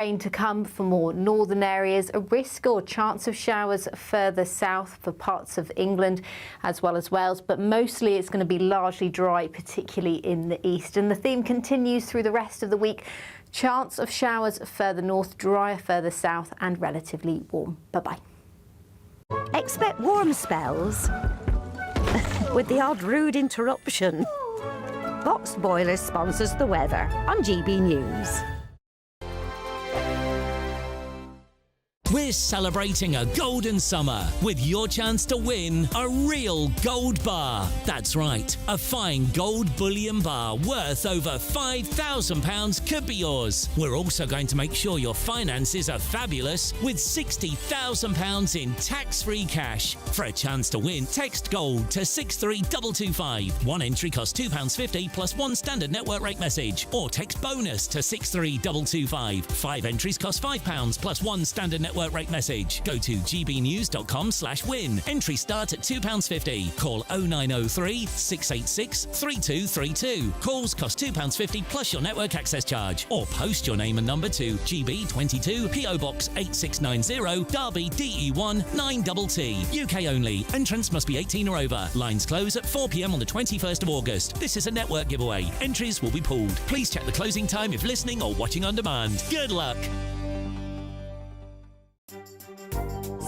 Rain to come for more northern areas, a risk or chance of showers further south for parts of England as well as Wales, but mostly it's going to be largely dry, particularly in the east. And the theme continues through the rest of the week. Chance of showers further north, drier further south and relatively warm. Bye-bye. Expect warm spells with the odd rude interruption. Box Boilers sponsors the weather on GB News. We're celebrating a golden summer with your chance to win a real gold bar. That's right, a fine gold bullion bar worth over £5,000 could be yours. We're also going to make sure your finances are fabulous with £60,000 in tax-free cash. For a chance to win, text GOLD to 63225. One entry costs £2.50 plus one standard network rate message, or text BONUS to 63225. 5 entries cost £5 plus one standard network rate message. Go to gbnews.com/win. Entry start at £2.50. Call 0903 686 3232. Calls cost £2.50 plus your network access charge. Or post your name and number to GB22 PO Box 8690 Derby DE1 9TT. UK only. Entrance must be 18 or over. Lines close at 4 p.m. on the 21st of August. This is a network giveaway. Entries will be pulled. Please check the closing time if listening or watching on demand. Good luck.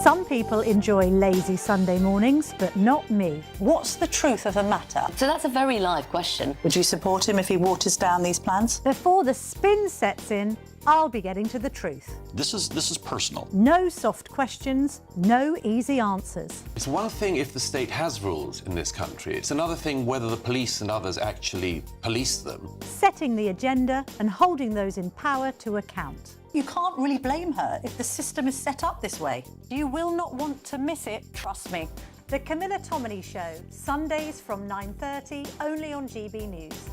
Some people enjoy lazy Sunday mornings, but not me. What's the truth of the matter? So that's a very live question. Would you support him if he waters down these plans? Before the spin sets in, I'll be getting to the truth. This is personal. No soft questions, no easy answers. It's one thing if the state has rules in this country. It's another thing whether the police and others actually police them. Setting the agenda and holding those in power to account. You can't really blame her if the system is set up this way. You will not want to miss it, trust me. The Camilla Tominey Show, Sundays from 9:30, only on GB News.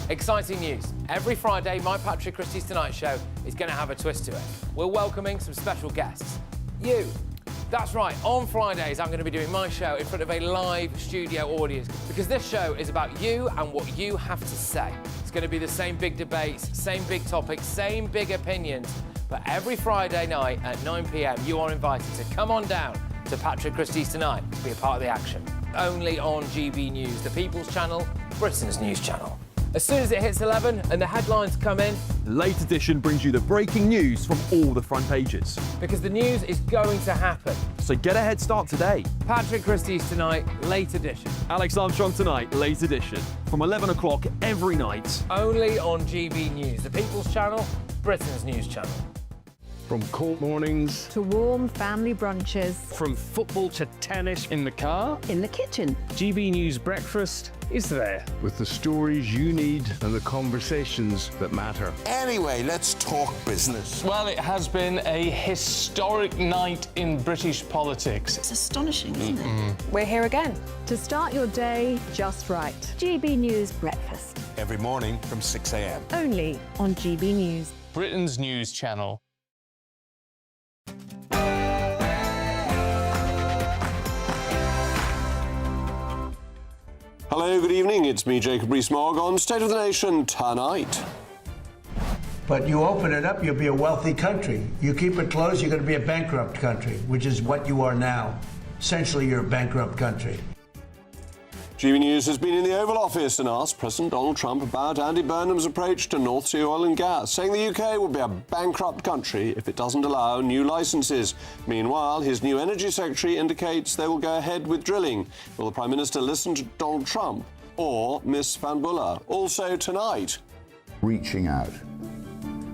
Exciting news. Every Friday, my Patrick Christie's Tonight Show is going to have a twist to it. We're welcoming some special guests. You. That's right, on Fridays I'm going to be doing my show in front of a live studio audience because this show is about you and what you have to say. It's going to be the same big debates, same big topics, same big opinions, but every Friday night at 9 p.m. you are invited to come on down to Patrick Christie's Tonight to be a part of the action. Only on GB News, the People's Channel, Britain's news channel. As soon as it hits 11 and the headlines come in, Late Edition brings you the breaking news from all the front pages. because the news is going to happen. So get a head start today. Patrick Christie's Tonight, Late Edition. Alex Armstrong Tonight, Late Edition. From 11 o'clock every night. Only on GB News, the People's Channel, Britain's news channel. From court mornings To warm family brunches. from football to tennis in the car, In the kitchen. GB News Breakfast is there. With the stories you need and the conversations that matter. Anyway, let's talk business. Well, it has been a historic night in British politics. It's astonishing, isn't it? We're here again. To start your day just right. GB News Breakfast, Every morning from 6 a.m. only on GB News. Britain's news channel. Hello, good evening. It's me, Jacob Rees-Mogg, on State of the Nation tonight. But you open it up, you'll be a wealthy country. You keep it closed, you're going to be a bankrupt country, which is what you are now. Essentially, you're a bankrupt country. GB News has been in the Oval Office and asked President Donald Trump about Andy Burnham's approach to North Sea oil and gas, saying the UK will be a bankrupt country if it doesn't allow new licences. Meanwhile, his new Energy Secretary indicates they will go ahead with drilling. Will the Prime Minister listen to Donald Trump or Miss Van Buller? Also tonight. Reaching out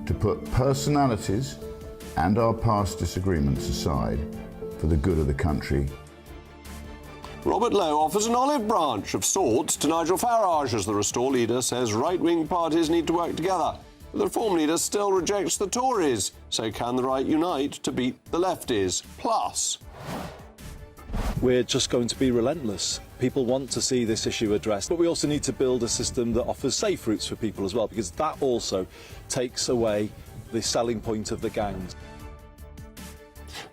to put personalities and our past disagreements aside for the good of the country. Robert Lowe offers an olive branch of sorts to Nigel Farage as the Restore leader says right-wing parties need to work together. But the Reform leader still rejects the Tories. So can the right unite to beat the lefties? Plus, we're just going to be relentless. People want to see this issue addressed, but we also need to build a system that offers safe routes for people as well, because that also takes away the selling point of the gangs.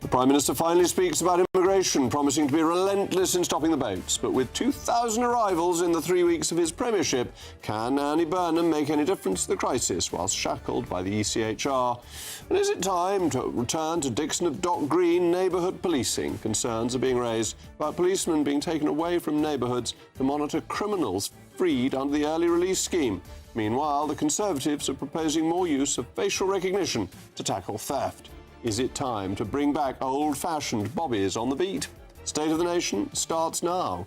The Prime Minister finally speaks about immigration, promising to be relentless in stopping the boats. But with 2,000 arrivals in the 3 weeks of his premiership, can Andy Burnham make any difference to the crisis whilst shackled by the ECHR? And is it time to return to Dixon of Dock Green neighbourhood policing? Concerns are being raised about policemen being taken away from neighbourhoods to monitor criminals freed under the early release scheme. Meanwhile, the Conservatives are proposing more use of facial recognition to tackle theft. Is it time to bring back old-fashioned bobbies on the beat? State of the Nation starts now.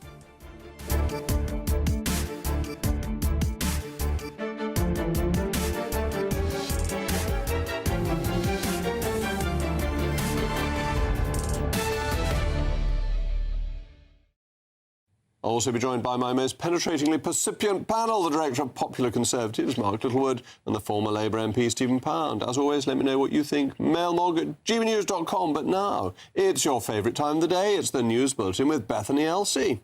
I'll also be joined by my most penetratingly percipient panel, the Director of Popular Conservatives, Mark Littlewood, and the former Labour MP, Stephen Pound. As always, let me know what you think. Mailmog at gbnews.com. But now, it's your favourite time of the day. It's the News Bulletin with Bethany Elsey.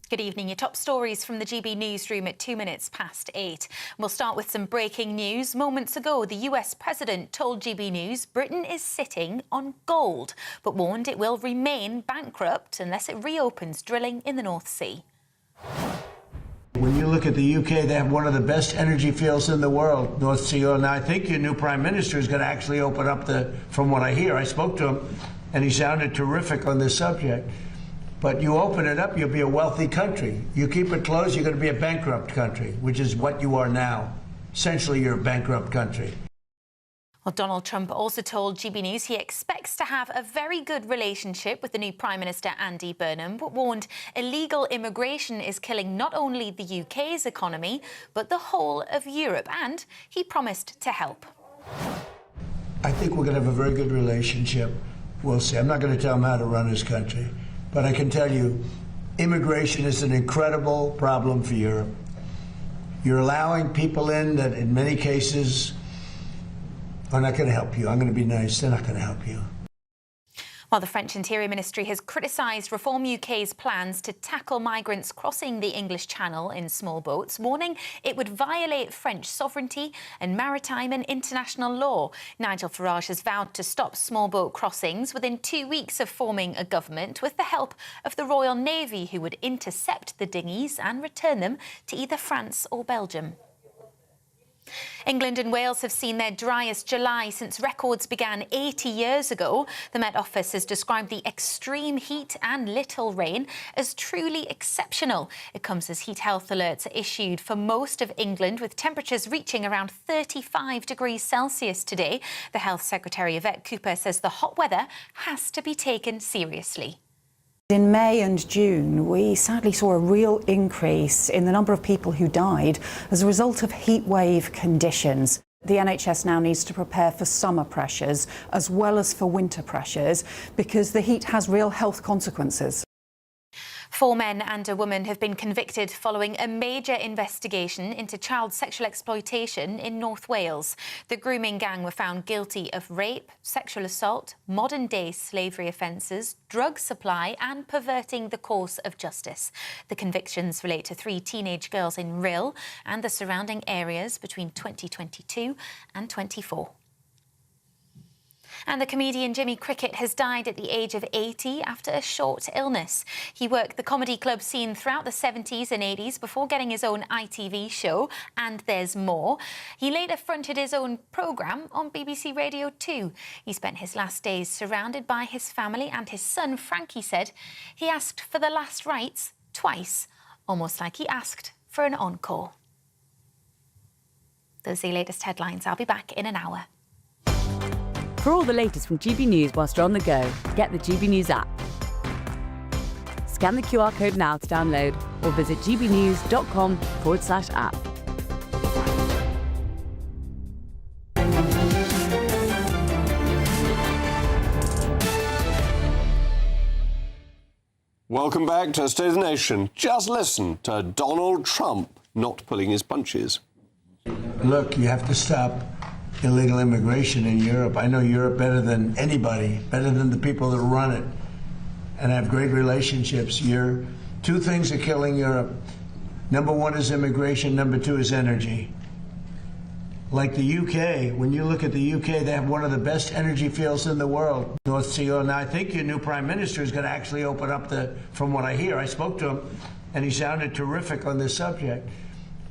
Good evening. Your top stories from the GB newsroom at 2 minutes past 8. We'll start with some breaking news. Moments ago, the US president told GB News Britain is sitting on gold, but warned it will remain bankrupt unless it reopens drilling in the North Sea. When you look at the UK, they have one of the best energy fields in the world, North Sea oil. Now, I think your new Prime Minister is going to actually open up from what I hear, I spoke to him, and he sounded terrific on this subject. But you open it up, you'll be a wealthy country. You keep it closed, you're going to be a bankrupt country, which is what you are now. Essentially, you're a bankrupt country. Well, Donald Trump also told GB News he expects to have a very good relationship with the new Prime Minister Andy Burnham, but warned illegal immigration is killing not only the UK's economy, but the whole of Europe. And he promised to help. I think we're going to have a very good relationship. We'll see. I'm not going to tell him how to run his country. But I can tell you, immigration is an incredible problem for Europe. You're allowing people in that in many cases are not going to help you. I'm going to be nice. They're not going to help you. While the French Interior Ministry has criticised Reform UK's plans to tackle migrants crossing the English Channel in small boats, warning it would violate French sovereignty and maritime and international law. Nigel Farage has vowed to stop small boat crossings within 2 weeks of forming a government with the help of the Royal Navy, who would intercept the dinghies and return them to either France or Belgium. England and Wales have seen their driest July since records began 80 years ago. The Met Office has described the extreme heat and little rain as truly exceptional. It comes as heat health alerts are issued for most of England, with temperatures reaching around 35 degrees Celsius today. The Health Secretary, Yvette Cooper, says the hot weather has to be taken seriously. In May and June, we sadly saw a real increase in the number of people who died as a result of heatwave conditions. The NHS now needs to prepare for summer pressures as well as for winter pressures because the heat has real health consequences. 4 men and a woman have been convicted following a major investigation into child sexual exploitation in North Wales. The grooming gang were found guilty of rape, sexual assault, modern-day slavery offences, drug supply and perverting the course of justice. The convictions relate to 3 teenage girls in Rhyl and the surrounding areas between 2022 and 24. And the comedian Jimmy Cricket has died at the age of 80 after a short illness. He worked the comedy club scene throughout the 70s and 80s before getting his own ITV show, And There's More. He later fronted his own programme on BBC Radio 2. He spent his last days surrounded by his family, and his son Frankie said he asked for the last rites twice, almost like he asked for an encore. Those are the latest headlines. I'll be back in an hour. For all the latest from GB News whilst you're on the go, get the GB News app. Scan the QR code now to download or visit gbnews.com/app. Welcome back to State of the Nation. Just listen to Donald Trump not pulling his punches. Look, you have to stop illegal immigration in Europe. I know Europe better than anybody, better than the people that run it, and I have great relationships. 2 things are killing Europe. Number 1 is immigration. Number 2 is energy. like the UK, when you look at the UK, they have one of the best energy fields in the world, North Sea oil. Now, I think your new prime minister is going to actually open up from what I hear, I spoke to him, and he sounded terrific on this subject.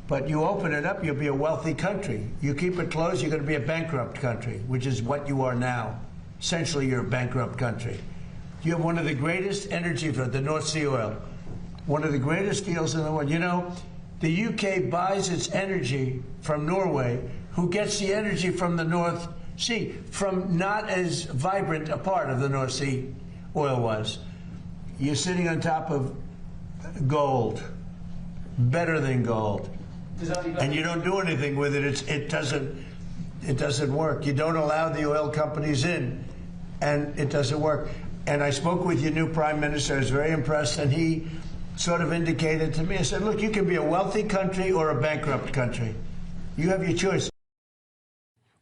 But you open it up, you'll be a wealthy country. You keep it closed, you're going to be a bankrupt country, which is what you are now. Essentially, you're a bankrupt country. You have one of the greatest energy fields, the North Sea oil, one of the greatest fields in the world. You know, the UK buys its energy from Norway, who gets the energy from the North Sea, from not as vibrant a part of the North Sea oil was. You're sitting on top of gold, better than gold, and you don't do anything with it. It doesn't work. You don't allow the oil companies in, and it doesn't work. And I spoke with your new prime minister. I was very impressed, and he sort of indicated to me, I said, look, you can be a wealthy country or a bankrupt country. You have your choice.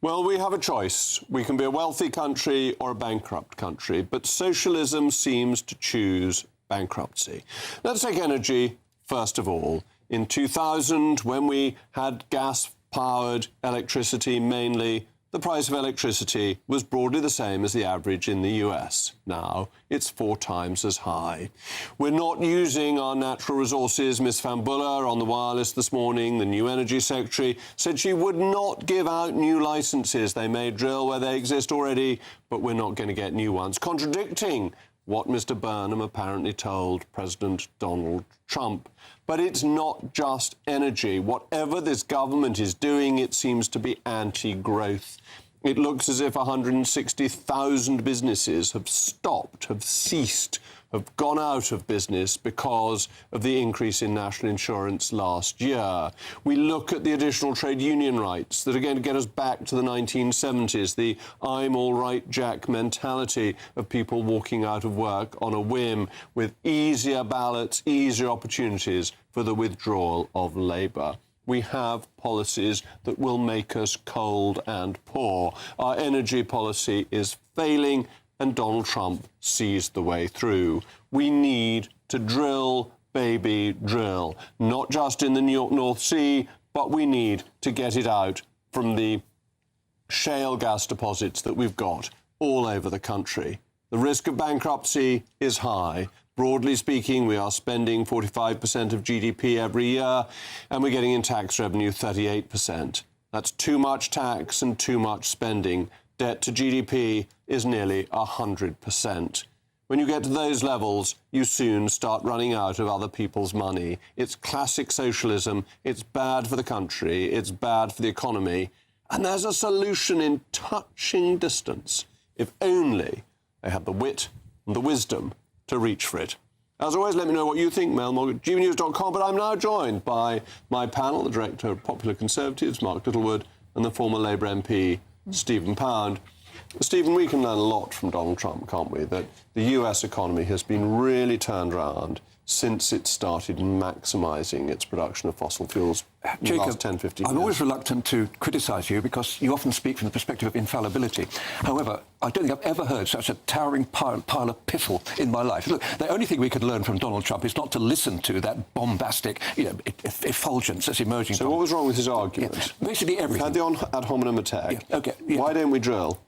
Well, we have a choice. We can be a wealthy country or a bankrupt country, but socialism seems to choose bankruptcy. Let's take energy first of all. In 2000, when we had gas-powered electricity mainly, the price of electricity was broadly the same as the average in the US. Now it's 4 times as high. We're not using our natural resources. Miss Van Buller on the wireless this morning, the new energy secretary, said she would not give out new licenses. They may drill where they exist already, but we're not going to get new ones, contradicting what Mr. Burnham apparently told President Donald Trump. But it's not just energy. Whatever this government is doing, it seems to be anti-growth. It looks as if 160,000 businesses have stopped, have ceased, have gone out of business because of the increase in national insurance last year. We look at the additional trade union rights that are going to get us back to the 1970s, the I'm all right, Jack mentality of people walking out of work on a whim with easier ballots, easier opportunities for the withdrawal of labour. We have policies that will make us cold and poor. Our energy policy is failing, and Donald Trump sees the way through. We need to drill, baby, drill. Not just in the New York North Sea, but we need to get it out from the shale gas deposits that we've got all over the country. The risk of bankruptcy is high. Broadly speaking, we are spending 45% of GDP every year, and we're getting in tax revenue 38%. That's too much tax and too much spending. Debt to GDP is nearly 100%. When you get to those levels, you soon start running out of other people's money. It's classic socialism. It's bad for the country. It's bad for the economy. And there's a solution in touching distance, if only they had the wit and the wisdom to reach for it. As always, let me know what you think, mailmog at gbnews.com. But I'm now joined by my panel, the Director of Popular Conservatives, Mark Littlewood, and the former Labour MP, Stephen Pound. Stephen, we can learn a lot from Donald Trump, can't we? That the US economy has been really turned around since it started maximising its production of fossil fuels in the last 10, 15 years. I'm always reluctant to criticise you because you often speak from the perspective of infallibility. However, I don't think I've ever heard such a towering pile of piffle in my life. Look, the only thing we can learn from Donald Trump is not to listen to that bombastic, effulgence that's emerging. So what was wrong with his argument? Yeah, basically everything. We've had the ad hominem attack. Yeah, okay. Yeah. Why don't we drill?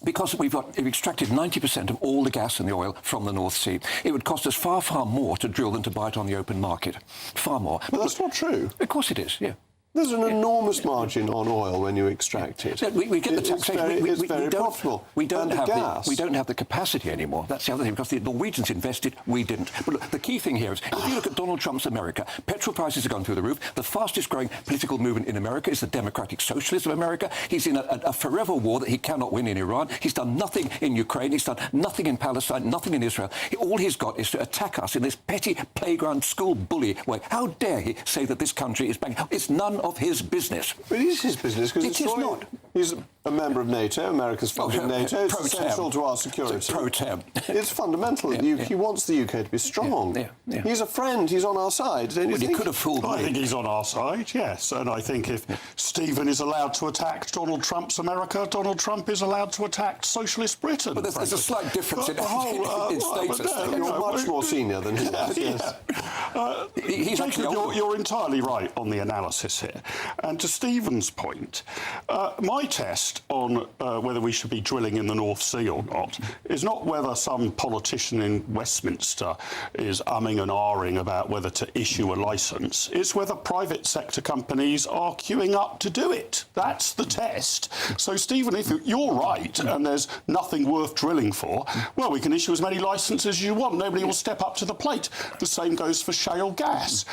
Because we've extracted 90% of all the gas and the oil from the North Sea. It would cost us far, far more to drill than to buy it on the open market. Far more. But that's not true. Of course it is, yeah. There's an enormous margin on oil when you extract it. We get the taxation. It's very profitable. We don't have the capacity anymore. That's the other thing, because the Norwegians invested, we didn't. But look, the key thing here is, if you look at Donald Trump's America, petrol prices have gone through the roof. The fastest growing political movement in America is the Democratic Socialists of America. He's in a forever war that he cannot win in Iran. He's done nothing in Ukraine. He's done nothing in Palestine, nothing in Israel. All he's got is to attack us in this petty playground school bully way. How dare he say that this country is bankrupt? It's none of his business. But it is his business, because it is not. He's a member of NATO. America's funding NATO. It's essential to our security. Pro-tem. It's fundamental. He wants the UK to be strong. He's a friend. He's on our side. Don't you think? He could have fooled me. I think he's on our side, yes. And I think if Stephen is allowed to attack Donald Trump's America, Donald Trump is allowed to attack socialist Britain. But there's a slight difference in status. You're much more senior than he is. Yes. Jacob, you're entirely right on the analysis here. And to Stephen's point, my test on whether we should be drilling in the North Sea or not is not whether some politician in Westminster is umming and ahhing about whether to issue a licence. It's whether private sector companies are queuing up to do it. That's the test. So, Stephen, if you're right and there's nothing worth drilling for, well, we can issue as many licences as you want. Nobody will step up to the plate. The same goes for shale gas.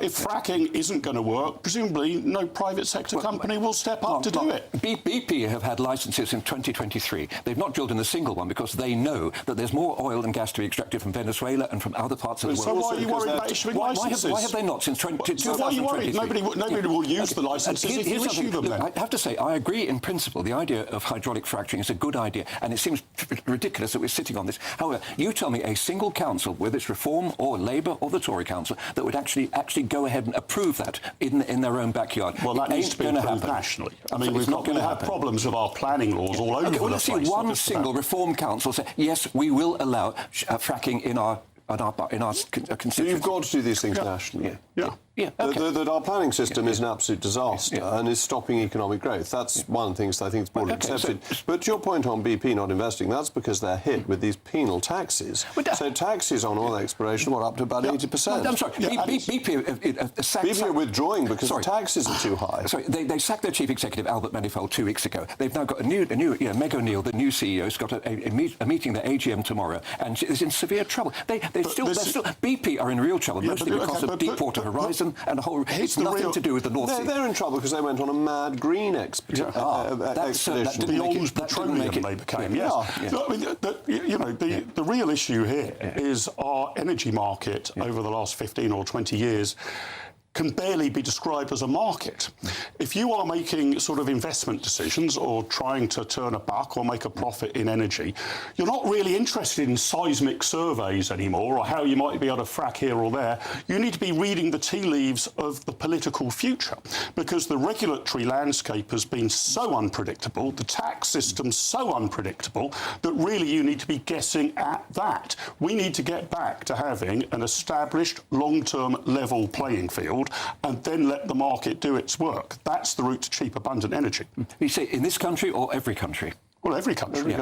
If fracking isn't going to work, presumably no private sector company will step up to do it. BP have had licences in 2023. They've not drilled in a single one because they know that there's more oil and gas to be extracted from Venezuela and from other parts of the world. So why are you worried about issuing licences? Why have they not since 2023? Why are you worried? Nobody will use the licences if you issue them then. I have to say, I agree in principle. The idea of hydraulic fracturing is a good idea, and it seems ridiculous that we're sitting on this. However, you tell me a single council, whether it's Reform or Labour or the Tory council, that would actually go ahead and approve that in their own backyard. Well, that needs to be approved nationally. I mean, we've not going to have problems with our planning laws all over the place. Well, let's see one single Reform council say, yes, we will allow fracking in our constituency. You've got to do these things nationally. Yeah. Okay. That our planning system is an absolute disaster and is stopping economic growth. That's one of the things that I think is broadly accepted. But your point on BP not investing, that's because they're hit with these penal taxes. So taxes on oil exploration were up to about 80%. I'm sorry, BP are withdrawing because the taxes are too high. Sorry, they sacked their chief executive, Albert Manifold, 2 weeks ago. They've now got a new Meg O'Neill, the new CEO, has got a meeting, their AGM tomorrow, and is in severe trouble. BP are in real trouble, mostly because of Deepwater Horizon and the whole. It's nothing to do with the North Sea. They're in trouble because they went on a mad green expedition. Beyond petroleum they became. Yes. I mean, the real issue here is our energy market over the last 15 or 20 years can barely be described as a market. If you are making sort of investment decisions or trying to turn a buck or make a profit in energy, you're not really interested in seismic surveys anymore or how you might be able to frack here or there. You need to be reading the tea leaves of the political future because the regulatory landscape has been so unpredictable, the tax system so unpredictable, that really you need to be guessing at that. We need to get back to having an established long-term level playing field and then let the market do its work. That's the route to cheap, abundant energy. You say in this country or every country? Well, every country.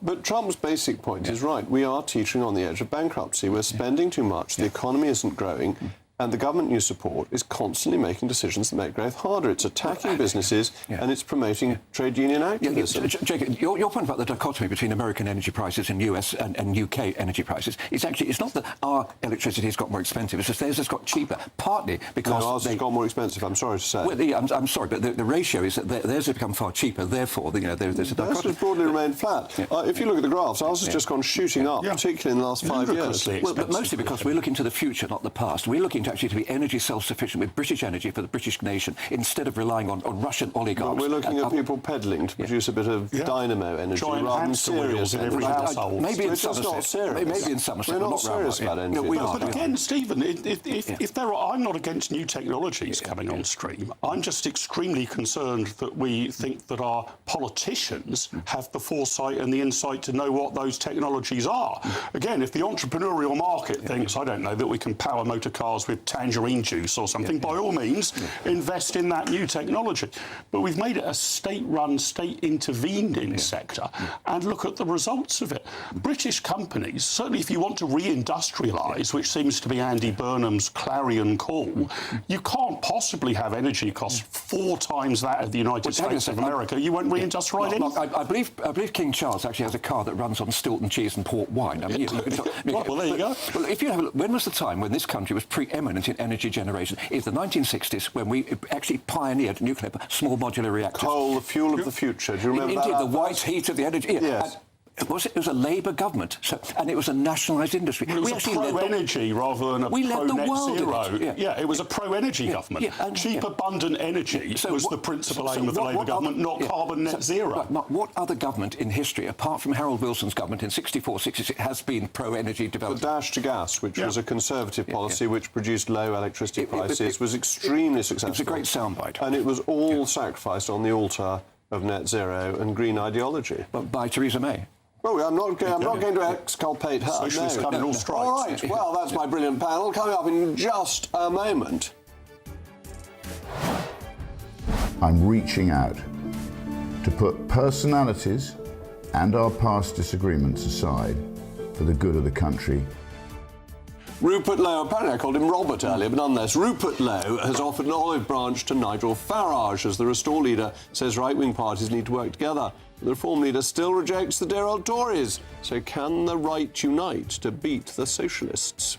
But Trump's basic point is right. We are teetering on the edge of bankruptcy. We're spending too much. The economy isn't growing. And the government you support is constantly making decisions that make growth harder. It's attacking businesses and it's promoting trade union activism. Jacob, your point about the dichotomy between American energy prices and US and UK energy prices, it's not that our electricity has got more expensive, it's just theirs has got cheaper, partly because ours has got more expensive, I'm sorry to say. Well, I'm sorry, but the ratio is that theirs has become far cheaper, therefore, there's a dichotomy. That's just broadly remained flat. If you look at the graphs, ours has just gone shooting up, particularly in the last 5 years. Well, but mostly because we're looking to the future, not the past. We're looking to be energy self-sufficient with British energy for the British nation instead of relying on Russian oligarchs. We're looking at people peddling to produce a bit of dynamo energy rather than serious in every household. Maybe in Somerset. Maybe in Somerset. We're not serious about energy. But again, Stephen, if there are, I'm not against new technologies coming on stream. I'm just extremely concerned that we think that our politicians have the foresight and the insight to know what those technologies are. Again, if the entrepreneurial market thinks, I don't know, that we can power motor cars with tangerine juice or something, by all means, invest in that new technology. But we've made it a state-run, state-intervened-in sector, and look at the results of it. British companies, certainly if you want to reindustrialise, which seems to be Andy Burnham's clarion call, you can't possibly have energy costs 4 times that of the United States of America. You won't reindustrialise anything. I believe King Charles actually has a car that runs on Stilton cheese and port wine. I mean, well, there you go. Well, if you have a look, when was the time when this country was preeminent in energy generation? It's the 1960s when we actually pioneered nuclear small modular reactors. Coal, the fuel of the future. Do you remember Indeed, that? the white heat of the energy. Yes. It was a Labour government, and it was a nationalised industry. It was a pro-energy rather than a pro-net zero. Yeah, it was a pro-energy government. And cheap, abundant energy was the principal aim of the Labour government, not carbon net zero. Mark, what other government in history, apart from Harold Wilson's government in 64, 66, has been pro-energy development? The dash to gas, which was a Conservative policy which produced low electricity prices, was extremely successful. It was a great soundbite. And it was all sacrificed on the altar of net zero and green ideology. But by Theresa May. Well, I'm not going to exculpate her. Socialists come in all stripes. All right, well, that's my brilliant panel. Coming up in just a moment. I'm reaching out to put personalities and our past disagreements aside for the good of the country. Rupert Lowe, apparently I called him Robert earlier, but nonetheless, Rupert Lowe has offered an olive branch to Nigel Farage as the Restore leader says right-wing parties need to work together. The Reform leader still rejects the dear old Tories. So can the right unite to beat the socialists?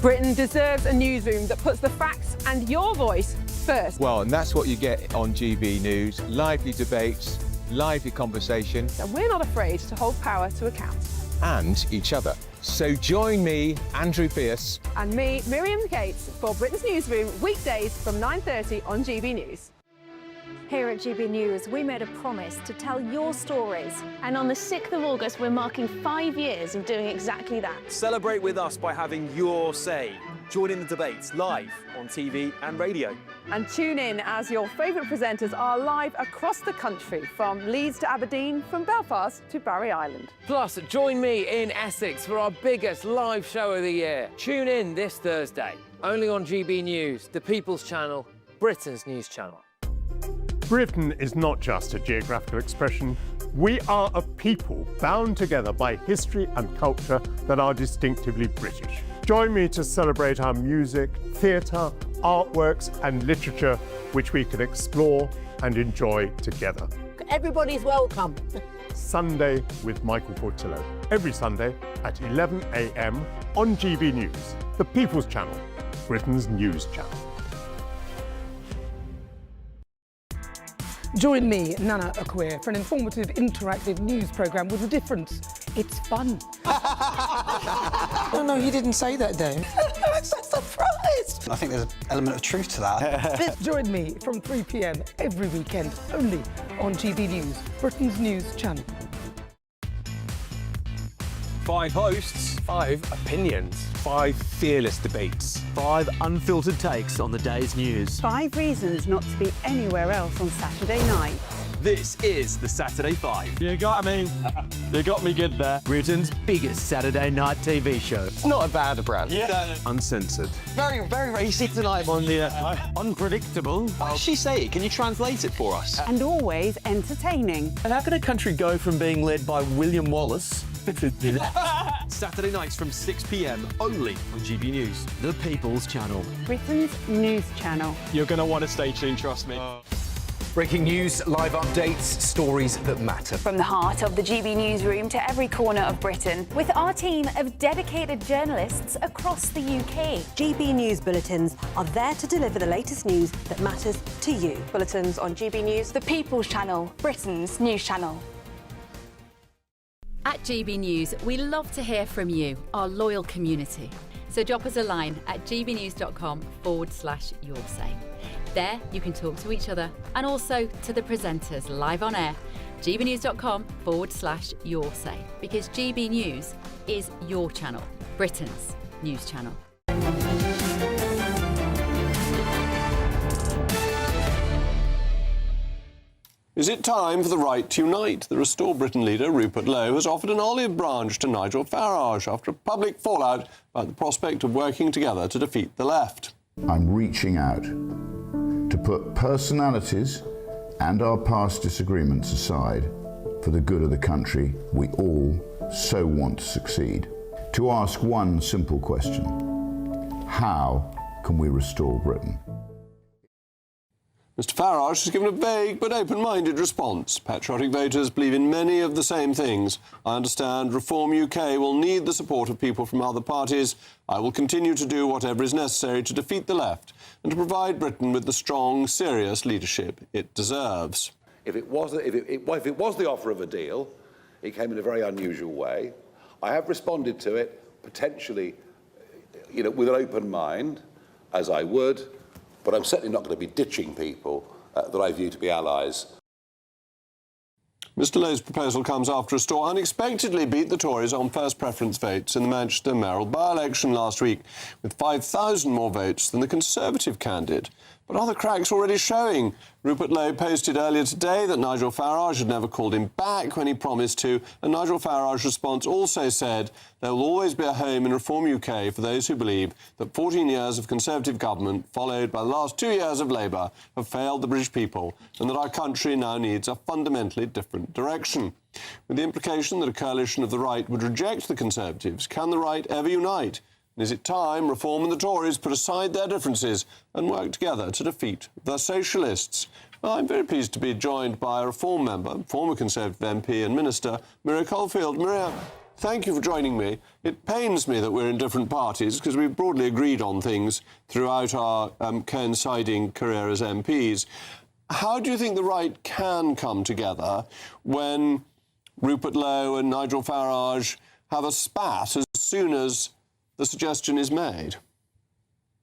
Britain deserves a newsroom that puts the facts and your voice first. Well, and that's what you get on GB News. Lively debates, lively conversation. And we're not afraid to hold power to account. And each other. So join me, Andrew Pierce. And me, Miriam Gates, for Britain's Newsroom, weekdays from 9:30 on GB News. Here at GB News, we made a promise to tell your stories. And on the 6th of August, we're marking 5 years of doing exactly that. Celebrate with us by having your say. Join in the debates live on TV and radio. And tune in as your favourite presenters are live across the country, from Leeds to Aberdeen, from Belfast to Barry Island. Plus, join me in Essex for our biggest live show of the year. Tune in this Thursday, only on GB News, the People's Channel, Britain's news channel. Britain is not just a geographical expression. We are a people bound together by history and culture that are distinctively British. Join me to celebrate our music, theatre, artworks and literature, which we can explore and enjoy together. Everybody's welcome. Sunday with Michael Portillo. Every Sunday at 11 a.m. on GB News, the People's Channel, Britain's news channel. Join me, Nana Akwe, for an informative, interactive news programme with a difference. It's fun. No, he didn't say that, Dave. I'm so surprised. I think there's an element of truth to that. Join me from 3 p.m. every weekend, only on GB News, Britain's news channel. 5 hosts, 5 opinions, 5 fearless debates, 5 unfiltered takes on the day's news. 5 reasons not to be anywhere else on Saturday night. This is the Saturday 5. You got me good there. Britain's biggest Saturday night TV show. It's not a bad brand. Yeah. Uncensored. Very, very, very easy tonight. On the unpredictable. What does she say? Can you translate it for us? And always entertaining. And how can a country go from being led by William Wallace Saturday nights from 6 p.m. only on GB News, the People's Channel, Britain's news channel. You're going to want to stay tuned, trust me. Breaking news, live updates, stories that matter. From the heart of the GB Newsroom to every corner of Britain, with our team of dedicated journalists across the UK. GB News bulletins are there to deliver the latest news that matters to you. Bulletins on GB News, the People's Channel, Britain's news channel. At GB News, we love to hear from you, our loyal community. So drop us a line at gbnews.com/yoursay. There you can talk to each other and also to the presenters live on air. gbnews.com/yoursay, because GB News is your channel, Britain's news channel. Is it time for the right to unite? The Restore Britain leader, Rupert Lowe, has offered an olive branch to Nigel Farage after a public fallout about the prospect of working together to defeat the left. I'm reaching out to put personalities and our past disagreements aside for the good of the country we all so want to succeed. To ask one simple question: how can we restore Britain? Mr Farage has given a vague but open-minded response. Patriotic voters believe in many of the same things. I understand Reform UK will need the support of people from other parties. I will continue to do whatever is necessary to defeat the left and to provide Britain with the strong, serious leadership it deserves. If it was the offer of a deal, it came in a very unusual way. I have responded to it, potentially, with an open mind, as I would, but I'm certainly not going to be ditching people that I view to be allies. Mr Lowe's proposal comes after a store unexpectedly beat the Tories on first preference votes in the Manchester mayoral by-election last week, with 5,000 more votes than the Conservative candidate. But are the cracks already showing? Rupert Lowe posted earlier today that Nigel Farage had never called him back when he promised to, and Nigel Farage's response also said there will always be a home in Reform UK for those who believe that 14 years of Conservative government, followed by the last 2 years of Labour, have failed the British people, and that our country now needs a fundamentally different direction. With the implication that a coalition of the right would reject the Conservatives, can the right ever unite? And is it time Reform and the Tories put aside their differences and work together to defeat the Socialists? Well, I'm very pleased to be joined by a Reform member, former Conservative MP and Minister, Maria Caulfield. Maria, thank you for joining me. It pains me that we're in different parties because we've broadly agreed on things throughout our coinciding career as MPs. How do you think the right can come together when Rupert Lowe and Nigel Farage have a spat as soon as the suggestion is made?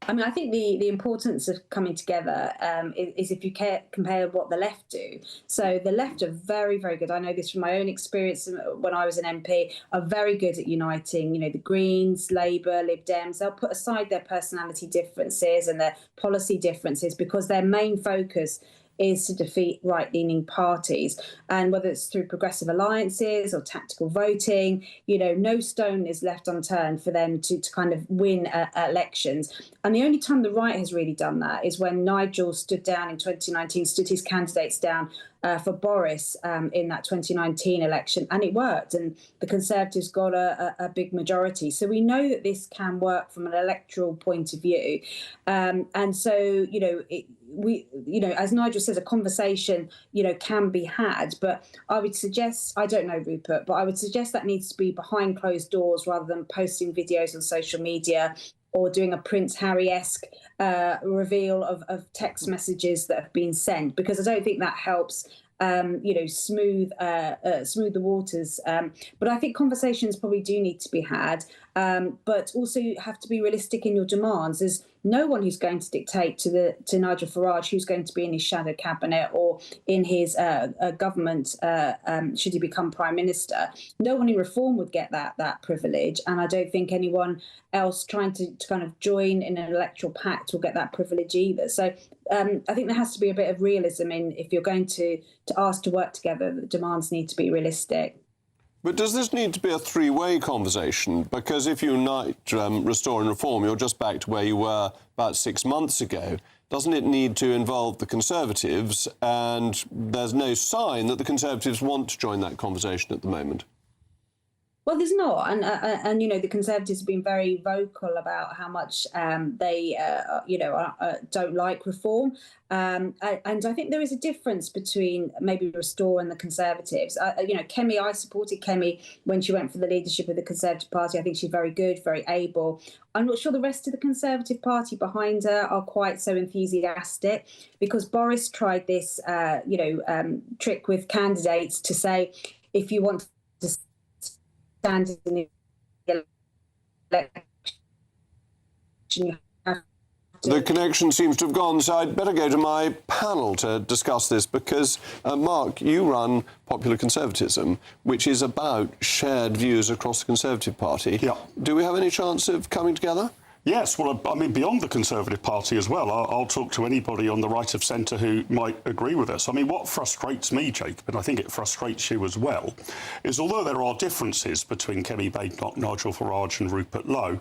I mean, I think the importance of coming together is if you compare what the left do. So the left are very, very good. I know this from my own experience when I was an MP, are very good at uniting, the Greens, Labour, Lib Dems. They'll put aside their personality differences and their policy differences because their main focus is to defeat right-leaning parties. And whether it's through progressive alliances or tactical voting, no stone is left unturned for them to kind of win elections. And the only time the right has really done that is when Nigel stood down in 2019, stood his candidates down for Boris in that 2019 election, and it worked, and the Conservatives got a big majority. So we know that this can work from an electoral point of view, and so as Nigel says, a conversation can be had, but I would suggest, I don't know Rupert, but I would suggest that needs to be behind closed doors rather than posting videos on social media or doing a Prince Harry-esque reveal of text messages that have been sent, because I don't think that helps smooth the waters. But I think conversations probably do need to be had, but also you have to be realistic in your demands. There's no one who's going to dictate to Nigel Farage who's going to be in his shadow cabinet or in his government should he become Prime Minister. No one in Reform would get that privilege, and I don't think anyone else trying to kind of join in an electoral pact will get that privilege either. So I think there has to be a bit of realism in if you're going to ask to work together, the demands need to be realistic. But does this need to be a three-way conversation? Because if you unite, Restore and Reform, you're just back to where you were about 6 months ago. Doesn't it need to involve the Conservatives? And there's no sign that the Conservatives want to join that conversation at the moment. Well, there's not, and the Conservatives have been very vocal about how much they don't like Reform, and I think there is a difference between maybe Restore and the Conservatives. Kemi, I supported Kemi when she went for the leadership of the Conservative Party. I think she's very good, very able. I'm not sure the rest of the Conservative Party behind her are quite so enthusiastic, because Boris tried this, trick with candidates to say, if you want to stand in the election. The connection seems to have gone, so I'd better go to my panel to discuss this, because, Mark, you run Popular Conservatism, which is about shared views across the Conservative Party. Yeah. Do we have any chance of coming together? Yes, well, I mean, beyond the Conservative Party as well, I'll talk to anybody on the right of centre who might agree with us. I mean, what frustrates me, Jacob, and I think it frustrates you as well, is although there are differences between Kemi Badenoch, Nigel Farage and Rupert Lowe,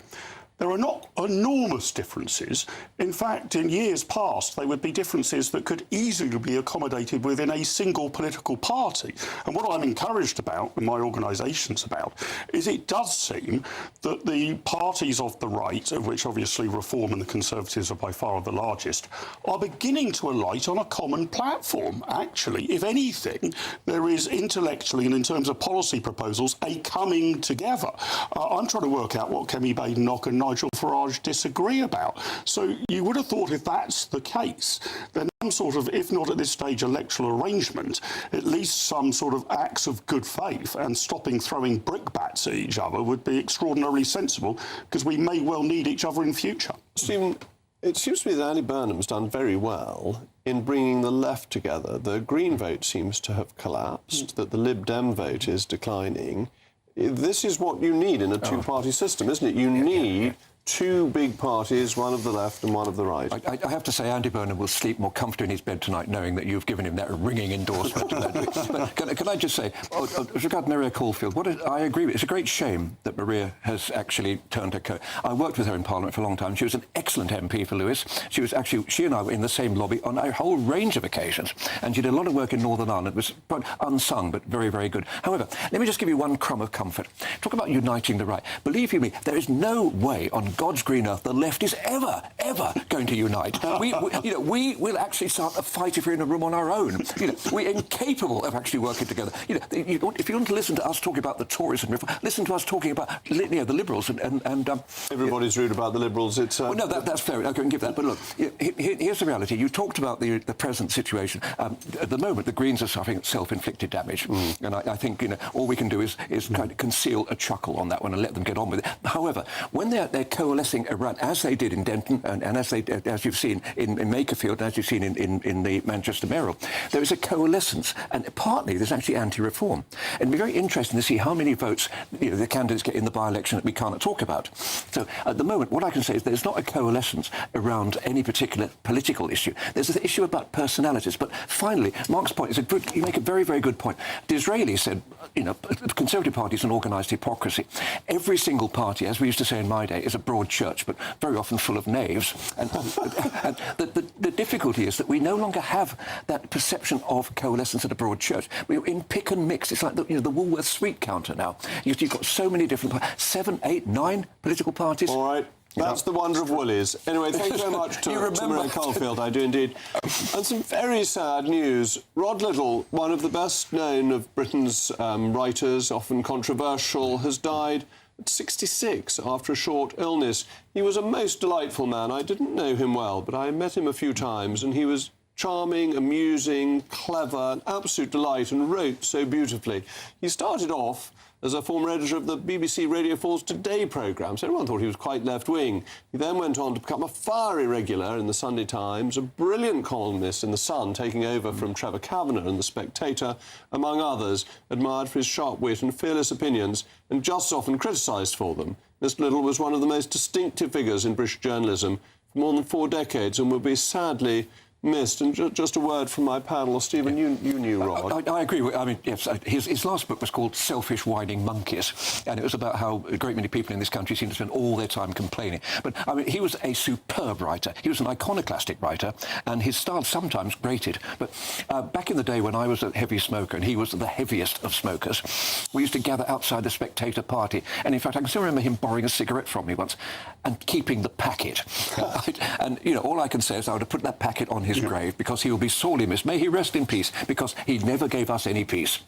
there are not enormous differences. In fact, in years past, they would be differences that could easily be accommodated within a single political party. And what I'm encouraged about, and my organisation's about, is it does seem that the parties of the right, of which obviously Reform and the Conservatives are by far the largest, are beginning to alight on a common platform. Actually, if anything, there is intellectually and in terms of policy proposals a coming together. I'm trying to work out what Kemi Badenoch and Nigel Farage disagree about. So you would have thought if that's the case, then some sort of, if not at this stage, electoral arrangement, at least some sort of acts of good faith and stopping throwing brickbats at each other would be extraordinarily sensible, because we may well need each other in future. Stephen, it seems to me that Andy Burnham's done very well in bringing the left together. The Green vote seems to have collapsed, that the Lib Dem vote is declining. This is what you need in a two-party system, isn't it? You need two big parties, one of the left and one of the right. I have to say, Andy Burnham will sleep more comfortably in his bed tonight knowing that you've given him that ringing endorsement. But can I just say, as regards Maria Caulfield, I agree with. It's a great shame that Maria has actually turned her coat. I worked with her in Parliament for a long time. She was an excellent MP for Lewis. She and I were in the same lobby on a whole range of occasions, and she did a lot of work in Northern Ireland. It was unsung, but very, very good. However, let me just give you one crumb of comfort. Talk about uniting the right. Believe you me, there is no way on God's green earth the left is ever going to unite. We will actually start a fight if we're in a room on our own. We're incapable of actually working together. If you want to listen to us talking about the Tories and Reform, listen to us talking about the Liberals and everybody's rude about the Liberals. It's well, no, that's fair. I can give that. But look, here's the reality. You talked about the present situation. At the moment, the Greens are suffering self-inflicted damage, and I think all we can do is kind of conceal a chuckle on that one and let them get on with it. However, when they're coalescing around, as they did in Denton and as you've seen in Makerfield and as you've seen in the Manchester mayoral, there is a coalescence, and partly there's actually anti-reform. And it'd be very interesting to see how many votes the candidates get in the by-election that we can't talk about. So at the moment, what I can say is there's not a coalescence around any particular political issue. There's an issue about personalities. But finally, Mark's point is you make a very, very good point. Disraeli said, the Conservative Party is an organised hypocrisy. Every single party, as we used to say in my day, is a broad church, but very often full of knaves. And the difficulty is that we no longer have that perception of coalescence at a broad church. We're in pick and mix. It's like the Woolworths sweet counter now. You've got so many different 7, 8, 9 political parties. All right. That's the wonder of Woolies. Anyway, thank you very much to Maria Caulfield. I do indeed. And some very sad news. Rod Liddell, one of the best known of Britain's writers, often controversial, has died at 66 after a short illness. He was a most delightful man. I didn't know him well, but I met him a few times, and he was charming, amusing, clever, an absolute delight, and wrote so beautifully. He started off as a former editor of the BBC Radio 4's Today programme, so everyone thought he was quite left-wing. He then went on to become a fiery regular in the Sunday Times, a brilliant columnist in The Sun, taking over from Trevor Kavanagh in The Spectator, among others, admired for his sharp wit and fearless opinions, and just as often criticised for them. Mr Liddell was one of the most distinctive figures in British journalism for more than 4 decades and will be sadly missed. And just a word from my panel. Stephen, you knew Rod. I agree. Yes, his last book was called Selfish Whining Monkeys, and it was about how a great many people in this country seem to spend all their time complaining. But, he was a superb writer. He was an iconoclastic writer, and his style sometimes grated. But back in the day when I was a heavy smoker, and he was the heaviest of smokers, we used to gather outside the Spectator party, and in fact, I can still remember him borrowing a cigarette from me once and keeping the packet. And, all I can say is I would have put that packet on his grave, because he will be sorely missed. May he rest in peace, because he never gave us any peace.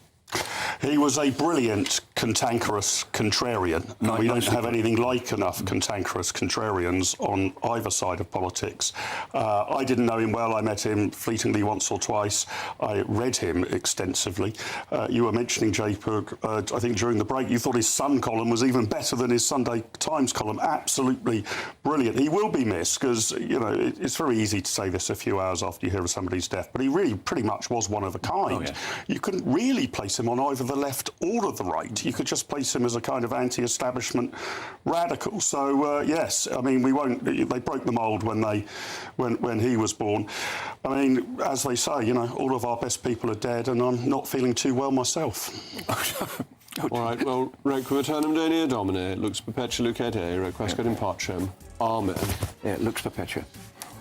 He was a brilliant, cantankerous contrarian. We don't have anything like enough cantankerous contrarians on either side of politics. I didn't know him well. I met him fleetingly once or twice. I read him extensively. You were mentioning, JPUG, I think during the break, you thought his Sun column was even better than his Sunday Times column. Absolutely brilliant. He will be missed because, it's very easy to say this a few hours after you hear of somebody's death, but he really pretty much was one of a kind. Oh, yeah. You couldn't really place him on either the left or the right. You could just place him as a kind of anti-establishment radical. So yes, we won't. They broke the mould when he was born. As they say, all of our best people are dead, and I'm not feeling too well myself. All right, well, requieternum Dei Domine, lux perpetua lucet ei, requiescat in pacem. Amen. Yeah, lux perpetua.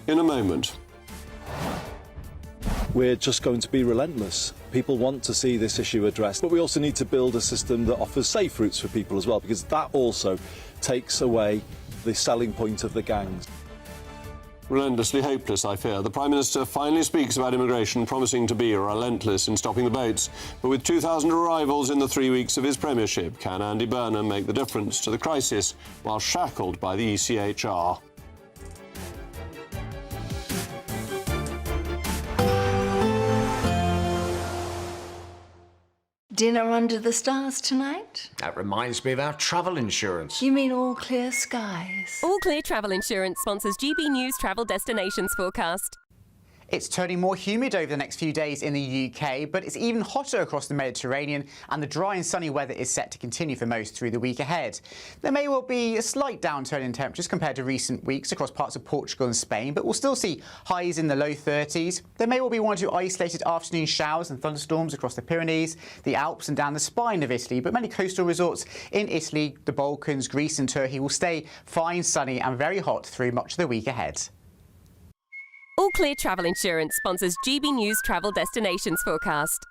In a moment. We're just going to be relentless. People want to see this issue addressed, but we also need to build a system that offers safe routes for people as well, because that also takes away the selling point of the gangs. Relentlessly hopeless, I fear. The Prime Minister finally speaks about immigration, promising to be relentless in stopping the boats. But with 2,000 arrivals in the 3 weeks of his premiership, can Andy Burnham make the difference to the crisis while shackled by the ECHR? Dinner under the stars tonight? That reminds me of our travel insurance. You mean all clear skies? All Clear Travel Insurance sponsors GB News Travel Destinations Forecast. It's turning more humid over the next few days in the UK, but it's even hotter across the Mediterranean, and the dry and sunny weather is set to continue for most through the week ahead. There may well be a slight downturn in temperatures compared to recent weeks across parts of Portugal and Spain, but we'll still see highs in the low 30s. There may well be one or two isolated afternoon showers and thunderstorms across the Pyrenees, the Alps and down the spine of Italy, but many coastal resorts in Italy, the Balkans, Greece and Turkey will stay fine, sunny and very hot through much of the week ahead. All Clear Travel Insurance sponsors GB News Travel Destinations Forecast.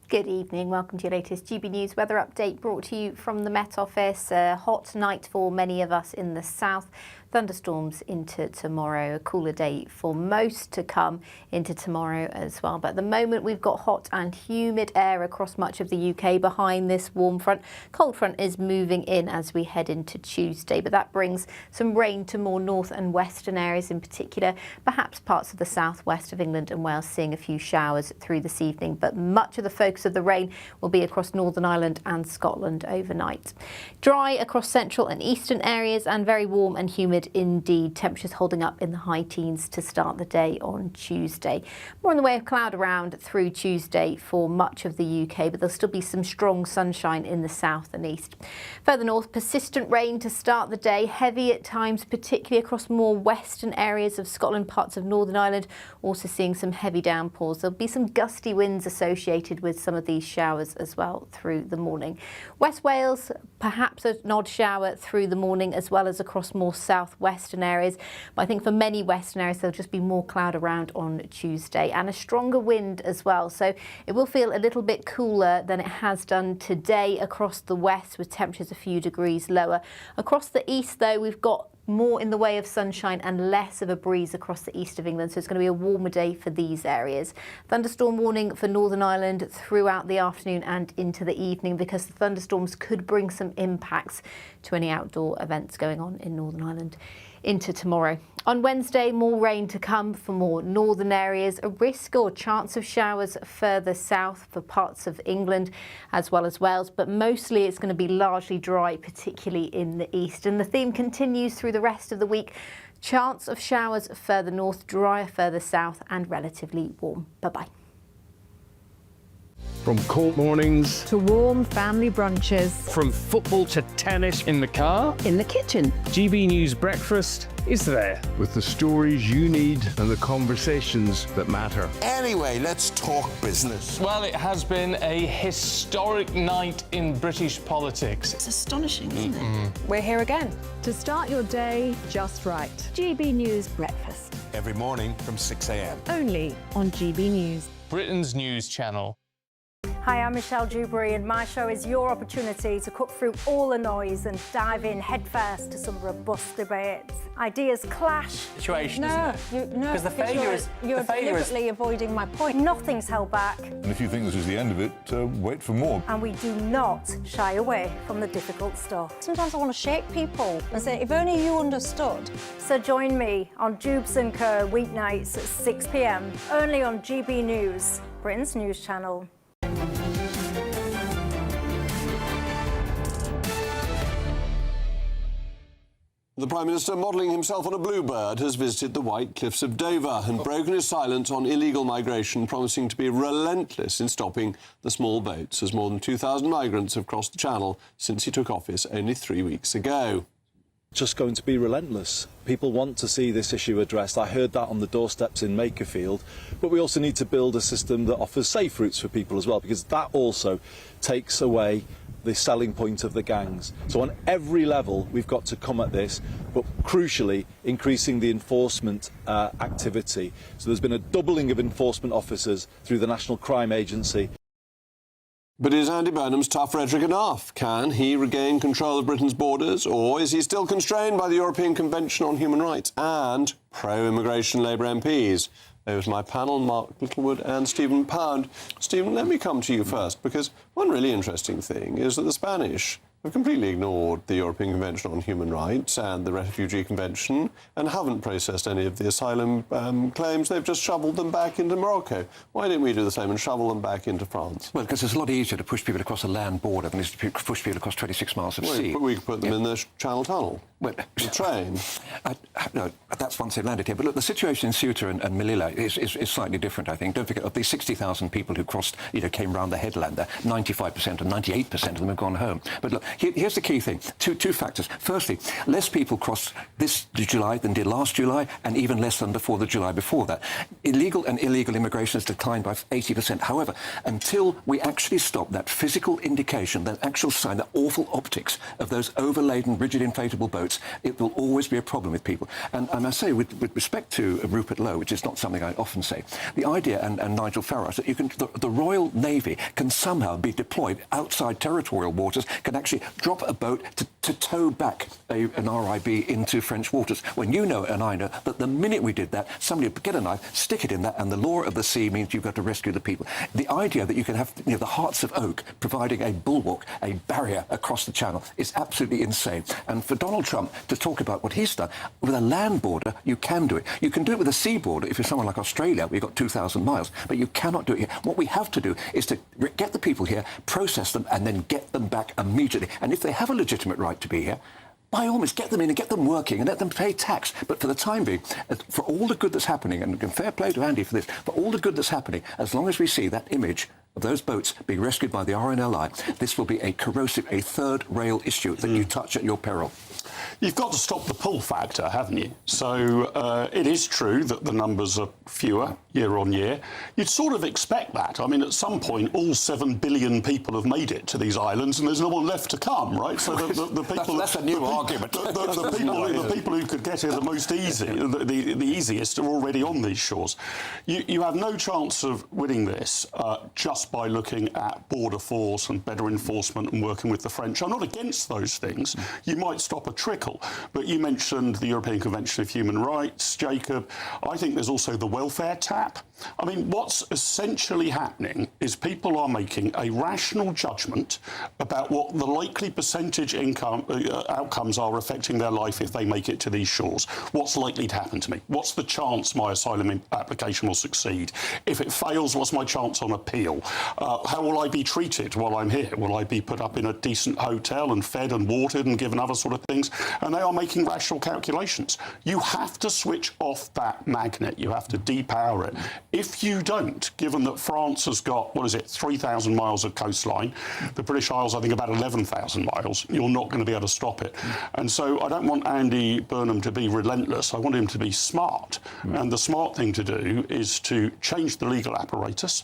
Good evening, welcome to your latest GB News weather update brought to you from the Met Office. A hot night for many of us in the south. Thunderstorms into tomorrow, a cooler day for most to come into tomorrow as well. But at the moment we've got hot and humid air across much of the UK behind this warm front. Cold front is moving in as we head into Tuesday, but that brings some rain to more north and western areas in particular, perhaps parts of the southwest of England and Wales seeing a few showers through this evening. But much of the focus of the rain will be across Northern Ireland and Scotland overnight. Dry across central and eastern areas and very warm and humid indeed. Temperatures holding up in the high teens to start the day on Tuesday. More in the way of cloud around through Tuesday for much of the UK, but there'll still be some strong sunshine in the south and east. Further north, persistent rain to start the day, heavy at times, particularly across more western areas of Scotland, parts of Northern Ireland, also seeing some heavy downpours. There'll be some gusty winds associated with some of these showers as well through the morning. West Wales, perhaps an odd shower through the morning as well as across more southwestern areas, but I think for many western areas there'll just be more cloud around on Tuesday and a stronger wind as well, so it will feel a little bit cooler than it has done today across the west with temperatures a few degrees lower. Across the east though, we've got more in the way of sunshine and less of a breeze across the east of England, so it's going to be a warmer day for these areas. Thunderstorm warning for Northern Ireland throughout the afternoon and into the evening because the thunderstorms could bring some impacts to any outdoor events going on in Northern Ireland into tomorrow. On Wednesday, more rain to come for more northern areas, a risk or chance of showers further south for parts of England as well as Wales, but mostly it's going to be largely dry, particularly in the east. And the theme continues through the rest of the week. Chance of showers further north, drier further south and relatively warm. Bye-bye. From cold mornings to warm family brunches, from football to tennis, in the car, in the kitchen, GB News Breakfast is there. With the stories you need and the conversations that matter. Anyway, let's talk business. Well, it has been a historic night in British politics. It's astonishing, isn't it? We're here again to start your day just right. GB News Breakfast. Every morning from 6 a.m. Only on GB News. Britain's news channel. Hi, I'm Michelle Dewberry and my show is your opportunity to cut through all the noise and dive in headfirst to some robust debates. Ideas clash. Situation, no, isn't it? No, because the failure is... You're deliberately avoiding my point. Nothing's held back. And if you think this is the end of it, wait for more. And we do not shy away from the difficult stuff. Sometimes I want to shake people and say, if only you understood. So join me on Dubes & Co weeknights at 6 p.m, only on GB News, Britain's news channel. The Prime Minister, modelling himself on a bluebird, has visited the White Cliffs of Dover and broken his silence on illegal migration, promising to be relentless in stopping the small boats, as more than 2,000 migrants have crossed the Channel since he took office only 3 weeks ago. Just going to be relentless. People want to see this issue addressed. I heard that on the doorsteps in Makerfield, but we also need to build a system that offers safe routes for people as well, because that also takes away the selling point of the gangs. So on every level we've got to come at this, but crucially increasing the enforcement activity. So there's been a doubling of enforcement officers through the National Crime Agency. But is Andy Burnham's tough rhetoric enough? Can he regain control of Britain's borders, or is he still constrained by the European Convention on Human Rights and pro-immigration Labour MPs? Over to my panel, Mark Littlewood and Stephen Pound. Stephen, let me come to you first, because one really interesting thing is that the Spanish have completely ignored the European Convention on Human Rights and the Refugee Convention and haven't processed any of the asylum claims. They've just shoveled them back into Morocco. Why don't we do the same and shovel them back into France? Well, because it's a lot easier to push people across a land border than it is to push people across 26 miles of sea. But we could put them in the Channel Tunnel. Well, the train. No, that's once they've landed here. But look, the situation in Ceuta and Melilla is slightly different, I think. Don't forget, of these 60,000 people who crossed, came round the headland there, 95% and 98% of them have gone home. But look, here's the key thing. Two factors. Firstly, less people crossed this July than did last July, and even less than before the July before that. Illegal and illegal immigration has declined by 80%. However, until we actually stop that physical indication, that actual sign, that awful optics of those overladen, rigid, inflatable boats, it will always be a problem with people. And I must say, with respect to Rupert Lowe, which is not something I often say, the idea, and Nigel Farage, that the Royal Navy can somehow be deployed outside territorial waters, can actually drop a boat to tow back an RIB into French waters, when you know and I know that the minute we did that, somebody would get a knife, stick it in that, and the law of the sea means you've got to rescue the people. The idea that you can have the Hearts of Oak providing a bulwark, a barrier across the channel, is absolutely insane. And for Donald Trump to talk about what he's done, with a land border, you can do it. You can do it with a sea border if you're someone like Australia, where you've got 2,000 miles, but you cannot do it here. What we have to do is to get the people here, process them, and then get them back immediately. And if they have a legitimate right to be here, by all means, get them in and get them working and let them pay tax. But for the time being, for all the good that's happening, and fair play to Andy for this, for all the good that's happening, as long as we see that image of those boats being rescued by the RNLI, this will be a corrosive, a third rail issue that you touch at your peril. You've got to stop the pull factor, haven't you? So it is true that the numbers are fewer year on year. You'd sort of expect that. I mean, at some point, all 7 billion people have made it to these islands, and there's no one left to come, right? So the people... That's a new argument. The people who could get here the most easy, the easiest, are already on these shores. You have no chance of winning this just by looking at border force and better enforcement and working with the French. I'm not against those things. You might stop a trickle, but you mentioned the European Convention of Human Rights, Jacob. I think there's also the welfare tap. I mean, what's essentially happening is people are making a rational judgment about what the likely percentage outcomes are affecting their life if they make it to these shores. What's likely to happen to me? What's the chance my asylum application will succeed? If it fails, what's my chance on appeal? How will I be treated while I'm here? Will I be put up in a decent hotel and fed and watered and given other sort of things? And they are making rational calculations. You have to switch off that magnet. You have to depower it. If you don't, given that France has got, 3,000 miles of coastline, the British Isles, I think, about 11,000 miles, you're not going to be able to stop it. And so I don't want Andy Burnham to be relentless. I want him to be smart. And the smart thing to do is to change the legal apparatus.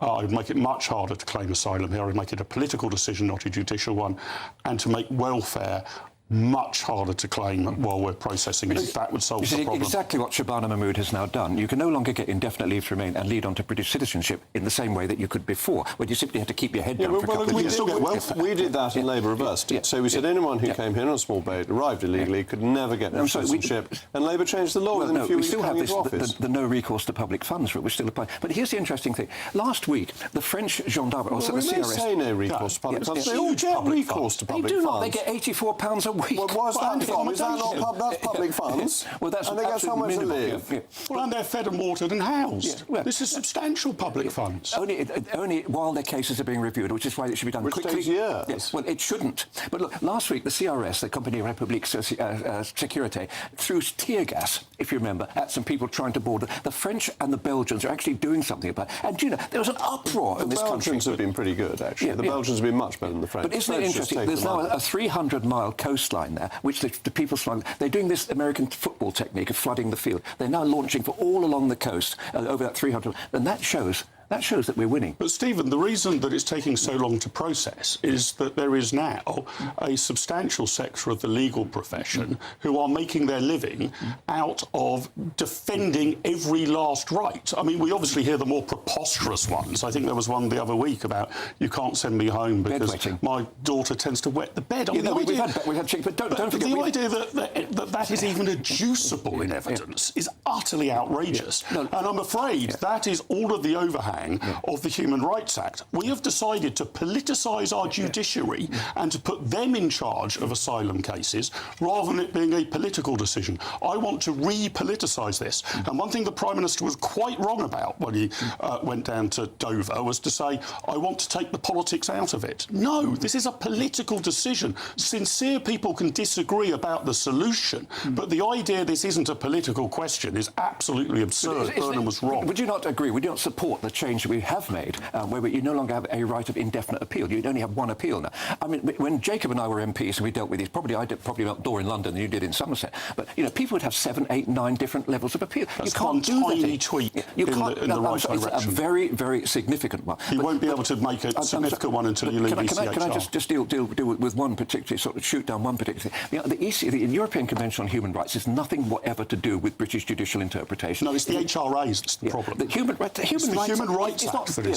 I would make it much harder to claim asylum here. I would make it a political decision, not a judicial one, and to make welfare much harder to claim while we're processing it. That would solve the problem. Exactly what Shabana Mahmood has now done. You can no longer get indefinite leave to remain and lead on to British citizenship in the same way that you could before, when you simply had to keep your head down for a couple of years. We did that in Labour reversed it. So we said anyone who came here on a small boat, arrived illegally, could never get British citizenship. And Labour changed the law within a few weeks coming into office. The no recourse to public funds rule, which still apply. But here's the interesting thing. Last week, the French gendarme, also the CRS... We may say no recourse to public funds. They all get recourse to public funds. They do not. They get £84 a week. Well, why is that from? Is that not that's public funds? Well, that's and they get somewhere to live. Well, and they're fed and watered and housed. This is substantial public funds. Only while their cases are being reviewed, which is why it should be done quickly. Takes years. Yes, well, it shouldn't. But look, last week, the CRS, the Compagnie République Sécurité, threw tear gas, if you remember, at some people trying to board. The French and the Belgians are actually doing something about it. And, there was an uproar in this country. The Belgians have been pretty good, actually. The Belgians have been much better than the French. But isn't it interesting? There's now a 300-mile coast coastline there, which the people slung. They're doing this American football technique of flooding the field. They're now launching for all along the coast, over that 300, and that shows that we're winning. But, Stephen, the reason that it's taking so long to process is that there is now a substantial sector of the legal profession who are making their living out of defending every last right. I mean, we obviously hear the more preposterous ones. I think there was one the other week about you can't send me home because my daughter tends to wet the bed. I mean, we've had chicks, but don't forget... The idea that is even adducible in evidence is utterly outrageous. And I'm afraid that is all of the overhang of the Human Rights Act. We have decided to politicise our judiciary and to put them in charge of asylum cases rather than it being a political decision. I want to re-politicise this. And one thing the Prime Minister was quite wrong about when he went down to Dover was to say, I want to take the politics out of it. No, this is a political decision. Sincere people can disagree about the solution, but the idea this isn't a political question is absolutely absurd. Burnham was wrong. Would you not agree? Would you not support the change that we have made, where you no longer have a right of indefinite appeal? You only have one appeal now. I mean, when Jacob and I were MPs and we dealt with these, I did probably a lot more in London than you did in Somerset. But people would have 7, 8, 9 different levels of appeal. That's you can't do one tiny that. tweak you in can't, the right it's direction. a very, very significant one. You won't be able to make a significant one until you leave ECHR. Can I just deal with one particular, sort of shoot down one particular thing? The European Convention on Human Rights is nothing whatever to do with British judicial interpretation. No, it's the HRAs that's the problem. The Human Rights Act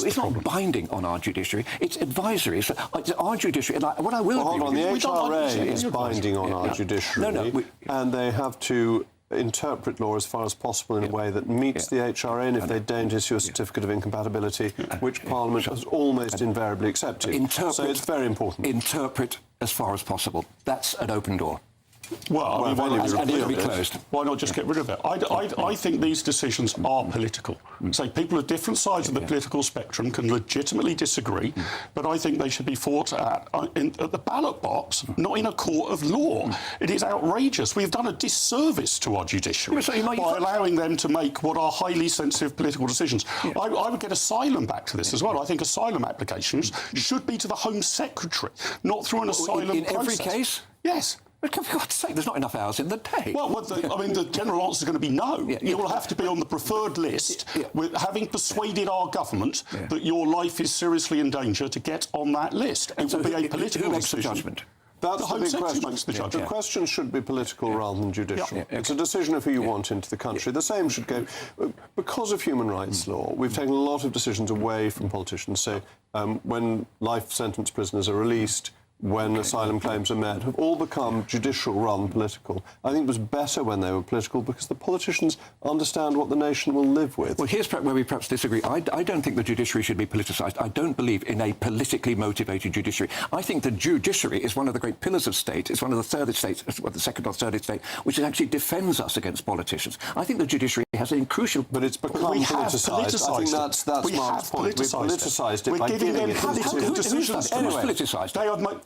it's not binding on our judiciary. It's advisory. So our judiciary. And what I will hold on, the HRA is binding on our judiciary, and they have to interpret law as far as possible in a way that meets the HRA, and if they don't, issue a certificate of incompatibility, which Parliament has almost invariably accepted. So it's very important. Interpret as far as possible. That's an open door. Well, I mean, and it'll be closed. Why not just get rid of it? I think these decisions are political. So people at different sides of the political spectrum can legitimately disagree, but I think they should be fought at the ballot box, not in a court of law. It is outrageous. We've done a disservice to our judiciary by allowing them to make what are highly sensitive political decisions. I would get asylum back to this as well. I think asylum applications should be to the Home Secretary, not through an asylum process. In every case? Yes. For God's sake, there's not enough hours in the day. Well, I mean, the general answer is going to be no. You will have to be on the preferred list, with having persuaded our government that your life is seriously in danger to get on that list. It will be a political decision. That's the big question. The question should be political rather than judicial. It's a decision of who you want into the country. The same should go... Because of human rights law, we've taken a lot of decisions away from politicians. So when life sentence prisoners are released, when asylum claims are met, have all become judicial rather than political. I think it was better when they were political because the politicians understand what the nation will live with. Well, here's where we perhaps disagree. I don't think the judiciary should be politicised. I don't believe in a politically motivated judiciary. I think the judiciary is one of the great pillars of state. It's one of the third estates, the second or third estate, which actually defends us against politicians. I think the judiciary has a crucial... But it's become politicised. I think that's Mark's point. We've politicised it by giving it political decisions. Anyway, politicized.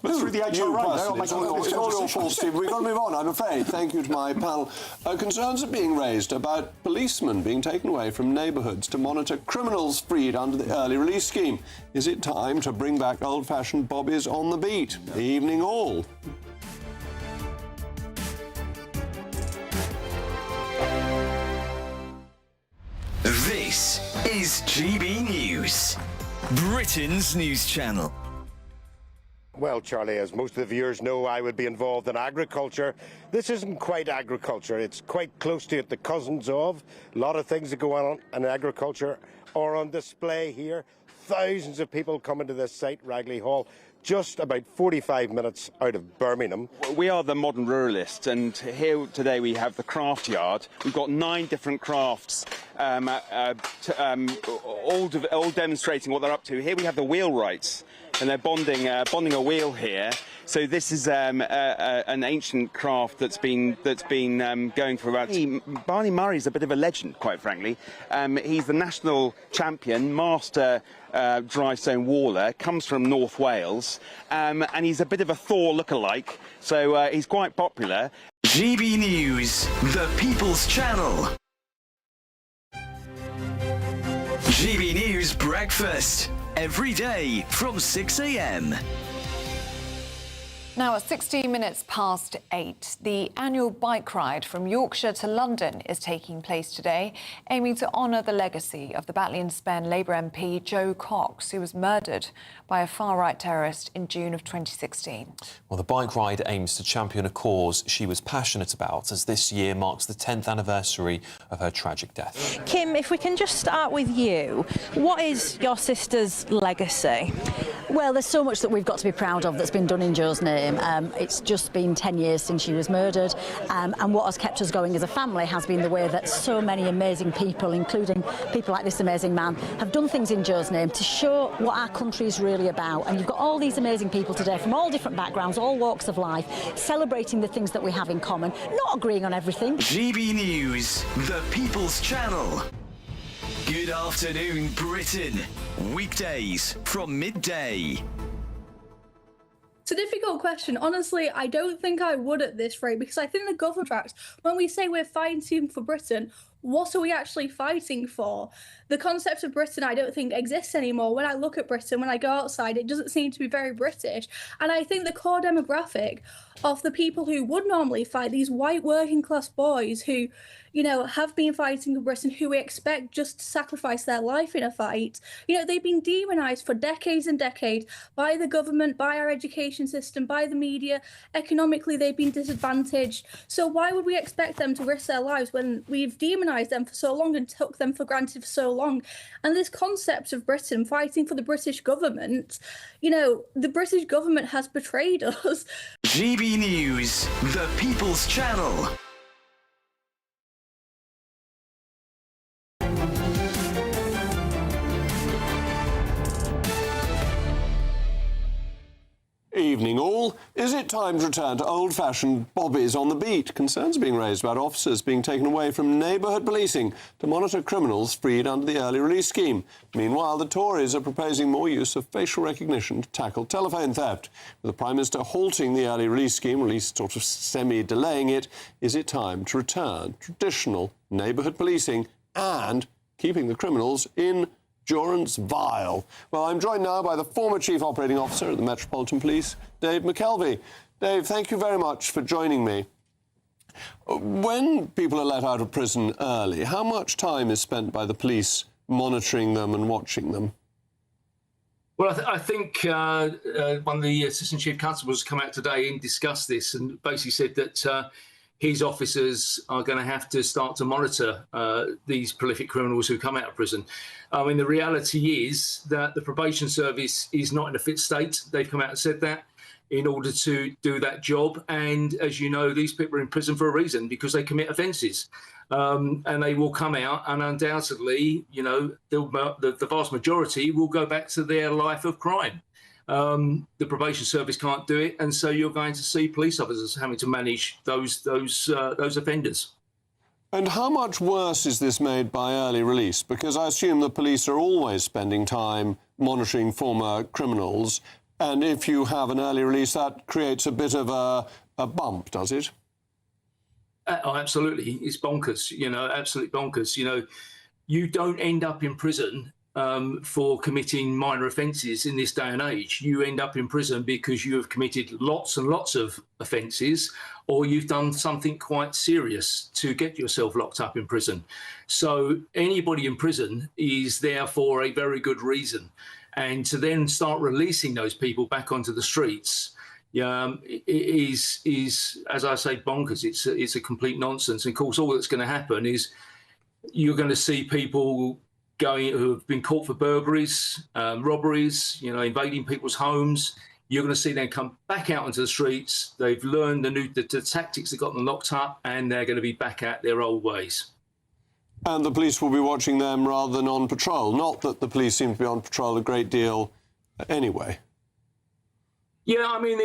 Through the HRA. It's all your fault, Steve. We've got to move on, I'm afraid. Thank you to my panel. Concerns are being raised about policemen being taken away from neighbourhoods to monitor criminals freed under the early release scheme. Is it time to bring back old-fashioned bobbies on the beat? Evening all. This is GB News, Britain's news channel. Well, Charlie, as most of the viewers know, I would be involved in agriculture. This isn't quite agriculture. It's quite close to it, the cousins of. A lot of things that go on in agriculture are on display here. Thousands of people coming to this site, Ragley Hall, just about 45 minutes out of Birmingham. We are the modern ruralists, and here today we have the craft yard. We've got 9 different crafts, all demonstrating what they're up to. Here we have the wheelwrights, and they're bonding a wheel here. So this is an ancient craft that's been going for about... Barney Murray's a bit of a legend, quite frankly. He's the national champion, master dry stone waller, comes from North Wales, and he's a bit of a Thor lookalike, so he's quite popular. GB News, the People's Channel. GB News Breakfast, every day from 6 a.m. Now, at 16 minutes past 8, the annual bike ride from Yorkshire to London is taking place today, aiming to honour the legacy of the Batley-on-Spen Labour MP Jo Cox, who was murdered by a far-right terrorist in June of 2016. Well, the bike ride aims to champion a cause she was passionate about, as this year marks the 10th anniversary of her tragic death. Kim, if we can just start with you, what is your sister's legacy? Well, there's so much that we've got to be proud of that's been done in Jo's name. It's just been 10 years since she was murdered, and what has kept us going as a family has been the way that so many amazing people, including people like this amazing man, have done things in Jo's name to show what our country is really about. And you've got all these amazing people today from all different backgrounds, all walks of life, celebrating the things that we have in common, not agreeing on everything. GB News, the People's Channel. Good afternoon, Britain. Weekdays from midday. It's a difficult question. Honestly, I don't think I would at this rate, because I think the government tracks, when we say we're fighting for Britain, what are we actually fighting for? The concept of Britain, I don't think exists anymore. When I look at Britain, when I go outside, it doesn't seem to be very British. And I think the core demographic of the people who would normally fight, these white working class boys who, you know, have been fighting for Britain, who we expect just to sacrifice their life in a fight, you know, they've been demonised for decades and decades by the government, by our education system, by the media. Economically, they've been disadvantaged. So why would we expect them to risk their lives when we've demonised them for so long and took them for granted for so long? And this concept of Britain fighting for the British government, you know, the British government has betrayed us. GB News, the People's Channel. Evening all. Is it time to return to old-fashioned bobbies on the beat? Concerns are being raised about officers being taken away from neighbourhood policing to monitor criminals freed under the early release scheme. Meanwhile, the Tories are proposing more use of facial recognition to tackle telephone theft. With the Prime Minister halting the early release scheme, or at least sort of semi-delaying it, is it time to return traditional neighbourhood policing and keeping the criminals in durance vile? Well, I'm joined now by the former Chief Operating Officer at the Metropolitan Police, Dave McKelvey. Dave, thank you very much for joining me. When people are let out of prison early, how much time is spent by the police monitoring them and watching them? Well, I think one of the Assistant Chief Constables come out today and discussed this and basically said that his officers are going to have to start to monitor these prolific criminals who come out of prison. I mean, the reality is that the probation service is not in a fit state. They've come out and said that in order to do that job. And as you know, these people are in prison for a reason, because they commit offences. And they will come out and undoubtedly, you know, the vast majority will go back to their life of crime. The probation service can't do it, and so you're going to see police officers having to manage those offenders. And how much worse is this made by early release? Because I assume the police are always spending time monitoring former criminals, and if you have an early release, that creates a bit of a bump, does it? Oh, absolutely. It's bonkers, you know, absolutely bonkers. You know, you don't end up in prison for committing minor offences in this day and age. You end up in prison because you have committed lots and lots of offences, or you've done something quite serious to get yourself locked up in prison. So anybody in prison is there for a very good reason. And to then start releasing those people back onto the streets is, as I say, bonkers. It's a complete nonsense. And of course, all that's going to happen is you're going to see people who have been caught for burglaries, robberies, you know, invading people's homes. You're going to see them come back out onto the streets. They've learned the tactics that got them locked up, and they're going to be back at their old ways. And the police will be watching them rather than on patrol. Not that the police seem to be on patrol a great deal anyway. Yeah, I mean,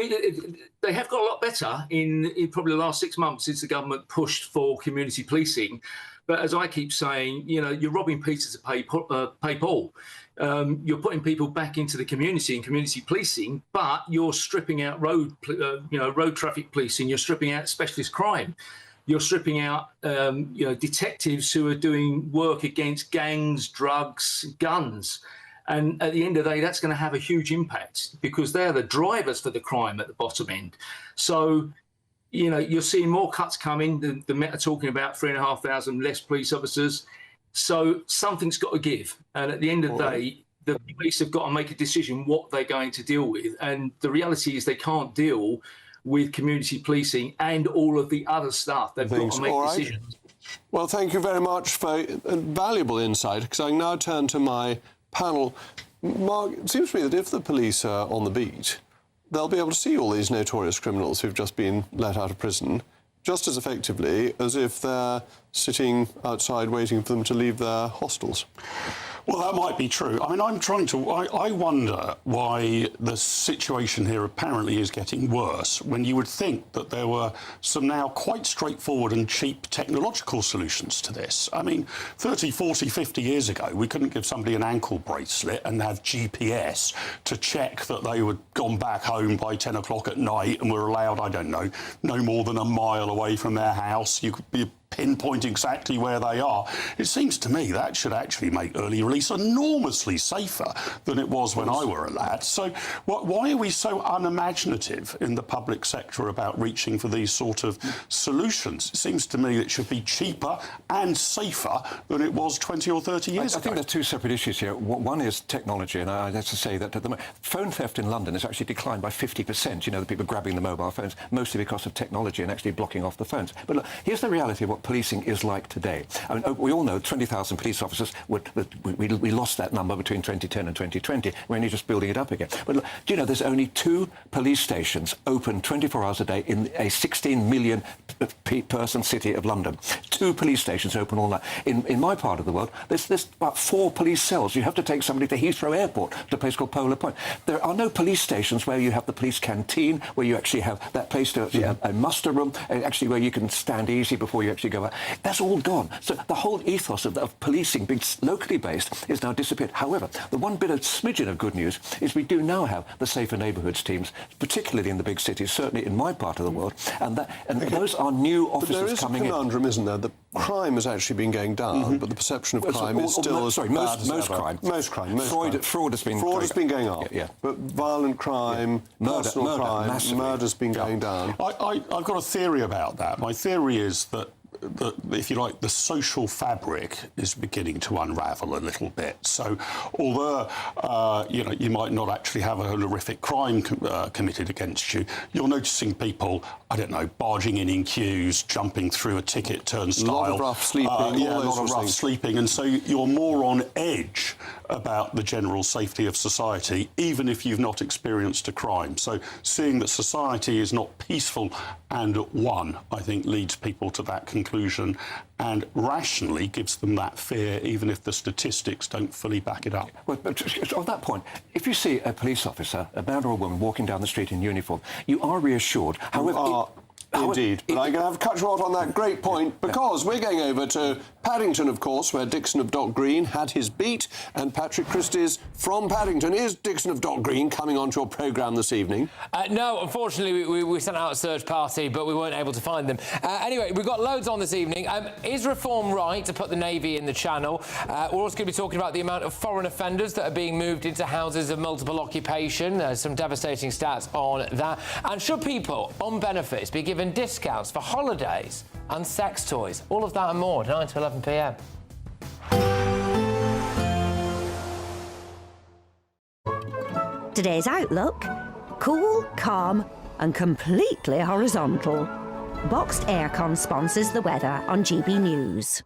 they have got a lot better in probably the last 6 months since the government pushed for community policing. But as I keep saying, you know, you're robbing Peter to pay Paul. You're putting people back into the community and community policing, but you're stripping out road traffic policing. You're stripping out specialist crime. You're stripping out, detectives who are doing work against gangs, drugs, guns. And at the end of the day, that's going to have a huge impact because they're the drivers for the crime at the bottom end. So, you know, you're seeing more cuts coming. The Met are talking about 3,500 less police officers. So something's got to give. And at the end of the day, the police have got to make a decision what they're going to deal with. And the reality is they can't deal with community policing and all of the other stuff. They've got to make decisions. Well, thank you very much for valuable insight, because I now turn to my panel. Mark, it seems to me that if the police are on the beat, they'll be able to see all these notorious criminals who've just been let out of prison just as effectively as if they're sitting outside waiting for them to leave their hostels. Well, that might be true. I mean, I wonder why the situation here apparently is getting worse when you would think that there were some now quite straightforward and cheap technological solutions to this. I mean, 30, 40, 50 years ago, we couldn't give somebody an ankle bracelet and have GPS to check that they had gone back home by 10 o'clock at night and were allowed, I don't know, no more than a mile away from their house. You could be pinpoint exactly where they are. It seems to me that should actually make early release enormously safer than it was when I were a lad. So why are we so unimaginative in the public sector about reaching for these sort of solutions? It seems to me it should be cheaper and safer than it was 20 or 30 years ago. I think there are two separate issues here. One is technology, and I have to say that at the moment, phone theft in London has actually declined by 50%. You know, the people grabbing the mobile phones, mostly because of technology and actually blocking off the phones. But look, here's the reality of what policing is like today. I mean, we all know 20,000 police officers, we lost that number between 2010 and 2020. We're only just building it up again. But look, do you know there's only 2 police stations open 24 hours a day in a 16 million person city of London? 2 police stations open all night. In my part of the world, there's about 4 police cells. You have to take somebody to Heathrow Airport, to a place called Polar Point. There are no police stations where you have the police canteen, where you actually have that place to actually have a muster room, actually where you can stand easy before you actually go out. That's all gone. So the whole ethos of policing being locally based is now disappeared. However, the one bit of smidgen of good news is we do now have the safer neighbourhoods teams, particularly in the big cities, certainly in my part of the world, and those are new officers coming in. There is a conundrum, isn't there? The crime has actually been going down, but the perception of crime is still as bad as most ever. crime. Most crime. Fraud has been going up. But violent crime, personal crime, murder's been going down. I've got a theory about that. My theory is that if you like, the social fabric is beginning to unravel a little bit. So, although you might not actually have a horrific crime committed against you, you're noticing people, I don't know, barging in queues, jumping through a ticket turnstile. A lot of rough sleeping. A lot of rough sleeping, and so you're more on edge about the general safety of society, even if you've not experienced a crime. So, seeing that society is not peaceful and at one, I think, leads people to that conclusion and rationally gives them that fear, even if the statistics don't fully back it up. Well, but on that point, if you see a police officer, a man or a woman, walking down the street in uniform, you are reassured. However, Indeed, but I'm going to have to cut you off on that great point, because we're going over to Paddington, of course, where Dixon of Dock Green had his beat, and Patrick Christie's from Paddington. Is Dixon of Dock Green coming onto your programme this evening? No, unfortunately, we sent out a search party, but we weren't able to find them. Anyway, we've got loads on this evening. Is reform right to put the Navy in the Channel? We're also going to be talking about the amount of foreign offenders that are being moved into houses of multiple occupation. There's some devastating stats on that. And should people on benefits be given discounts for holidays and sex toys? All of that and more, 9 to 11 p.m. Today's outlook: cool, calm and completely horizontal. Boxed Aircon sponsors the weather on GB News.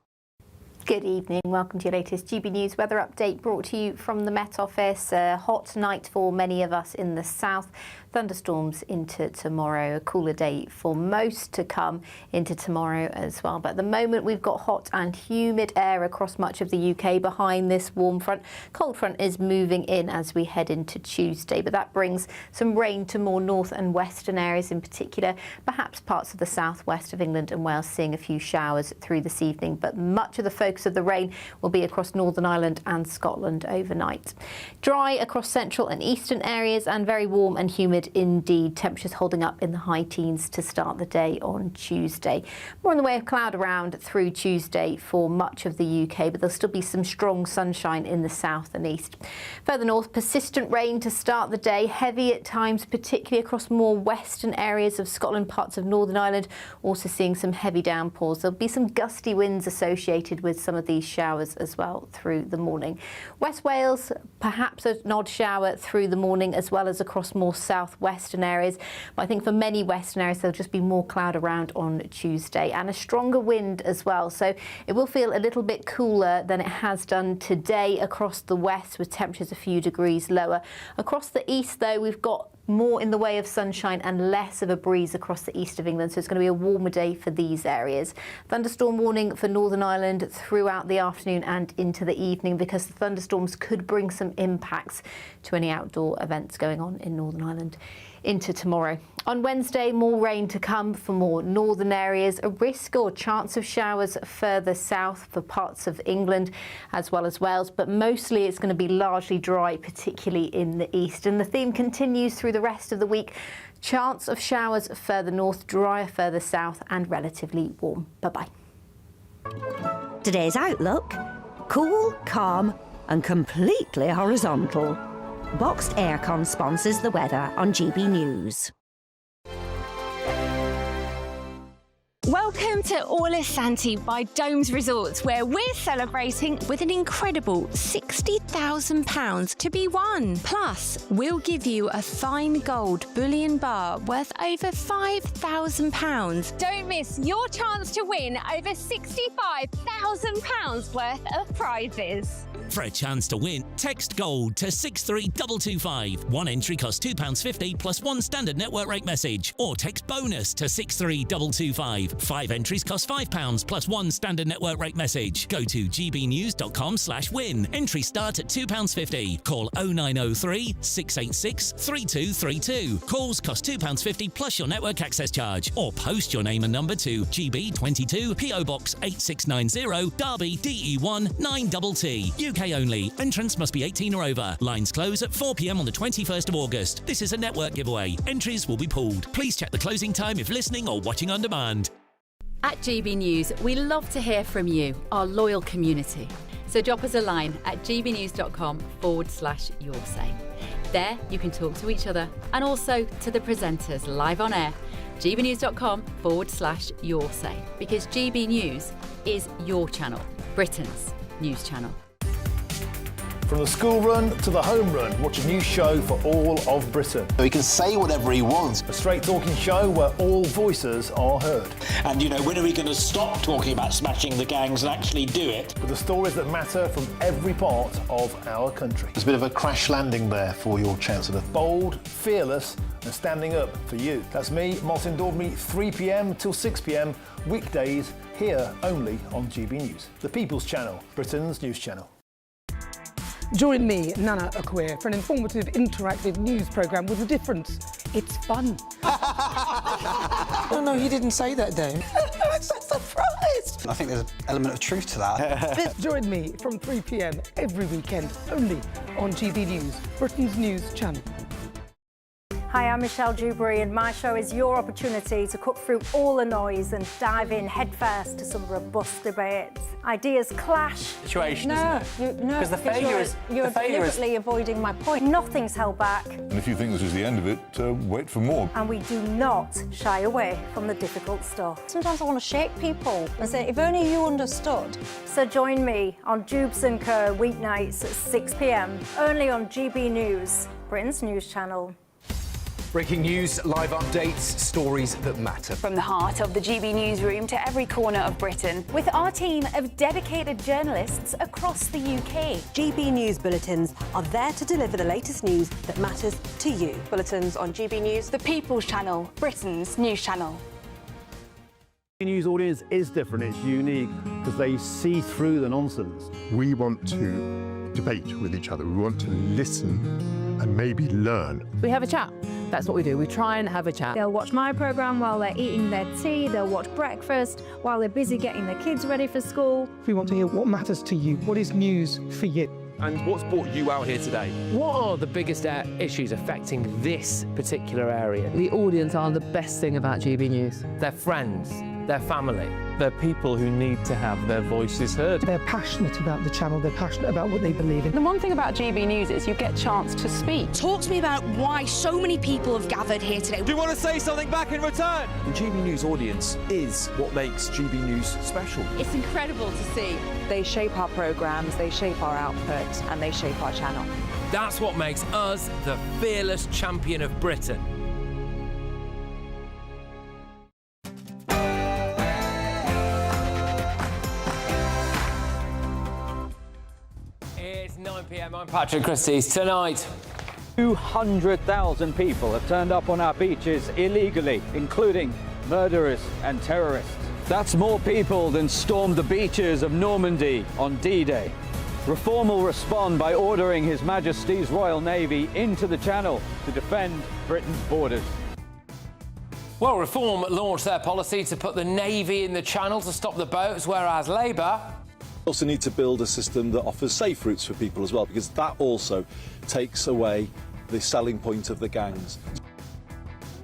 Good evening. Welcome to your latest GB News weather update, brought to you from the Met Office. A hot night for many of us in the south. Thunderstorms into tomorrow. A cooler day for most to come into tomorrow as well. But at the moment, we've got hot and humid air across much of the UK behind this warm front. Cold front is moving in as we head into Tuesday, but that brings some rain to more north and western areas in particular. Perhaps parts of the southwest of England and Wales seeing a few showers through this evening, but much of the focus focus of the rain will be across Northern Ireland and Scotland overnight. Dry across central and eastern areas and very warm and humid indeed. Temperatures holding up in the high teens to start the day on Tuesday. More in the way of cloud around through Tuesday for much of the UK, but there'll still be some strong sunshine in the south and east. Further north, persistent rain to start the day, heavy at times, particularly across more western areas of Scotland, parts of Northern Ireland, also seeing some heavy downpours. There'll be some gusty winds associated with some of these showers as well through the morning. West Wales, perhaps an odd shower through the morning, as well as across more southwestern areas. But I think for many western areas, there'll just be more cloud around on Tuesday and a stronger wind as well. So it will feel a little bit cooler than it has done today across the west, with temperatures a few degrees lower. Across the east, though, we've got more in the way of sunshine and less of a breeze across the east of England, so it's going to be a warmer day for these areas. Thunderstorm warning for Northern Ireland throughout the afternoon and into the evening, because the thunderstorms could bring some impacts to any outdoor events going on in Northern Ireland into tomorrow. On Wednesday, more rain to come for more northern areas, a risk or chance of showers further south for parts of England as well as Wales, but mostly it's going to be largely dry, particularly in the east. And the theme continues through the rest of the week. Chance of showers further north, drier further south and relatively warm. Bye-bye. Today's outlook: cool, calm and completely horizontal. Boxed Aircon sponsors the weather on GB News. Welcome to Orla Santi by Domes Resorts, where we're celebrating with an incredible £60,000 to be won. Plus, we'll give you a fine gold bullion bar worth over £5,000. Don't miss your chance to win over £65,000 worth of prizes. For a chance to win, text GOLD to 63225. One entry costs £2.50 plus one standard network rate message. Or text BONUS to 63225. 5 entries cost £5 plus one standard network rate message. Go to gbnews.com/win. Entries start at £2.50. Call 0903 686 3232. Calls cost £2.50 plus your network access charge. Or post your name and number to GB22 PO Box 8690 Derby DE1 9TT. UK only. Entrance must be 18 or over. Lines close at 4 p.m. on the 21st of August. This is a network giveaway. Entries will be pulled. Please check the closing time if listening or watching on demand. At GB News, we love to hear from you, our loyal community. So drop us a line at gbnews.com/yoursay. There you can talk to each other and also to the presenters live on air. gbnews.com/yoursay, because GB News is your channel, Britain's news channel. From the school run to the home run, watch a new show for all of Britain. He can say whatever he wants. A straight talking show where all voices are heard. And, you know, when are we going to stop talking about smashing the gangs and actually do it? With the stories that matter from every part of our country. There's a bit of a crash landing there for your Chancellor. Bold, fearless and standing up for you. That's me, Martin Daubney, 3 p.m. till 6 p.m, weekdays, here only on GB News. The People's Channel, Britain's news channel. Join me, Nana Akwe, for an informative, interactive news programme with a difference. It's fun. No, he didn't say that, though. I'm so surprised. I think there's an element of truth to that. Join me from 3 p.m. every weekend, only on GB News, Britain's news channel. Hi, I'm Michelle Dewberry, and my show is your opportunity to cut through all the noise and dive in headfirst to some robust debates. Ideas clash. Situation, no, isn't it? Because the failure is... You're deliberately avoiding my point. Nothing's held back. And if you think this is the end of it, wait for more. And we do not shy away from the difficult stuff. Sometimes I want to shake people and say, if only you understood. So join me on Jubes & Co. weeknights at 6 p.m, only on GB News, Britain's news channel. Breaking news, live updates, stories that matter. From the heart of the GB newsroom to every corner of Britain, with our team of dedicated journalists across the UK. GB News bulletins are there to deliver the latest news that matters to you. Bulletins on GB News, the People's Channel, Britain's news channel. The news audience is different, it's unique, because they see through the nonsense. We want to debate with each other. We want to listen and maybe learn. We have a chat. That's what we do. We try and have a chat. They'll watch my programme while they're eating their tea. They'll watch breakfast while they're busy getting their kids ready for school. We want to hear what matters to you, what is news for you. And what's brought you out here today? What are the biggest issues affecting this particular area? The audience are the best thing about GB News. Their friends, their family. They're people who need to have their voices heard. They're passionate about the channel, they're passionate about what they believe in. The one thing about GB News is you get a chance to speak. Talk to me about why so many people have gathered here today. Do you want to say something back in return? The GB News audience is what makes GB News special. It's incredible to see. They shape our programmes, they shape our output, and they shape our channel. That's what makes us the fearless champion of Britain. It's 9 p.m. I'm Patrick Christie's. Tonight, 200,000 people have turned up on our beaches illegally, including murderers and terrorists. That's more people than stormed the beaches of Normandy on D-Day. Reform will respond by ordering His Majesty's Royal Navy into the Channel to defend Britain's borders. well, Reform launched their policy to put the Navy in the Channel to stop the boats, whereas Labour also need to build a system that offers safe routes for people as well, because that also takes away the selling point of the gangs.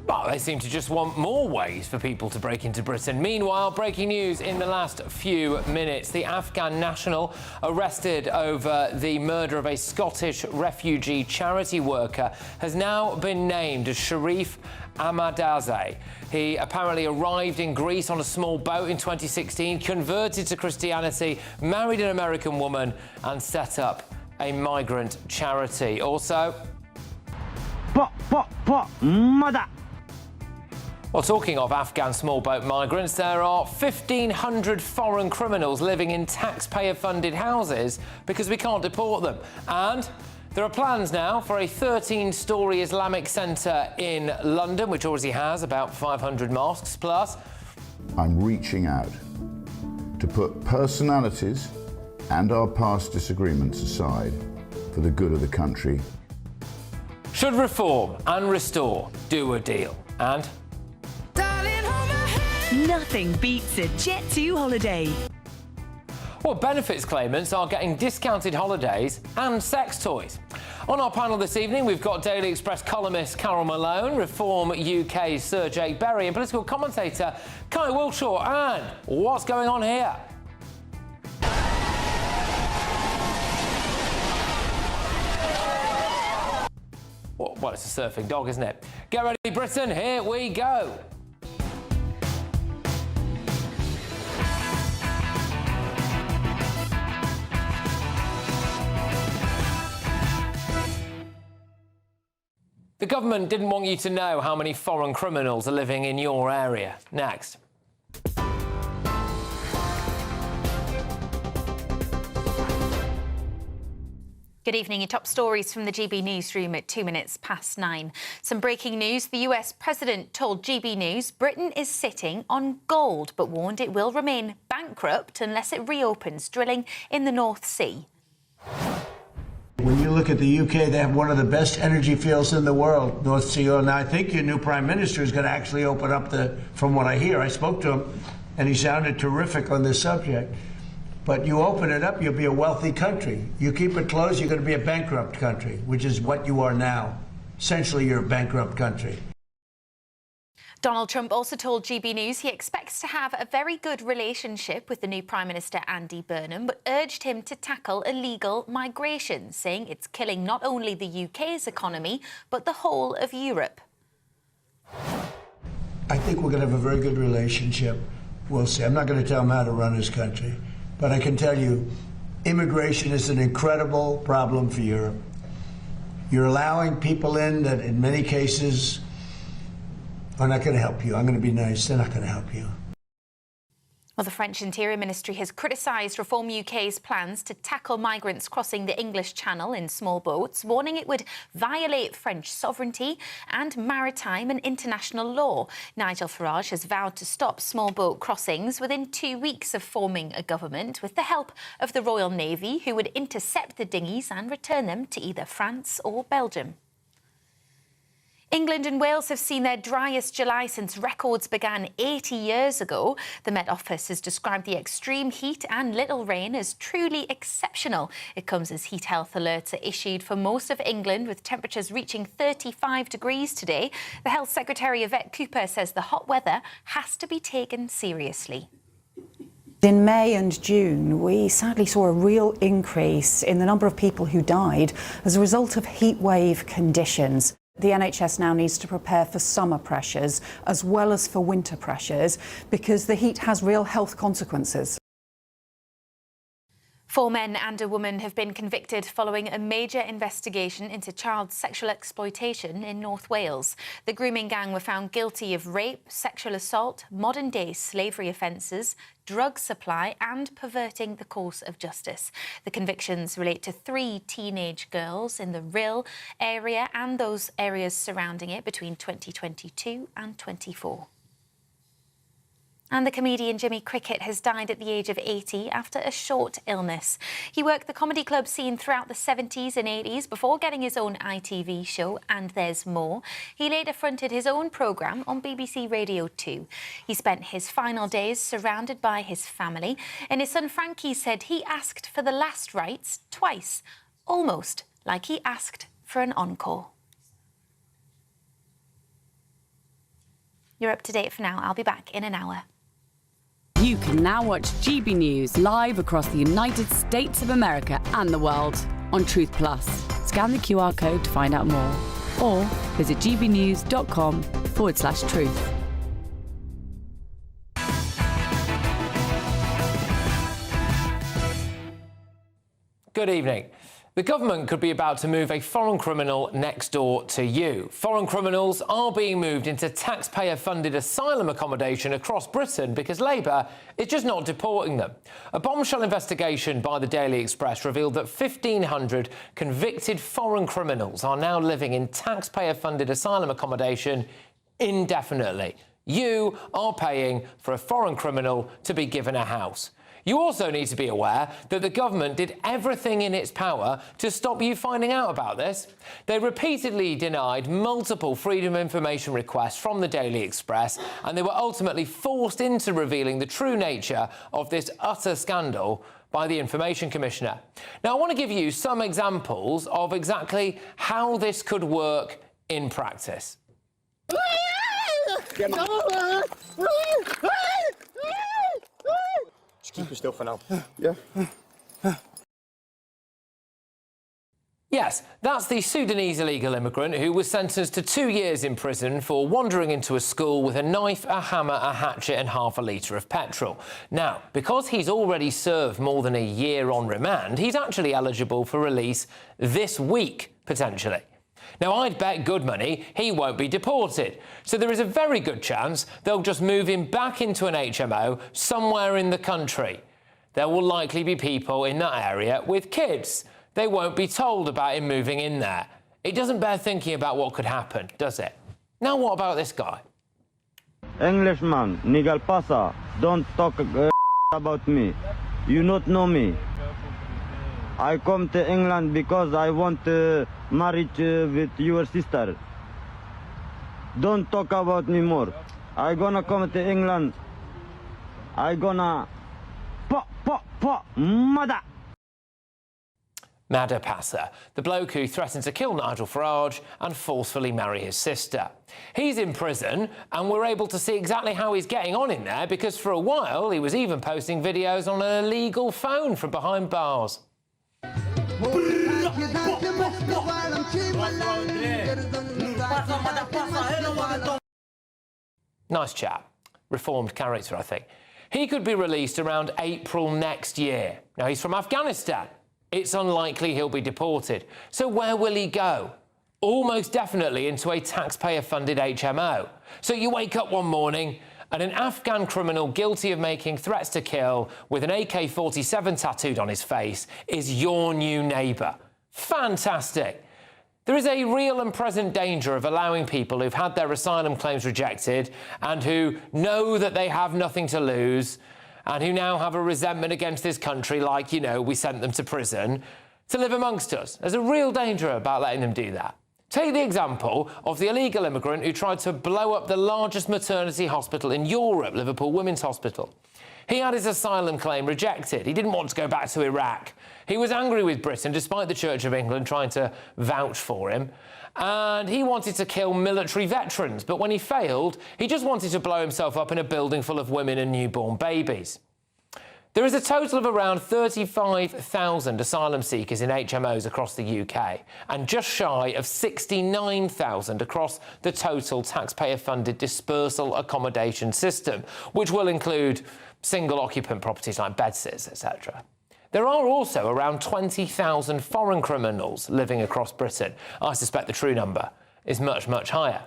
But they seem to just want more ways for people to break into Britain. Meanwhile, breaking news in the last few minutes. The Afghan national arrested over the murder of a Scottish refugee charity worker has now been named as Sharif Ahmadazadeh. He apparently arrived in Greece on a small boat in 2016, converted to Christianity, married an American woman and set up a migrant charity. Also... mother! Well, talking of Afghan small boat migrants, there are 1,500 foreign criminals living in taxpayer-funded houses because we can't deport them. And there are plans now for a 13-storey Islamic centre in London, which already has about 500 mosques, plus... I'm reaching out to put personalities and our past disagreements aside for the good of the country. Should Reform and Restore do a deal? And... Nothing beats a Jet2 holiday. Well, benefits claimants are getting discounted holidays and sex toys. On our panel this evening, we've got Daily Express columnist Carol Malone, Reform UK's Sir Jake Berry, and political commentator Kai Wilshaw. And what's going on here? Well, it's a surfing dog, isn't it? Get ready, Britain, here we go. The government didn't want you to know how many foreign criminals are living in your area. Next. Good evening. Your top stories from the GB newsroom at 9:02. Some breaking news. The US president told GB News Britain is sitting on gold, but warned it will remain bankrupt unless it reopens drilling in the North Sea. When you look at the UK, they have one of the best energy fields in the world, North Sea oil. Now, I think your new Prime Minister is going to actually open up from what I hear, I spoke to him, and he sounded terrific on this subject. But you open it up, you'll be a wealthy country. You keep it closed, you're going to be a bankrupt country, which is what you are now. Essentially, you're a bankrupt country. Donald Trump also told GB News he expects to have a very good relationship with the new Prime Minister Andy Burnham, but urged him to tackle illegal migration, saying it's killing not only the UK's economy, but the whole of Europe. I think we're going to have a very good relationship. We'll see. I'm not going to tell him how to run his country, but I can tell you, immigration is an incredible problem for Europe. You're allowing people in that in many cases are not going to help you. I'm going to be nice. They're not going to help you. Well, the French Interior Ministry has criticised Reform UK's plans to tackle migrants crossing the English Channel in small boats, warning it would violate French sovereignty and maritime and international law. Nigel Farage has vowed to stop small boat crossings within 2 weeks of forming a government with the help of the Royal Navy, who would intercept the dinghies and return them to either France or Belgium. England and Wales have seen their driest July since records began 80 years ago. The Met Office has described the extreme heat and little rain as truly exceptional. It comes as heat health alerts are issued for most of England, with temperatures reaching 35 degrees today. The Health Secretary, Yvette Cooper, says the hot weather has to be taken seriously. In May and June, we sadly saw a real increase in the number of people who died as a result of heatwave conditions. The NHS now needs to prepare for summer pressures as well as for winter pressures because the heat has real health consequences. 4 men and a woman have been convicted following a major investigation into child sexual exploitation in North Wales. The grooming gang were found guilty of rape, sexual assault, modern-day slavery offences, drug supply and perverting the course of justice. The convictions relate to 3 teenage girls in the Rhyl area and those areas surrounding it between 2022 and 24. And the comedian Jimmy Cricket has died at the age of 80 after a short illness. He worked the comedy club scene throughout the 70s and 80s before getting his own ITV show, And There's More. He later fronted his own programme on BBC Radio 2. He spent his final days surrounded by his family, and his son Frankie said he asked for the last rites twice, almost like he asked for an encore. You're up to date for now. I'll be back in an hour. You can now watch GB News live across the United States of America and the world on Truth Plus. Scan the QR code to find out more or visit gbnews.com/truth. Good evening. The government could be about to move a foreign criminal next door to you. Foreign criminals are being moved into taxpayer-funded asylum accommodation across Britain because Labour is just not deporting them. A bombshell investigation by the Daily Express revealed that 1,500 convicted foreign criminals are now living in taxpayer-funded asylum accommodation indefinitely. You are paying for a foreign criminal to be given a house. You also need to be aware that the government did everything in its power to stop you finding out about this. They repeatedly denied multiple Freedom of Information requests from the Daily Express, and they were ultimately forced into revealing the true nature of this utter scandal by the Information Commissioner. Now, I want to give you some examples of exactly how this could work in practice. Just keep it still for now. Yeah. Yes, that's the Sudanese illegal immigrant who was sentenced to 2 years in prison for wandering into a school with a knife, a hammer, a hatchet and half a litre of petrol. Now, because he's already served more than a year on remand, he's actually eligible for release this week, potentially. Now, I'd bet good money he won't be deported, so there is a very good chance they'll just move him back into an HMO somewhere in the country. There will likely be people in that area with kids. They won't be told about him moving in there. It doesn't bear thinking about what could happen, does it? Now, what about this guy? Englishman, Nigel Pasa, don't talk about me. You not know me. I come to England because I want to marry with your sister. Don't talk about me more. I gonna come to England. I gonna mother. Madder Passer, the bloke who threatened to kill Nigel Farage and forcefully marry his sister. He's in prison, and we're able to see exactly how he's getting on in there because for a while he was even posting videos on an illegal phone from behind bars. Nice chap. Reformed character, I think. He could be released around April next year. Now, he's from Afghanistan. It's unlikely he'll be deported. So where will he go? Almost definitely into a taxpayer-funded HMO. So you wake up one morning And an Afghan criminal guilty of making threats to kill with an AK-47 tattooed on his face is your new neighbour. Fantastic. There is a real and present danger of allowing people who've had their asylum claims rejected and who know that they have nothing to lose and who now have a resentment against this country, like, you know, we sent them to prison, to live amongst us. There's a real danger about letting them do that. Take the example of the illegal immigrant who tried to blow up the largest maternity hospital in Europe, Liverpool Women's Hospital. He had his asylum claim rejected. He didn't want to go back to Iraq. He was angry with Britain, despite the Church of England trying to vouch for him. And he wanted to kill military veterans. But when he failed, he just wanted to blow himself up in a building full of women and newborn babies. There is a total of around 35,000 asylum seekers in HMOs across the UK and just shy of 69,000 across the total taxpayer-funded dispersal accommodation system, which will include single-occupant properties like bedsitters, etc. There are also around 20,000 foreign criminals living across Britain. I suspect the true number is much, much higher.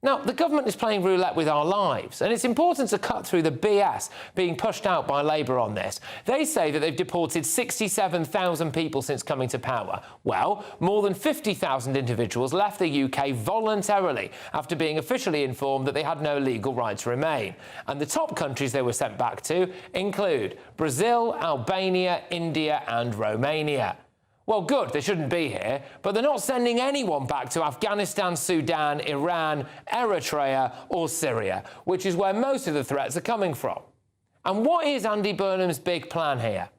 Now, the government is playing roulette with our lives, and it's important to cut through the BS being pushed out by Labour on this. They say that they've deported 67,000 people since coming to power. Well, more than 50,000 individuals left the UK voluntarily after being officially informed that they had no legal right to remain. And the top countries they were sent back to include Brazil, Albania, India and Romania. Well, good, they shouldn't be here, but they're not sending anyone back to Afghanistan, Sudan, Iran, Eritrea or Syria, which is where most of the threats are coming from. And what is Andy Burnham's big plan here?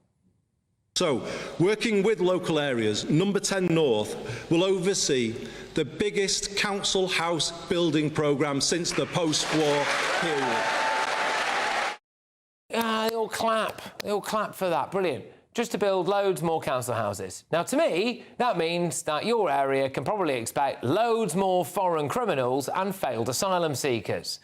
So, working with local areas, Number 10 North will oversee the biggest council house building programme since the post-war period. They all clap for that, brilliant. Just to build loads more council houses. Now, to me, that means that your area can probably expect loads more foreign criminals and failed asylum seekers.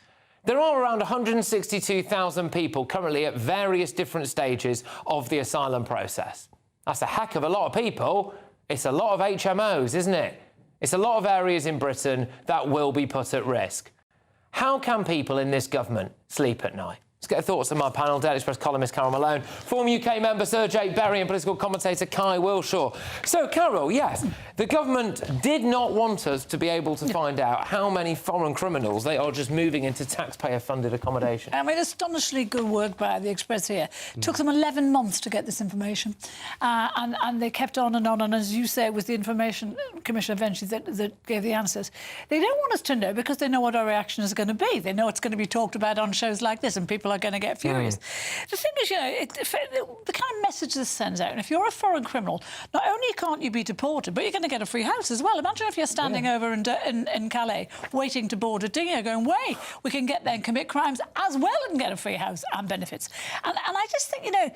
There are around 162,000 people currently at various different stages of the asylum process. That's a heck of a lot of people. It's a lot of HMOs, isn't it? It's a lot of areas in Britain that will be put at risk. How can people in this government sleep at night? Let's get thoughts on my panel. Daily Express columnist Carol Malone, former UK member Sir Jake Berry and political commentator Kai Wilshaw. So, Carol, yes, the government did not want us to be able to find out how many foreign criminals they are just moving into taxpayer-funded accommodation. I mean, astonishingly good work by the Express here. It took them 11 months to get this information, and they kept on, and as you say, it was the Information Commission eventually that gave the answers. They don't want us to know because they know what our reaction is going to be. They know it's going to be talked about on shows like this, and people are going to get furious. The thing is, you know, the kind of message this sends out, and if you're a foreign criminal, not only can't you be deported, but you're going to get a free house as well. Imagine if you're standing over in Calais waiting to board a dinghy going, wait, we can get there and commit crimes as well and get a free house and benefits. And I just think, you know,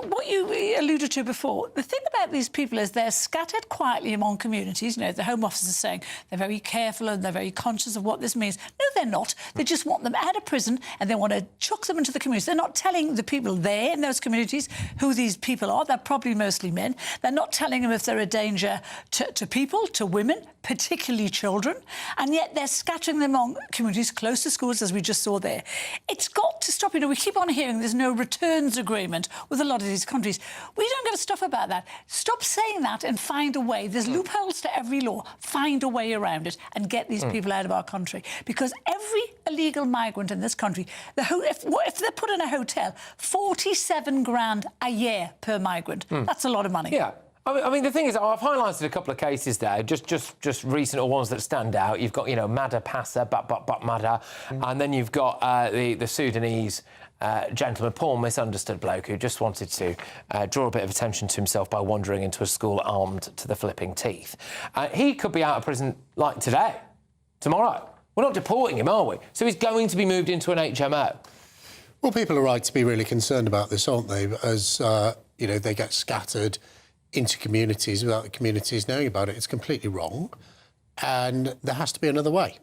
what you alluded to before, the thing about these people is they're scattered quietly among communities. You know, the Home Office is saying they're very careful and they're very conscious of what this means. No, they're not. They just want them out of prison and they want to chuck them into the community. They're not telling the people there in those communities who these people are. They're probably mostly men. They're not telling them if they're a danger to people, to women, particularly children, and yet they're scattering them among communities close to schools, as we just saw there. It's got to stop. You know, we keep on hearing there's no returns agreement with a lot of these countries. We don't give a stuff about that. Stop saying that and find a way. There's loopholes to every law. Find a way around it and get these people out of our country. Because every illegal migrant in this country, if they're put in a hotel, 47 grand a year per migrant. That's a lot of money. Yeah. I mean, the thing is, I've highlighted a couple of cases there, just recent ones that stand out. You've got, you know, Mada Passa, Mada, and then you've got the Sudanese gentleman, poor misunderstood bloke who just wanted to draw a bit of attention to himself by wandering into a school armed to the flipping teeth. He could be out of prison, like, today, tomorrow. We're not deporting him, are we? So he's going to be moved into an HMO. Well, people are right to be really concerned about this, aren't they? As, you know, they get scattered into communities without the communities knowing about it. It's completely wrong, and there has to be another way.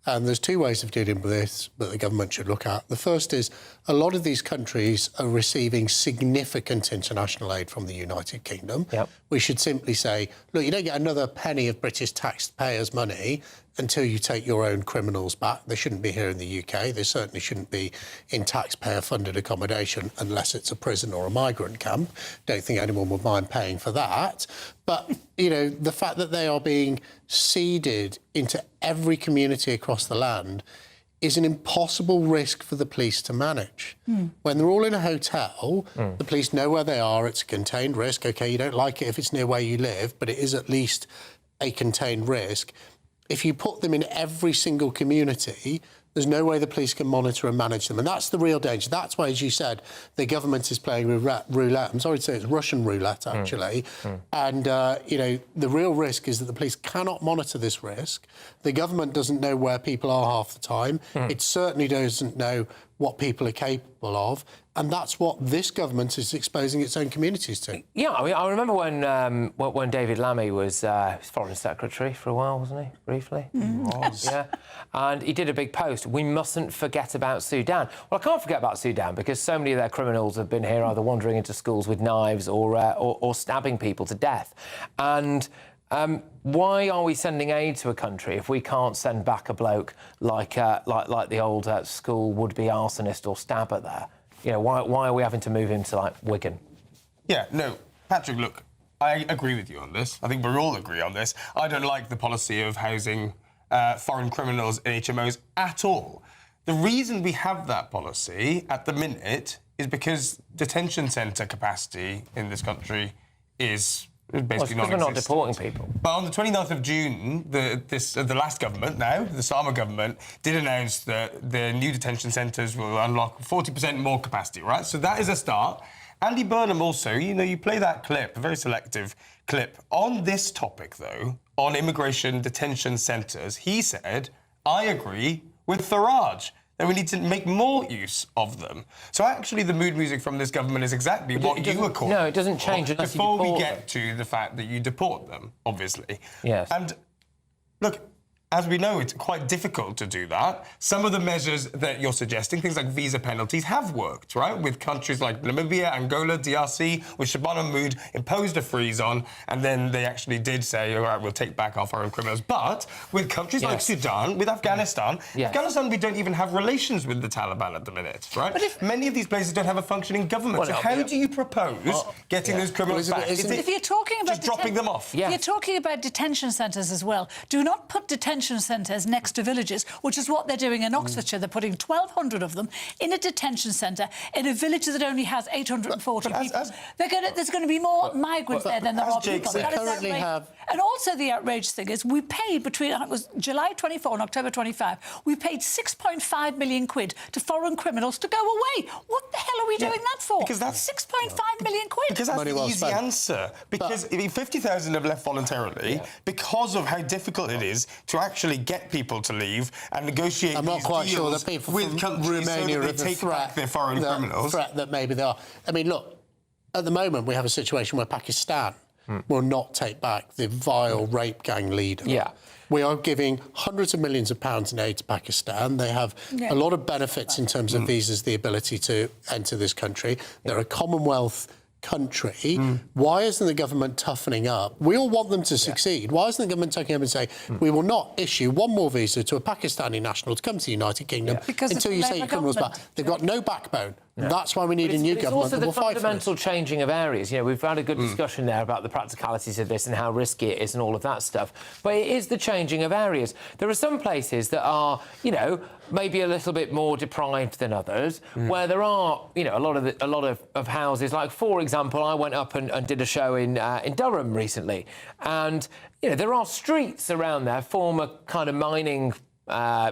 And there's two ways of dealing with this that the government should look at. The first is a lot of these countries are receiving significant international aid from the United Kingdom. Yep. We should simply say, look, you don't get another penny of British taxpayers' money until you take your own criminals back. They shouldn't be here in the UK. They certainly shouldn't be in taxpayer-funded accommodation unless it's a prison or a migrant camp. Don't think anyone would mind paying for that. But, you know, the fact that they are being seeded into every community across the land is an impossible risk for the police to manage. When they're all in a hotel, the police know where they are. It's a contained risk. OK, you don't like it if it's near where you live, but it is at least a contained risk. If you put them in every single community, there's no way the police can monitor and manage them. And that's the real danger. That's why, as you said, the government is playing roulette. I'm sorry to say it's Russian roulette, actually. And, you know, the real risk is that the police cannot monitor this risk. The government doesn't know where people are half the time. It certainly doesn't know what people are capable of. And that's what this government is exposing its own communities to. Yeah, I mean, I remember when David Lammy was Foreign Secretary for a while, wasn't he? Briefly. He was. Yeah. And he did a big post, we mustn't forget about Sudan. Well, I can't forget about Sudan because so many of their criminals have been here either wandering into schools with knives or stabbing people to death. And why are we sending aid to a country if we can't send back a bloke like the old school would-be arsonist or stabber there? You know, why are we having to move him to, like, Wigan? Yeah, no, Patrick, look, I agree with you on this. I think we all agree on this. I don't like the policy of housing foreign criminals in HMOs at all. The reason we have that policy at the minute is because detention centre capacity in this country is basically non-existent. We're not deporting people. But on the 29th of June, the last government now, the Starmer government, did announce that the new detention centres will unlock 40% more capacity, right? So that is a start. Andy Burnham also, you know, you play that clip, a very selective clip. On this topic, though, on immigration detention centres, he said, I agree with Farage, that we need to make more use of them. So actually the mood music from this government is exactly what you were calling. No, it doesn't change unless you deport before we them. get to the fact that you deport them, obviously. Yes. And look, as we know, it's quite difficult to do that. Some of the measures that you're suggesting, things like visa penalties, have worked, right? With countries like Namibia, Angola, DRC, which Shabana Mahmood imposed a freeze on, and then they actually did say, all right, we'll take back our foreign criminals. But with countries like Sudan, with Afghanistan, Afghanistan, we don't even have relations with the Taliban at the minute, right? But if many of these places don't have a functioning government, so how do you propose getting those criminals back? If you're talking about just dropping them off? If you're talking about detention centres as well, do not put detention centres next to villages, which is what they're doing in Oxfordshire. They're putting 1,200 of them in a detention centre in a village that only has 840 people. There's going to be more migrants there than there are people. And also the outrage thing is we paid between, it was July 24 and October 25, we paid 6.5 million quid to foreign criminals to go away. What the hell are we doing that for? Because that's 6.5 million quid. Because that's the easy answer. Because 50,000 have left voluntarily because of how difficult it is to actually get people to leave and negotiate I'm not quite sure that people with from countries Romania so that they take back their foreign criminals. Threat that maybe they are. I mean, look, at the moment we have a situation where Pakistan will not take back the vile rape gang leader. Yeah. We are giving hundreds of millions of pounds in aid to Pakistan. They have a lot of benefits in terms of visas, the ability to enter this country. They're a Commonwealth country. Why isn't the government toughening up? We all want them to succeed. Why isn't the government taking up and saying, we will not issue one more visa to a Pakistani national to come to the United Kingdom until you say your criminals back? They've got no backbone. That's why we need a new government that will fight for this. It's also the fundamental changing of areas. You know, we've had a good discussion there about the practicalities of this and how risky it is and all of that stuff. But it is the changing of areas. There are some places that are, you know, maybe a little bit more deprived than others, where there are, you know, a lot of houses. Like, for example, I went up and did a show in Durham recently, and you know there are streets around there, former kind of mining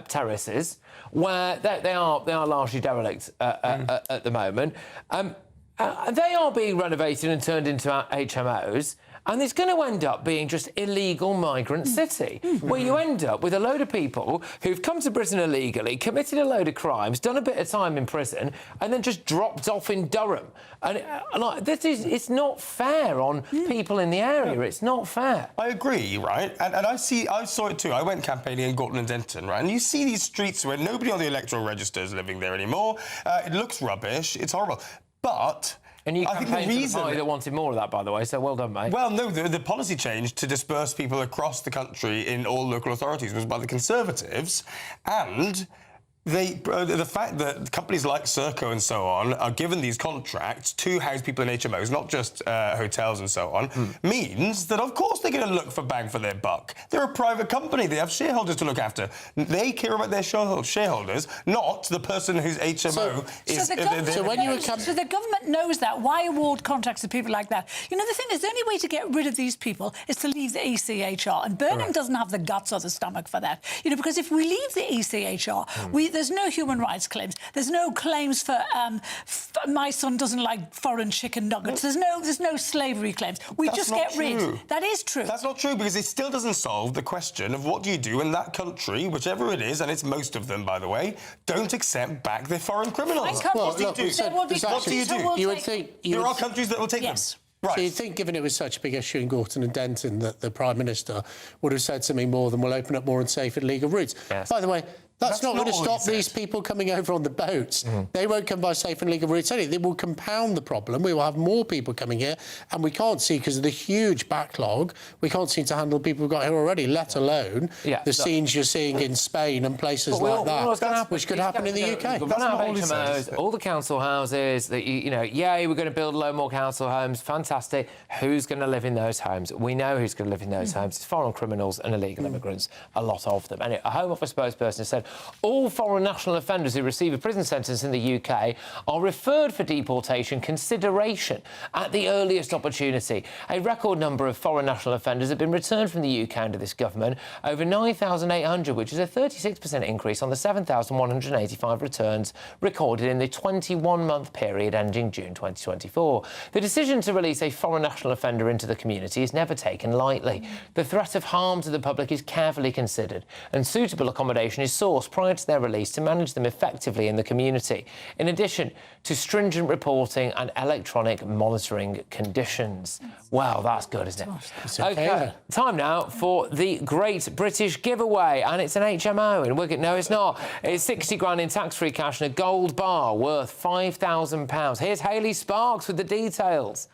terraces, where they are largely derelict at the moment. They are being renovated and turned into HMOs. And it's going to end up being just illegal migrant city, where you end up with a load of people who've come to Britain illegally, committed a load of crimes, done a bit of time in prison, and then just dropped off in Durham. And like, it's not fair on people in the area. It's not fair. I agree, right? And I saw it too. I went campaigning in Gorton and Denton, right? And you see these streets where nobody on the electoral register is living there anymore. It looks rubbish. It's horrible. But And you I think the campaigned for the reason party that wanted more of that, by the way, so well done, mate. Well, no, the policy change to disperse people across the country in all local authorities was by the Conservatives, and the fact that companies like Serco and so on are given these contracts to house people in HMOs, not just hotels and so on, means that, of course, they're going to look for bang for their buck. They're a private company. They have shareholders to look after. They care about their shareholders, not the person whose HMO is... So the government knows that. Why award contracts to people like that? You know, the thing is, the only way to get rid of these people is to leave the ECHR, and Birmingham doesn't have the guts or the stomach for that. You know, because if we leave the ECHR, there's no human rights claims. There's no claims for my son doesn't like foreign chicken nuggets. There's no slavery claims. We That's just not get rid. true. That is true. That's not true, because it still doesn't solve the question of what do you do in that country, whichever it is, and it's most of them, by the way, don't accept back their foreign criminals. What do you do? What do you do? You would think... There are countries that will take them. Right. So you'd think, given it was such a big issue in Gorton and Denton, that the Prime Minister would have said something more than we'll open up more and safe and legal routes. Yes. By the way, that's not going to stop these people coming over on the boats. They won't come by safe and legal routes anyway. They will compound the problem. We will have more people coming here, and we can't see, because of the huge backlog, we can't seem to handle people we've got here already, let alone the scenes you're seeing in Spain and places like that, which could happen in the UK. We've run out of HMOs, all the council houses, that you know, yay, we're going to build a load more council homes, fantastic. Who's going to live in those homes? We know who's going to live in those homes. It's foreign criminals and illegal immigrants, a lot of them. Anyway, a Home Office spokesperson has said all foreign national offenders who receive a prison sentence in the UK are referred for deportation consideration at the earliest opportunity. A record number of foreign national offenders have been returned from the UK under this government, over 9,800, which is a 36% increase on the 7,185 returns recorded in the 21-month period ending June 2024. The decision to release a foreign national offender into the community is never taken lightly. The threat of harm to the public is carefully considered, and suitable accommodation is sourced prior to their release to manage them effectively in the community, in addition to stringent reporting and electronic monitoring conditions. Wow, that's good, isn't it? OK, time now for the Great British Giveaway, and it's an HMO in Wigan. No, it's not. It's 60 grand in tax-free cash and a gold bar worth £5,000. Here's Hayley Sparks with the details.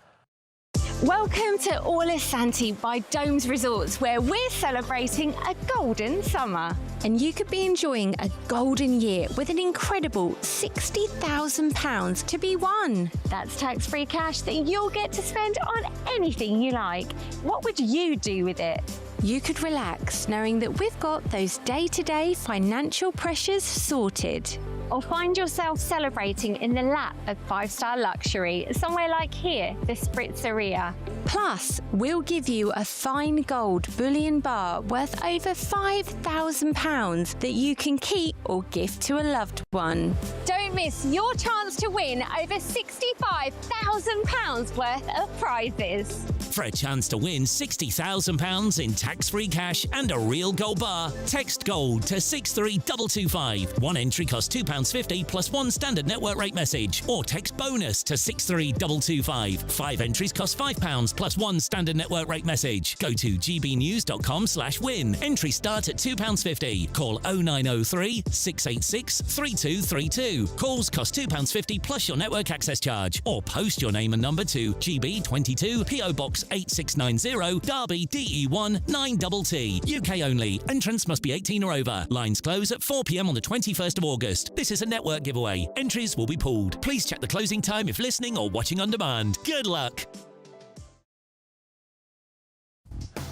Welcome to Orla Santi by Domes Resorts, where we're celebrating a golden summer. And you could be enjoying a golden year with an incredible £60,000 to be won. That's tax-free cash that you'll get to spend on anything you like. What would you do with it? You could relax knowing that we've got those day-to-day financial pressures sorted. Or find yourself celebrating in the lap of five-star luxury, somewhere like here, the Spritzeria. Plus, we'll give you a fine gold bullion bar worth over £5,000 that you can keep or gift to a loved one. Don't miss your chance to win over £65,000 worth of prizes. For a chance to win £60,000 in tax-free cash and a real gold bar, text GOLD to 63225. One entry costs £2.50 plus one standard network rate message, or text BONUS to 63225. 5 entries cost £5 plus one standard network rate message. Go to gbnews.com/win. Entries start at £2.50. Call 0903 686 3232. Calls cost £2.50 plus your network access charge, or post your name and number to GB22 PO Box 8690 Derby DE1 9TT. UK only. Entrance must be 18 or over. Lines close at 4 p.m. on the 21st of August. This is a network giveaway. Entries will be pooled. Please check the closing time if listening or watching on demand. Good luck.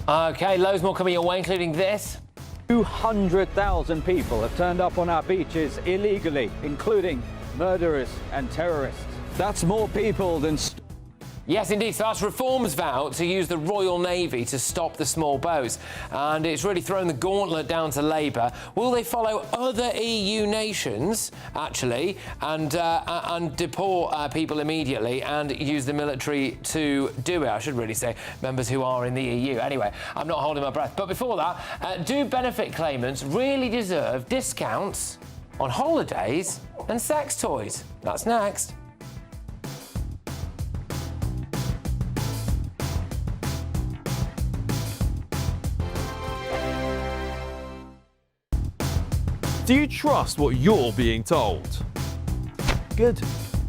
OK, loads more coming your way, including this. 200,000 people have turned up on our beaches illegally, including murderers and terrorists. That's more people than... Yes, indeed. So that's Reform's vow to use the Royal Navy to stop the small boats. And it's really thrown the gauntlet down to Labour. Will they follow other EU nations, actually, and deport people immediately and use the military to do it? I should really say members who are in the EU. Anyway, I'm not holding my breath. But before that, do benefit claimants really deserve discounts on holidays and sex toys? That's next. Do you trust what you're being told? Good,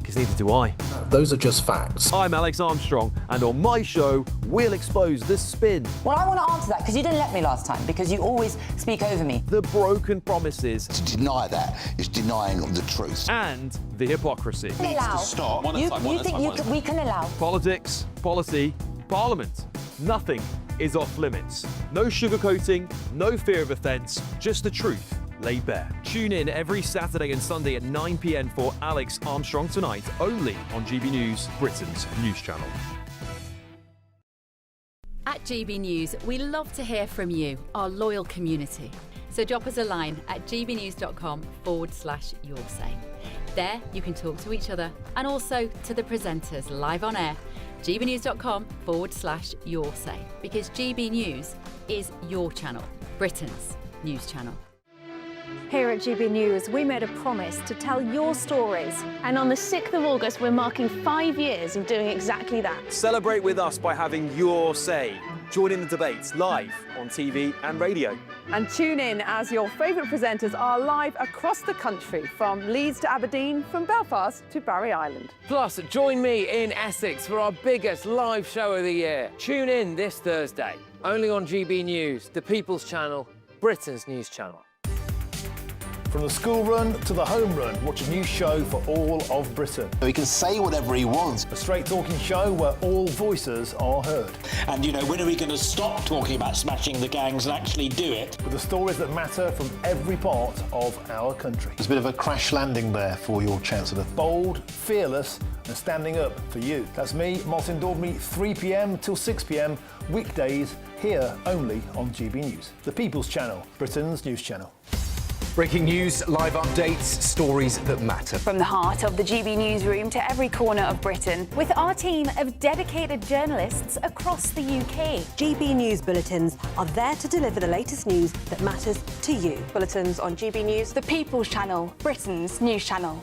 because neither do I. Those are just facts. I'm Alex Armstrong, and on my show, we'll expose the spin. Well, I want to answer that because you didn't let me last time, because you always speak over me. The broken promises. To deny that is denying the truth. And the hypocrisy. Needs to stop. You think we can allow? Politics, policy, parliament. Nothing is off limits. No sugarcoating, no fear of offence, just the truth laid bare. Tune in every Saturday and Sunday at 9 p.m. for Alex Armstrong Tonight, only on GB News, Britain's news channel. At GB News, we love to hear from you, our loyal community. So drop us a line at gbnews.com/yoursay. There you can talk to each other and also to the presenters live on air. gbnews.com/yoursay, because GB News is your channel, Britain's news channel. Here at GB News, we made a promise to tell your stories. And on the 6th of August, we're marking 5 years of doing exactly that. Celebrate with us by having your say. Join in the debates live on TV and radio. And tune in as your favourite presenters are live across the country, from Leeds to Aberdeen, from Belfast to Barry Island. Plus, join me in Essex for our biggest live show of the year. Tune in this Thursday, only on GB News, the People's Channel, Britain's news channel. From the school run to the home run, watch a new show for all of Britain. He can say whatever he wants. A straight-talking show where all voices are heard. And, you know, when are we going to stop talking about smashing the gangs and actually do it? With the stories that matter from every part of our country. There's a bit of a crash landing there for your Chancellor. Bold, fearless and standing up for you. That's me, Martin Daubney, 3 p.m. till 6 p.m, weekdays, here only on GB News. The People's Channel, Britain's news channel. Breaking news, live updates, stories that matter. From the heart of the GB newsroom to every corner of Britain, with our team of dedicated journalists across the UK. GB News bulletins are there to deliver the latest news that matters to you. Bulletins on GB News, the People's Channel, Britain's news channel.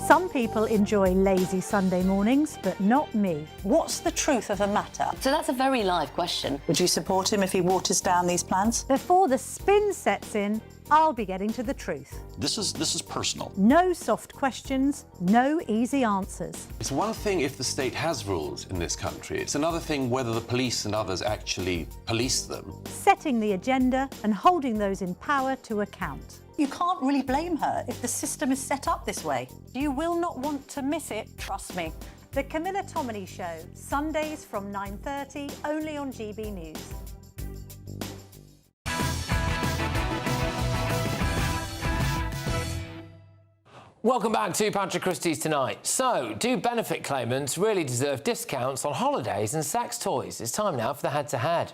Some people enjoy lazy Sunday mornings, but not me. What's the truth of the matter? So that's a very live question. Would you support him if he waters down these plans? Before the spin sets in, I'll be getting to the truth. This is personal. No soft questions, no easy answers. It's one thing if the state has rules in this country. It's another thing whether the police and others actually police them. Setting the agenda and holding those in power to account. You can't really blame her if the system is set up this way. You will not want to miss it, trust me. The Camilla Tominey Show, Sundays from 9:30, only on GB News. Welcome back to Patrick Christie's Tonight. So, do benefit claimants really deserve discounts on holidays and sex toys? It's time now for the head-to-head.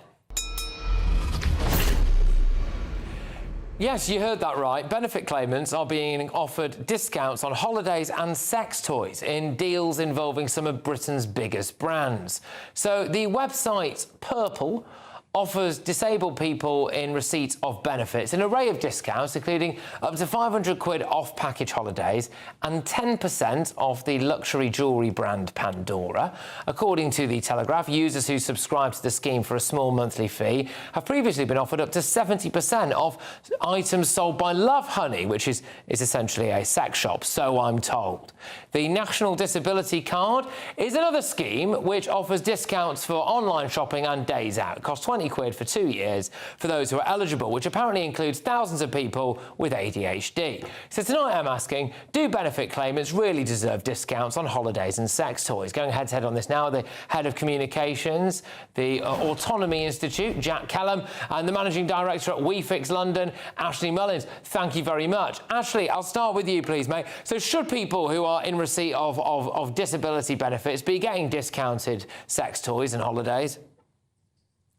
Yes, you heard that right. Benefit claimants are being offered discounts on holidays and sex toys in deals involving some of Britain's biggest brands. So the website Purple offers disabled people in receipt of benefits an array of discounts, including up to £500 off package holidays and 10% off the luxury jewellery brand Pandora. According to The Telegraph, users who subscribe to the scheme for a small monthly fee have previously been offered up to 70% off items sold by Love Honey, which is essentially a sex shop, so I'm told. The National Disability Card is another scheme which offers discounts for online shopping and days out. It costs £20 for 2 years for those who are eligible, which apparently includes thousands of people with ADHD. So tonight I'm asking, do benefit claimants really deserve discounts on holidays and sex toys? Going head-to-head on this now, the Head of Communications, the Autonomy Institute, Jack Kellum, and the Managing Director at WeFix London, Ashley Mullins. Thank you very much. Ashley, I'll start with you, please, mate. So should people who are in receipt of disability benefits be getting discounted sex toys and holidays?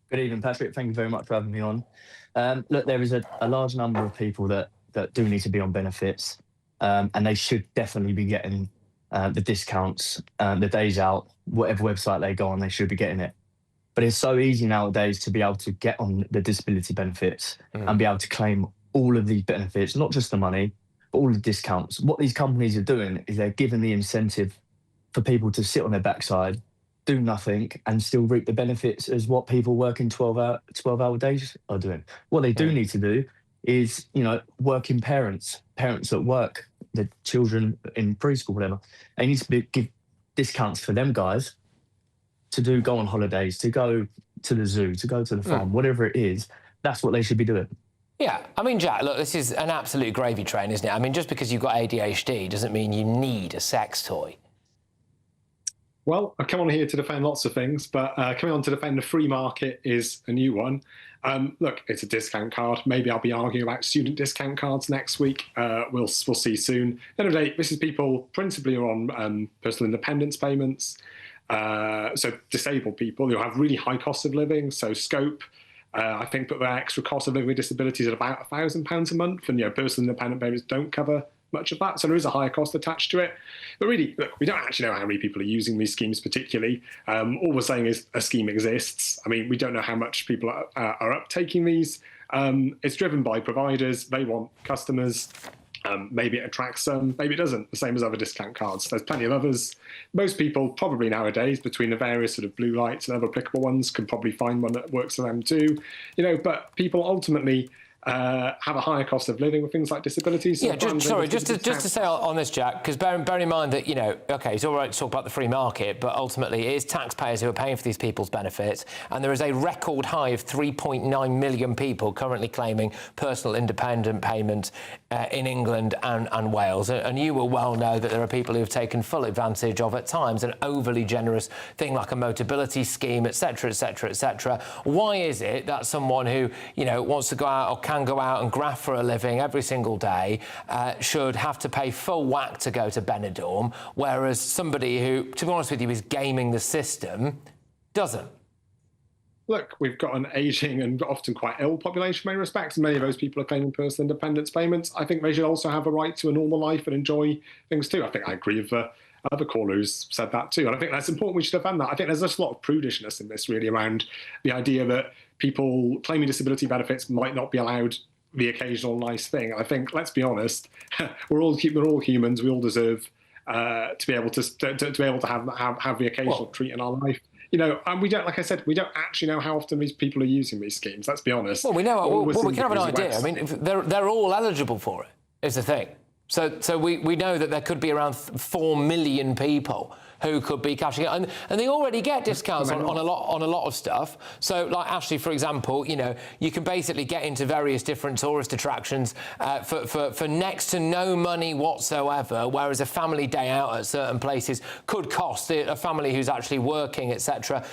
Good evening, Patrick. Thank you very much for having me on. Look, there is a large number of people that do need to be on benefits, and they should definitely be getting the discounts, the days out, whatever website they go on, they should be getting it. But it's so easy nowadays to be able to get on the disability benefits and be able to claim all of these benefits, not just the money, but all the discounts. What these companies are doing is they're giving the incentive for people to sit on their backside, do nothing and still reap the benefits as what people working 12-hour days are doing. What they do need to do is, working parents at work, the children in preschool, whatever. They need to give discounts for them guys to go on holidays, to go to the zoo, to go to the farm, whatever it is. That's what they should be doing. Yeah, I mean, Jack, look, this is an absolute gravy train, isn't it? I mean, just because you've got ADHD doesn't mean you need a sex toy. Well, I come on here to defend lots of things, but coming on to defend the free market is a new one. Look, it's a discount card. Maybe I'll be arguing about student discount cards next week. We'll see soon. At the end of the day, this is people principally who are on personal independence payments. So disabled people who have really high costs of living. So Scope, I think that their extra cost of living with disabilities at about £1,000 a month, and personal independent payments don't cover much of that, so there is a higher cost attached to it. But really, look, we don't actually know how many people are using these schemes particularly. All we're saying is a scheme exists. I mean, we don't know how much people are uptaking these. It's driven by providers. They want customers. Maybe it attracts some, maybe it doesn't, the same as other discount cards. There's plenty of others. Most people probably nowadays, between the various sort of blue lights and other applicable ones, can probably find one that works for them too. But people ultimately have a higher cost of living with things like disabilities. Yeah, just to say on this, Jack, because bear in mind that, OK, it's all right to talk about the free market, but ultimately it is taxpayers who are paying for these people's benefits, and there is a record high of 3.9 million people currently claiming personal independent payment in England and Wales. And you will well know that there are people who have taken full advantage of, at times, an overly generous thing like a Motability scheme, etc., etc., etc. Why is it that someone who, wants to go out or can go out and graft for a living every single day should have to pay full whack to go to Benidorm, whereas somebody who, to be honest with you, is gaming the system doesn't? Look, we've got an ageing and often quite ill population in many respects, and many of those people are claiming personal independence payments. I think they should also have a right to a normal life and enjoy things too. I think I agree with the other caller who's said that too, and I think that's important. We should defend that. I think there's just a lot of prudishness in this, really, around the idea that people claiming disability benefits might not be allowed the occasional nice thing. I think, let's be honest, we're all humans. We all deserve to be able to have the occasional treat in our life. And we don't, like I said, we don't actually know how often these people are using these schemes. Let's be honest. Well, we know. We can have an idea. I mean, they're all eligible for it, is the thing. So we know that there could be around 4 million people who could be cashing it, and they already get discounts on a lot of stuff. So, like Ashley, for example, you can basically get into various different tourist attractions for next to no money whatsoever, whereas a family day out at certain places could cost a family who's actually working, etc.,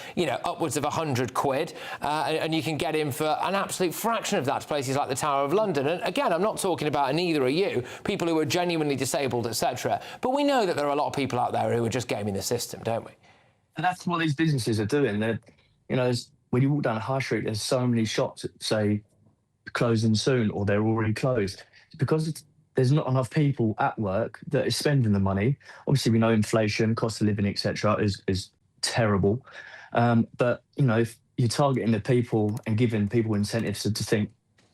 upwards of £100, and you can get in for an absolute fraction of that to places like the Tower of London. And again, I'm not talking about, and neither are you, people who are genuinely disabled, etc., but we know that there are a lot of people out there who are just gaming the system, don't we? And that's what these businesses are doing. They're, when you walk down the high street, there's so many shops that say closing soon or they're already closed. It's because there's not enough people at work that is spending the money. Obviously, we know inflation, cost of living, etc., is terrible. But if you're targeting the people and giving people incentives to think,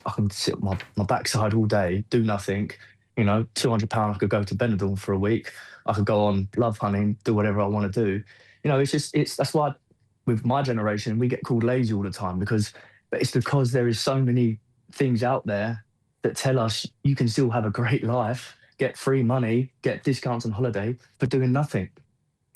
I can sit on my backside all day, do nothing. £200, I could go to Benidorm for a week. I could go on love hunting, do whatever I want to do. That's why with my generation, we get called lazy all the time, but it's because there is so many things out there that tell us you can still have a great life, get free money, get discounts on holiday for doing nothing.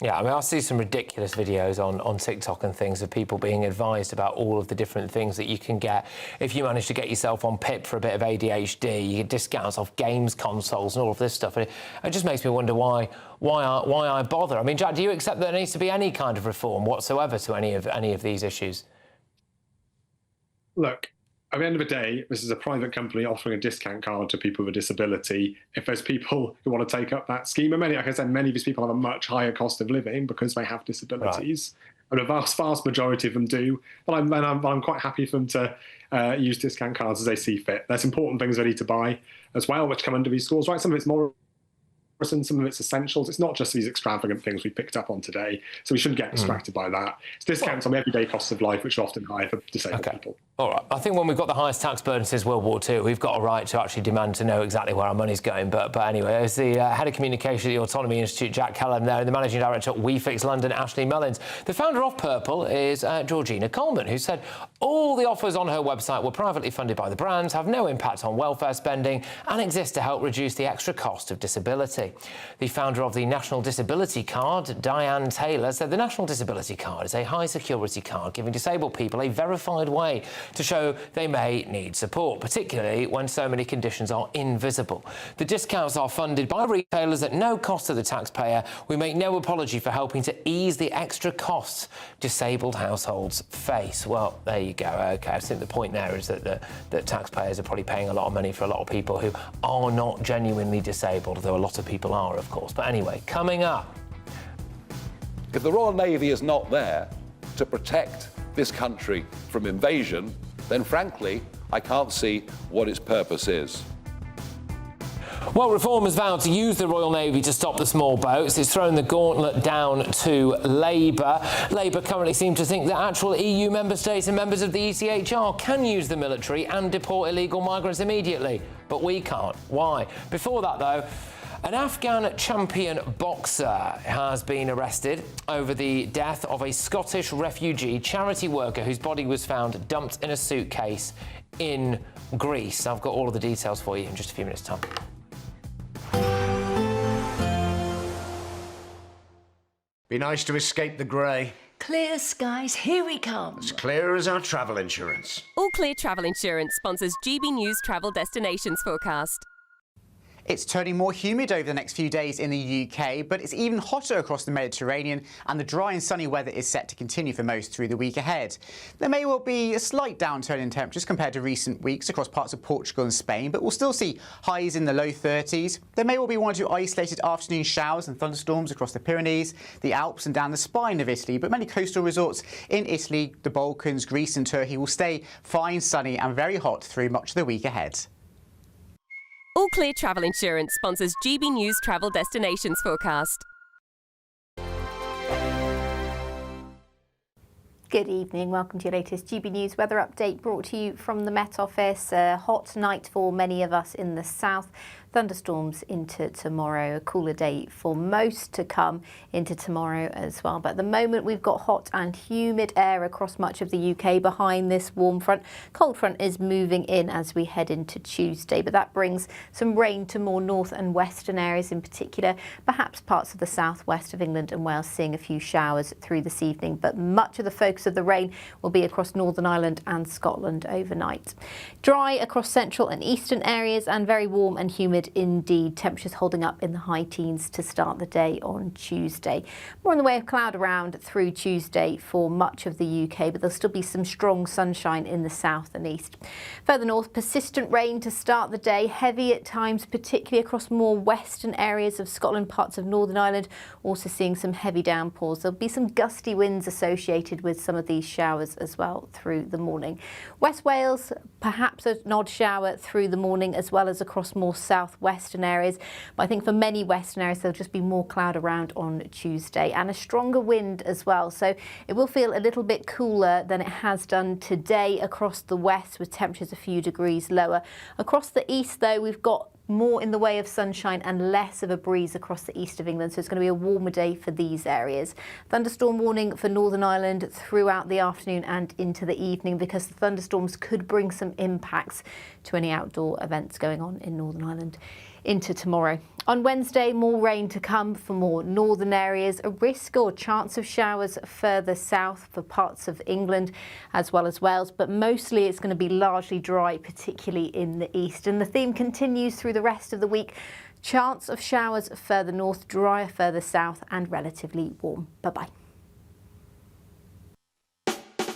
Yeah, I mean, I see some ridiculous videos on TikTok and things of people being advised about all of the different things that you can get. If you manage to get yourself on PIP for a bit of ADHD, you get discounts off games consoles and all of this stuff. And it just makes me wonder why I bother. I mean, Jack, do you accept that there needs to be any kind of reform whatsoever to any of these issues? Look, at the end of the day, this is a private company offering a discount card to people with a disability. If there's people who want to take up that scheme, and many of these people have a much higher cost of living because they have disabilities, and a vast majority of them do, but I'm quite happy for them to use discount cards as they see fit. There's important things they need to buy as well, which come under these scores, right? Some of it's more, some of it's essentials. It's not just these extravagant things we picked up on today, so we shouldn't get distracted by that. It's discounts on the everyday costs of life, which are often high for disabled people. All right. I think when we've got the highest tax burden since World War II, we've got a right to actually demand to know exactly where our money's going. But anyway, as the head of communication at the Autonomy Institute, Jack Callum, there, and the managing director at WeFix London, Ashley Mullins. The founder of Purple is Georgina Coleman, who said all the offers on her website were privately funded by the brands, have no impact on welfare spending, and exist to help reduce the extra cost of disability. The founder of the National Disability Card, Diane Taylor, said the National Disability Card is a high-security card giving disabled people a verified way to show they may need support, particularly when so many conditions are invisible. The discounts are funded by retailers at no cost to the taxpayer. We make no apology for helping to ease the extra costs disabled households face. Well, there you go. OK, I think the point there is that taxpayers are probably paying a lot of money for a lot of people who are not genuinely disabled, though a lot of people are, of course. But anyway, coming up. If the Royal Navy is not there to protect this country from invasion, then frankly, I can't see what its purpose is. Well, Reform has vowed to use the Royal Navy to stop the small boats. It's thrown the gauntlet down to Labour. Labour currently seem to think that actual EU member states and members of the ECHR can use the military and deport illegal migrants immediately. But we can't. Why? Before that, though, an Afghan champion boxer has been arrested over the death of a Scottish refugee charity worker whose body was found dumped in a suitcase in Greece. I've got all of the details for you in just a few minutes' time. Be nice to escape the grey. Clear skies, here we come. As clear as our travel insurance. All Clear Travel Insurance sponsors GB News Travel Destinations Forecast. It's turning more humid over the next few days in the UK, but it's even hotter across the Mediterranean, and the dry and sunny weather is set to continue for most through the week ahead. There may well be a slight downturn in temperatures compared to recent weeks across parts of Portugal and Spain, but we'll still see highs in the low 30s. There may well be one or two isolated afternoon showers and thunderstorms across the Pyrenees, the Alps and down the spine of Italy, but many coastal resorts in Italy, the Balkans, Greece and Turkey will stay fine, sunny and very hot through much of the week ahead. All Clear Travel Insurance sponsors GB News Travel Destinations Forecast. Good evening, welcome to your latest GB News weather update brought to you from the Met Office. A hot night for many of us in the south. Thunderstorms into tomorrow, a cooler day for most to come into tomorrow as well. But at the moment we've got hot and humid air across much of the UK behind this warm front. Cold front is moving in as we head into Tuesday, but that brings some rain to more north and western areas in particular, perhaps parts of the southwest of England and Wales seeing a few showers through this evening. But much of the focus of the rain will be across Northern Ireland and Scotland overnight. Dry across central and eastern areas and very warm and humid indeed. Temperatures holding up in the high teens to start the day on Tuesday. More in the way of cloud around through Tuesday for much of the UK, but there'll still be some strong sunshine in the south and east. Further north, persistent rain to start the day, heavy at times, particularly across more western areas of Scotland, parts of Northern Ireland, also seeing some heavy downpours. There'll be some gusty winds associated with some of these showers as well through the morning. West Wales, perhaps an odd shower through the morning as well as across more southwestern areas. But I think for many western areas, there'll just be more cloud around on Tuesday and a stronger wind as well. So it will feel a little bit cooler than it has done today across the west with temperatures a few degrees lower. Across the east, though, we've got more in the way of sunshine and less of a breeze across the east of England, so it's going to be a warmer day for these areas. Thunderstorm warning for Northern Ireland throughout the afternoon and into the evening because the thunderstorms could bring some impacts to any outdoor events going on in Northern Ireland into tomorrow. On Wednesday, more rain to come for more northern areas, a risk or chance of showers further south for parts of England as well as Wales, but mostly it's going to be largely dry, particularly in the east. And the theme continues through the rest of the week. Chance of showers further north, drier further south and relatively warm. Bye-bye.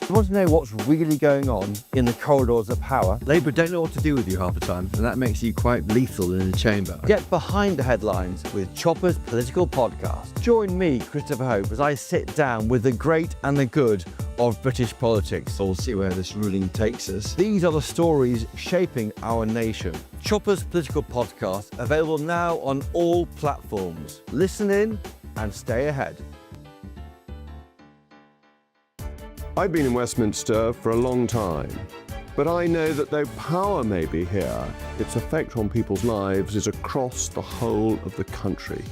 You want to know what's really going on in the corridors of power? Labour don't know what to do with you half the time, and that makes you quite lethal in the chamber. Get behind the headlines with Chopper's Political Podcast. Join me, Christopher Hope, as I sit down with the great and the good of British politics. We'll see where this ruling takes us. These are the stories shaping our nation. Chopper's Political Podcast, available now on all platforms. Listen in and stay ahead. I've been in Westminster for a long time. But I know that though power may be here, its effect on people's lives is across the whole of the country.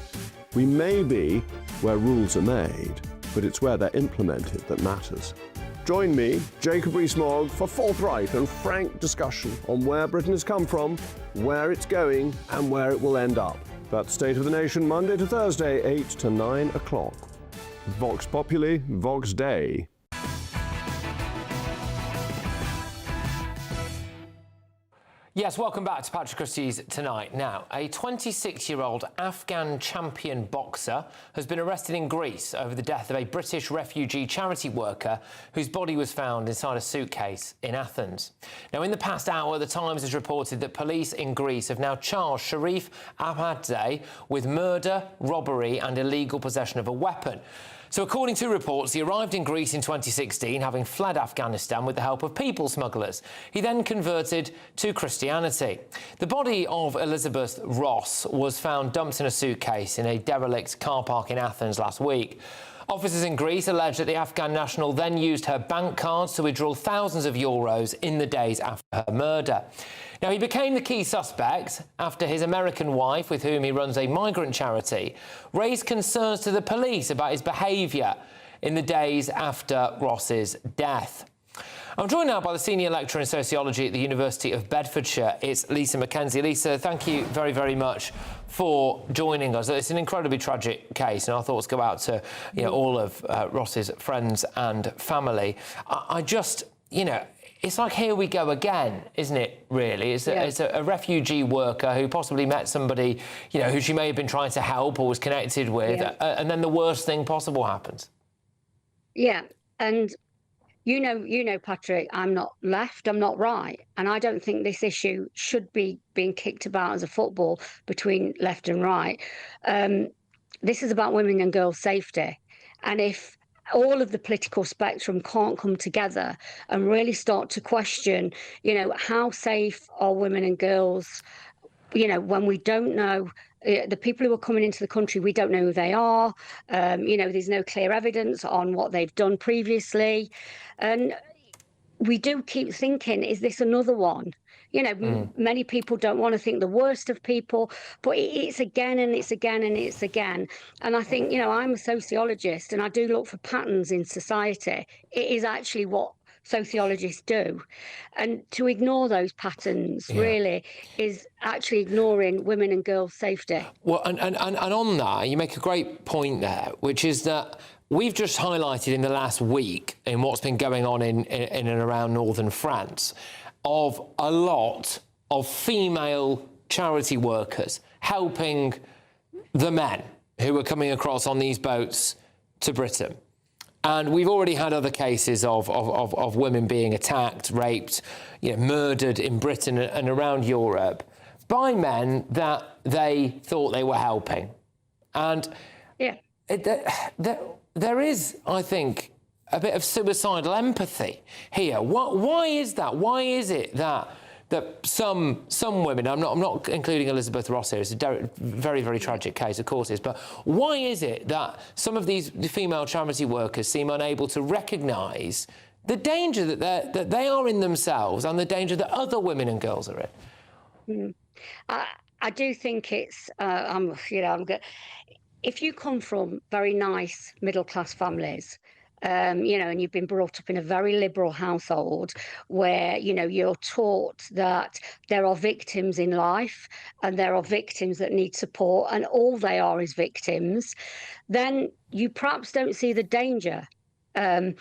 We may be where rules are made, but it's where they're implemented that matters. Join me, Jacob Rees-Mogg, for forthright and frank discussion on where Britain has come from, where it's going, and where it will end up. That's State of the Nation, Monday to Thursday, 8 to 9 o'clock. Vox Populi, Vox Dei. Yes, welcome back to Patrick Christie's Tonight. Now, a 26-year-old Afghan champion boxer has been arrested in Greece over the death of a British refugee charity worker whose body was found inside a suitcase in Athens. Now, in the past hour, The Times has reported that police in Greece have now charged Sharif Ahmadze with murder, robbery and illegal possession of a weapon. So according to reports, he arrived in Greece in 2016, having fled Afghanistan with the help of people smugglers. He then converted to Christianity. The body of Elizabeth Ross was found dumped in a suitcase in a derelict car park in Athens last week. Officers in Greece allege that the Afghan national then used her bank cards to withdraw thousands of euros in the days after her murder. Now, he became the key suspect after his American wife, with whom he runs a migrant charity, raised concerns to the police about his behaviour in the days after Ross's death. I'm joined now by the senior lecturer in sociology at the University of Bedfordshire. It's Lisa Mackenzie. Lisa, thank you very, very much for joining us. It's an incredibly tragic case, and our thoughts go out to all of Ross's friends and family. I just, it's like here we go again, isn't it, really? It's a refugee worker who possibly met somebody, who she may have been trying to help or was connected with, and then the worst thing possible happens. Yeah, and you know, Patrick, I'm not left, I'm not right. And I don't think this issue should be being kicked about as a football between left and right. This is about women and girls' safety. And if all of the political spectrum can't come together and really start to question, how safe are women and girls, when we don't know the people who are coming into the country, we don't know who they are. There's no clear evidence on what they've done previously. And we do keep thinking, is this another one? Many people don't want to think the worst of people, but it's again and it's again and it's again. And I think, I'm a sociologist and I do look for patterns in society. It is actually what sociologists do. And to ignore those patterns really is actually ignoring women and girls' safety. Well, and on that, you make a great point there, which is that we've just highlighted in the last week in what's been going on in and around northern France of a lot of female charity workers helping the men who are coming across on these boats to Britain. And we've already had other cases of women being attacked, raped, murdered in Britain and around Europe by men that they thought they were helping. And there is, I think, a bit of suicidal empathy here. Why is that? Why is it that some women, I'm not including Elizabeth Ross here, it's a very, very tragic case, of course it is, but why is it that some of these female charity workers seem unable to recognise the danger that they are in themselves and the danger that other women and girls are in? I do think it's, if you come from very nice middle-class families, and you've been brought up in a very liberal household where, you're taught that there are victims in life and there are victims that need support and all they are is victims, then you perhaps don't see the danger. I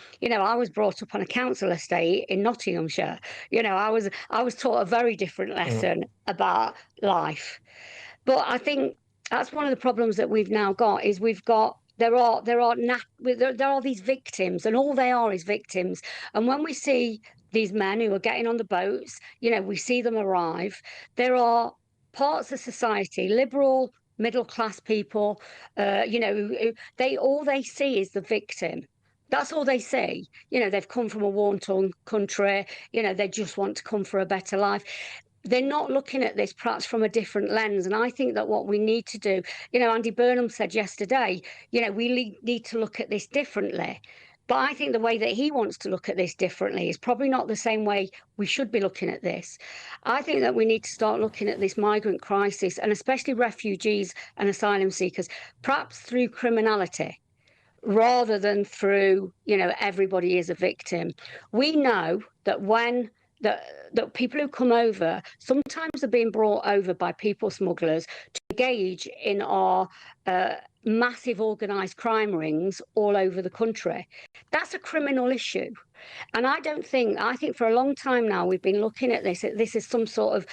was brought up on a council estate in Nottinghamshire. I was taught a very different lesson about life. But I think that's one of the problems that we've now got is there are these victims and all they are is victims. And when we see these men who are getting on the boats, we see them arrive, there are parts of society, liberal, middle class people, all they see is the victim. That's all they see. They've come from a war-torn country, they just want to come for a better life. They're not looking at this perhaps from a different lens. And I think that what we need to do, Andy Burnham said yesterday, we need to look at this differently. But I think the way that he wants to look at this differently is probably not the same way we should be looking at this. I think that we need to start looking at this migrant crisis, and especially refugees and asylum seekers, perhaps through criminality, rather than through, everybody is a victim. We know that that people who come over sometimes are being brought over by people smugglers to engage in our massive organised crime rings all over the country. That's a criminal issue. And I think for a long time now we've been looking at this is some sort of,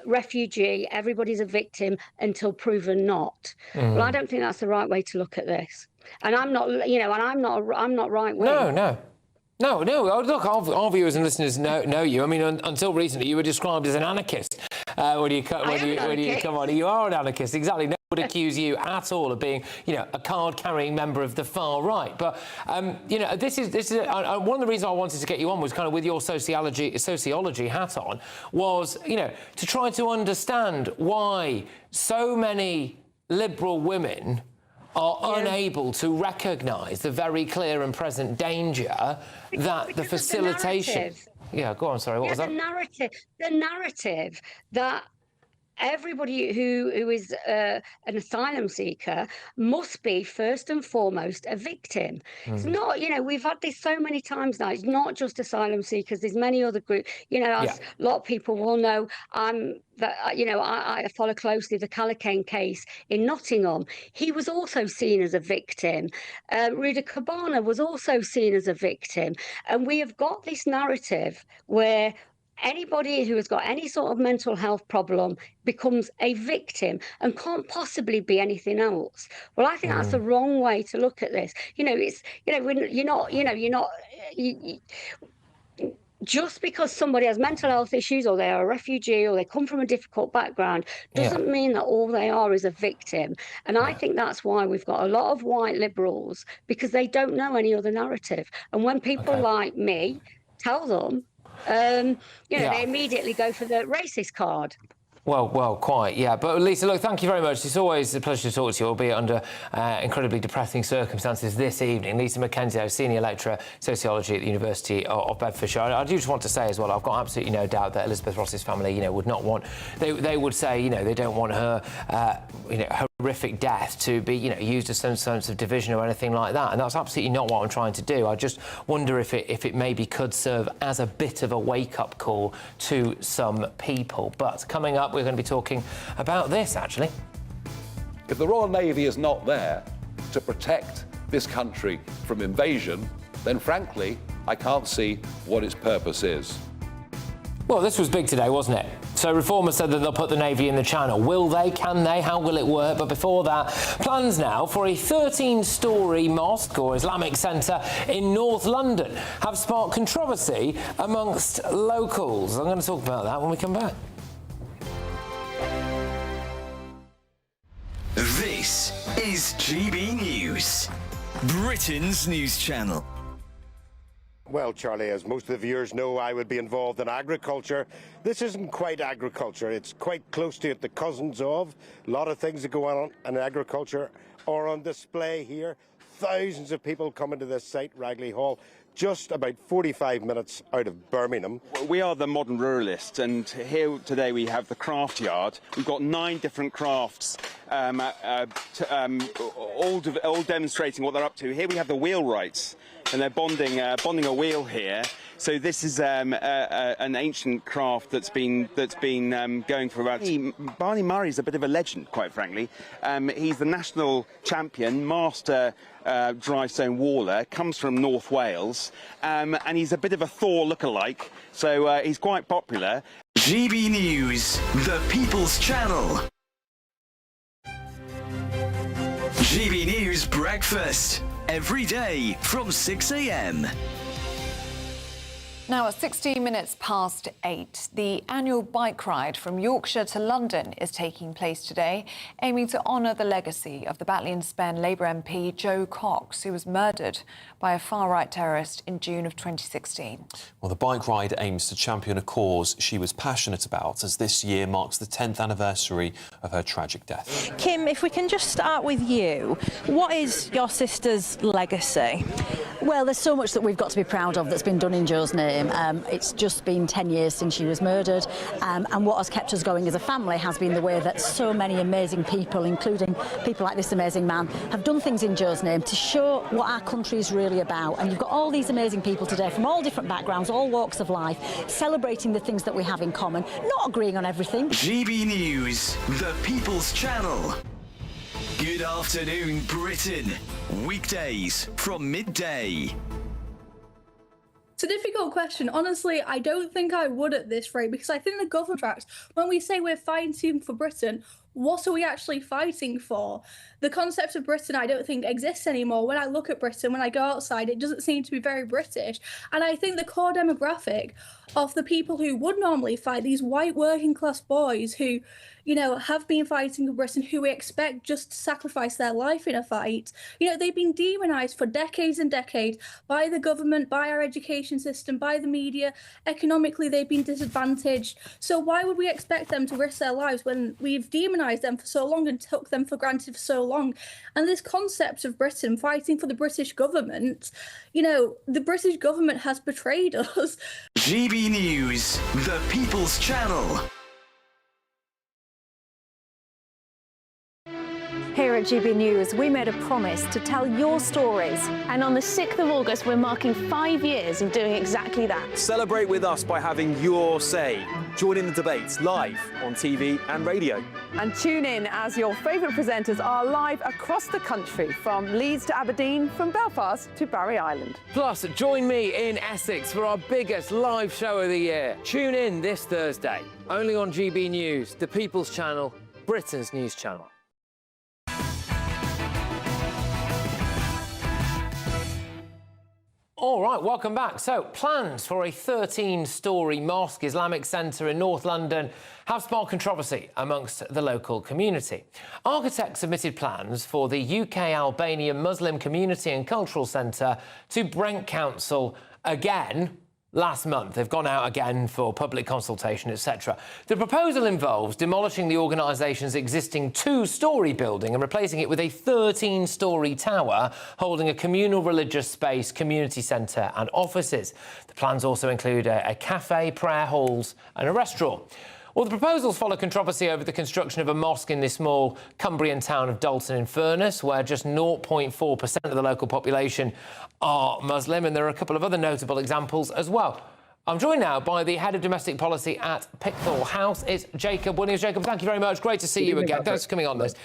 refugee, everybody's a victim until proven not. Well, I don't think that's the right way to look at this. And I'm not, I'm not right wing. No. Look, our viewers and listeners know you. I mean, until recently, you were described as an anarchist. When you come on, you are an anarchist, exactly. No one would accuse you at all of being, a card-carrying member of the far right. But this is one of the reasons I wanted to get you on was kind of with your sociology hat on, was to try to understand why so many liberal women are unable to recognise the very clear and present danger that the facilitation... Yeah, go on, sorry, what was that? The narrative that everybody who is an asylum seeker must be first and foremost a victim. It's not, we've had this so many times now. It's not just asylum seekers. There's many other groups. As a lot of people will know, I follow closely the Callaghan case in Nottingham. He was also seen as a victim. Ruda Cabana was also seen as a victim. And we have got this narrative where anybody who has got any sort of mental health problem becomes a victim and can't possibly be anything else. Well, I think that's the wrong way to look at this. Just because somebody has mental health issues or they're a refugee or they come from a difficult background doesn't mean that all they are is a victim. And I think that's why we've got a lot of white liberals, because they don't know any other narrative. And when people like me tell them, they immediately go for the racist card. Well, quite, yeah. But Lisa, look, thank you very much. It's always a pleasure to talk to you, albeit under incredibly depressing circumstances this evening. Lisa Mackenzie, Senior Lecturer, Sociology at the University of Bedfordshire. I do just want to say as well, I've got absolutely no doubt that Elizabeth Ross's family, would not want... They would say, they don't want her, horrific death to be, used as some sense of division or anything like that. And that's absolutely not what I'm trying to do. I just wonder if it maybe could serve as a bit of a wake-up call to some people. But coming up, we're going to be talking about this, actually. If the Royal Navy is not there to protect this country from invasion, then frankly, I can't see what its purpose is. Well, this was big today, wasn't it? So Reform has said that they'll put the Navy in the Channel. Will they? Can they? How will it work? But before that, plans now for a 13-storey mosque or Islamic centre in North London have sparked controversy amongst locals. I'm going to talk about that when we come back. This is GB News, Britain's news channel. Well, Charlie, as most of the viewers know, I would be involved in agriculture. This isn't quite agriculture. It's quite close to it, the cousins of. A lot of things that go on in agriculture are on display here. Thousands of people coming to this site, Ragley Hall, just about 45 minutes out of Birmingham. We are the modern ruralists, and here today we have the craft yard. We've got 9 different crafts, all demonstrating what they're up to. Here we have the wheelwrights, and they're bonding a wheel here. So this is an ancient craft that's been going for about... Barney Murray's a bit of a legend, quite frankly. He's the national champion, master dry stone waller, comes from North Wales, and he's a bit of a Thor lookalike, so he's quite popular. GB News, the People's Channel. GB News Breakfast, every day from 6 a.m. Now, at 16 minutes past 8, the annual bike ride from Yorkshire to London is taking place today, aiming to honour the legacy of the Batley and Spen Labour MP Jo Cox, who was murdered by a far-right terrorist in June of 2016. Well, the bike ride aims to champion a cause she was passionate about, as this year marks the 10th anniversary of her tragic death. Kim, if we can just start with you, what is your sister's legacy? Well, there's so much that we've got to be proud of that's been done in Jo's name. It's just been 10 years since she was murdered, and what has kept us going as a family has been the way that so many amazing people, including people like this amazing man, have done things in Jo's name to show what our country is really about. And you've got all these amazing people today from all different backgrounds, all walks of life, celebrating the things that we have in common, not agreeing on everything. GB News, the People's Channel. Good afternoon, Britain. Weekdays from midday. It's a difficult question. Honestly, I don't think I would at this rate, because I think the government tracks, when we say we're fighting for Britain, what are we actually fighting for? The concept of Britain, I don't think exists anymore. When I look at Britain, when I go outside, it doesn't seem to be very British. And I think the core demographic of the people who would normally fight, these white working class boys who, you know, have been fighting for Britain, who we expect just to sacrifice their life in a fight, you know, they've been demonised for decades and decades by the government, by our education system, by the media. Economically, they've been disadvantaged. So why would we expect them to risk their lives when we've demonised them for so long and took them for granted for so long? And this concept of Britain fighting for the British government, you know, the British government has betrayed us. GB News, the People's Channel. Here at GB News, we made a promise to tell your stories. And on the 6th of August, we're marking 5 years of doing exactly that. Celebrate with us by having your say. Join in the debates live on TV and radio. And tune in as your favourite presenters are live across the country, from Leeds to Aberdeen, from Belfast to Barry Island. Plus, join me in Essex for our biggest live show of the year. Tune in this Thursday, only on GB News, the People's Channel, Britain's news channel. All right, welcome back. So, plans for a 13-storey mosque Islamic centre in North London have sparked controversy amongst the local community. Architects submitted plans for the UK Albanian Muslim Community and Cultural Centre to Brent Council again last month. They've gone out again for public consultation, etc. The proposal involves demolishing the organisation's existing 2-storey building and replacing it with a 13-storey tower holding a communal religious space, community centre and offices. The plans also include a cafe, prayer halls and a restaurant. Well, the proposals follow controversy over the construction of a mosque in the small Cumbrian town of Dalton-in-Furness, where just 0.4% of the local population are Muslim, and there are a couple of other notable examples as well. I'm joined now by the head of domestic policy at Pickthall House. It's Jacob Williams. Jacob, thank you very much. Great to see you again. Thanks for coming on this.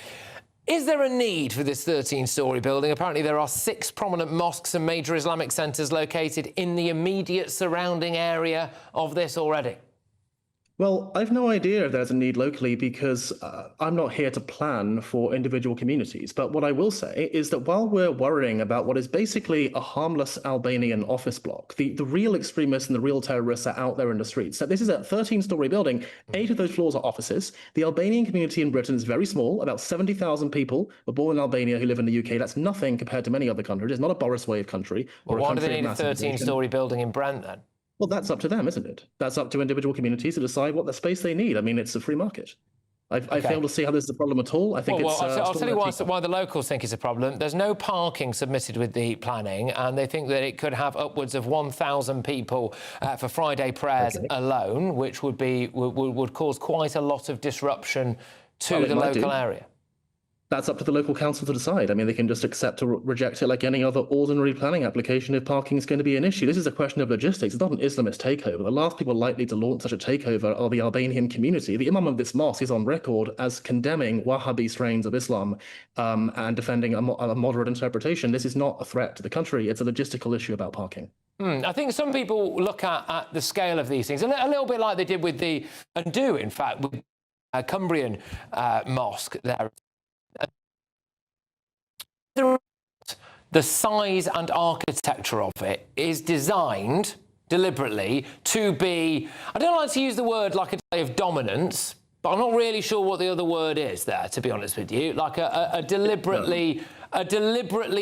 Is there a need for this 13-storey building? Apparently there are 6 prominent mosques and major Islamic centres located in the immediate surrounding area of this already. Well, I've no idea if there's a need locally, because I'm not here to plan for individual communities. But what I will say is that while we're worrying about what is basically a harmless Albanian office block, the real extremists and the real terrorists are out there in the streets. So this is a 13-storey building. 8 of those floors are offices. The Albanian community in Britain is very small. About 70,000 people were born in Albania who live in the UK. That's nothing compared to many other countries. It's not a Boris way of country. Well, why do they need a 13-storey building in Brent then? Well, that's up to them, isn't it? That's up to individual communities to decide what the space they need. I mean, it's a free market. I fail to see how this is a problem at all. I think I'll tell you why the locals think it's a problem. There's no parking submitted with the planning, and they think that it could have upwards of 1,000 people for Friday prayers alone, which would cause quite a lot of disruption to the local area. That's up to the local council to decide. I mean, they can just accept or reject it like any other ordinary planning application if parking is going to be an issue. This is a question of logistics. It's not an Islamist takeover. The last people likely to launch such a takeover are the Albanian community. The imam of this mosque is on record as condemning Wahhabi strains of Islam and defending a moderate interpretation. This is not a threat to the country. It's a logistical issue about parking. I think some people look at the scale of these things, a little bit like they did with the Undo, in fact, with Cumbrian mosque there. The size and architecture of it is designed deliberately to be, I don't like to use the word like a display of dominance, but I'm not really sure what the other word is there, to be honest with you, like a deliberately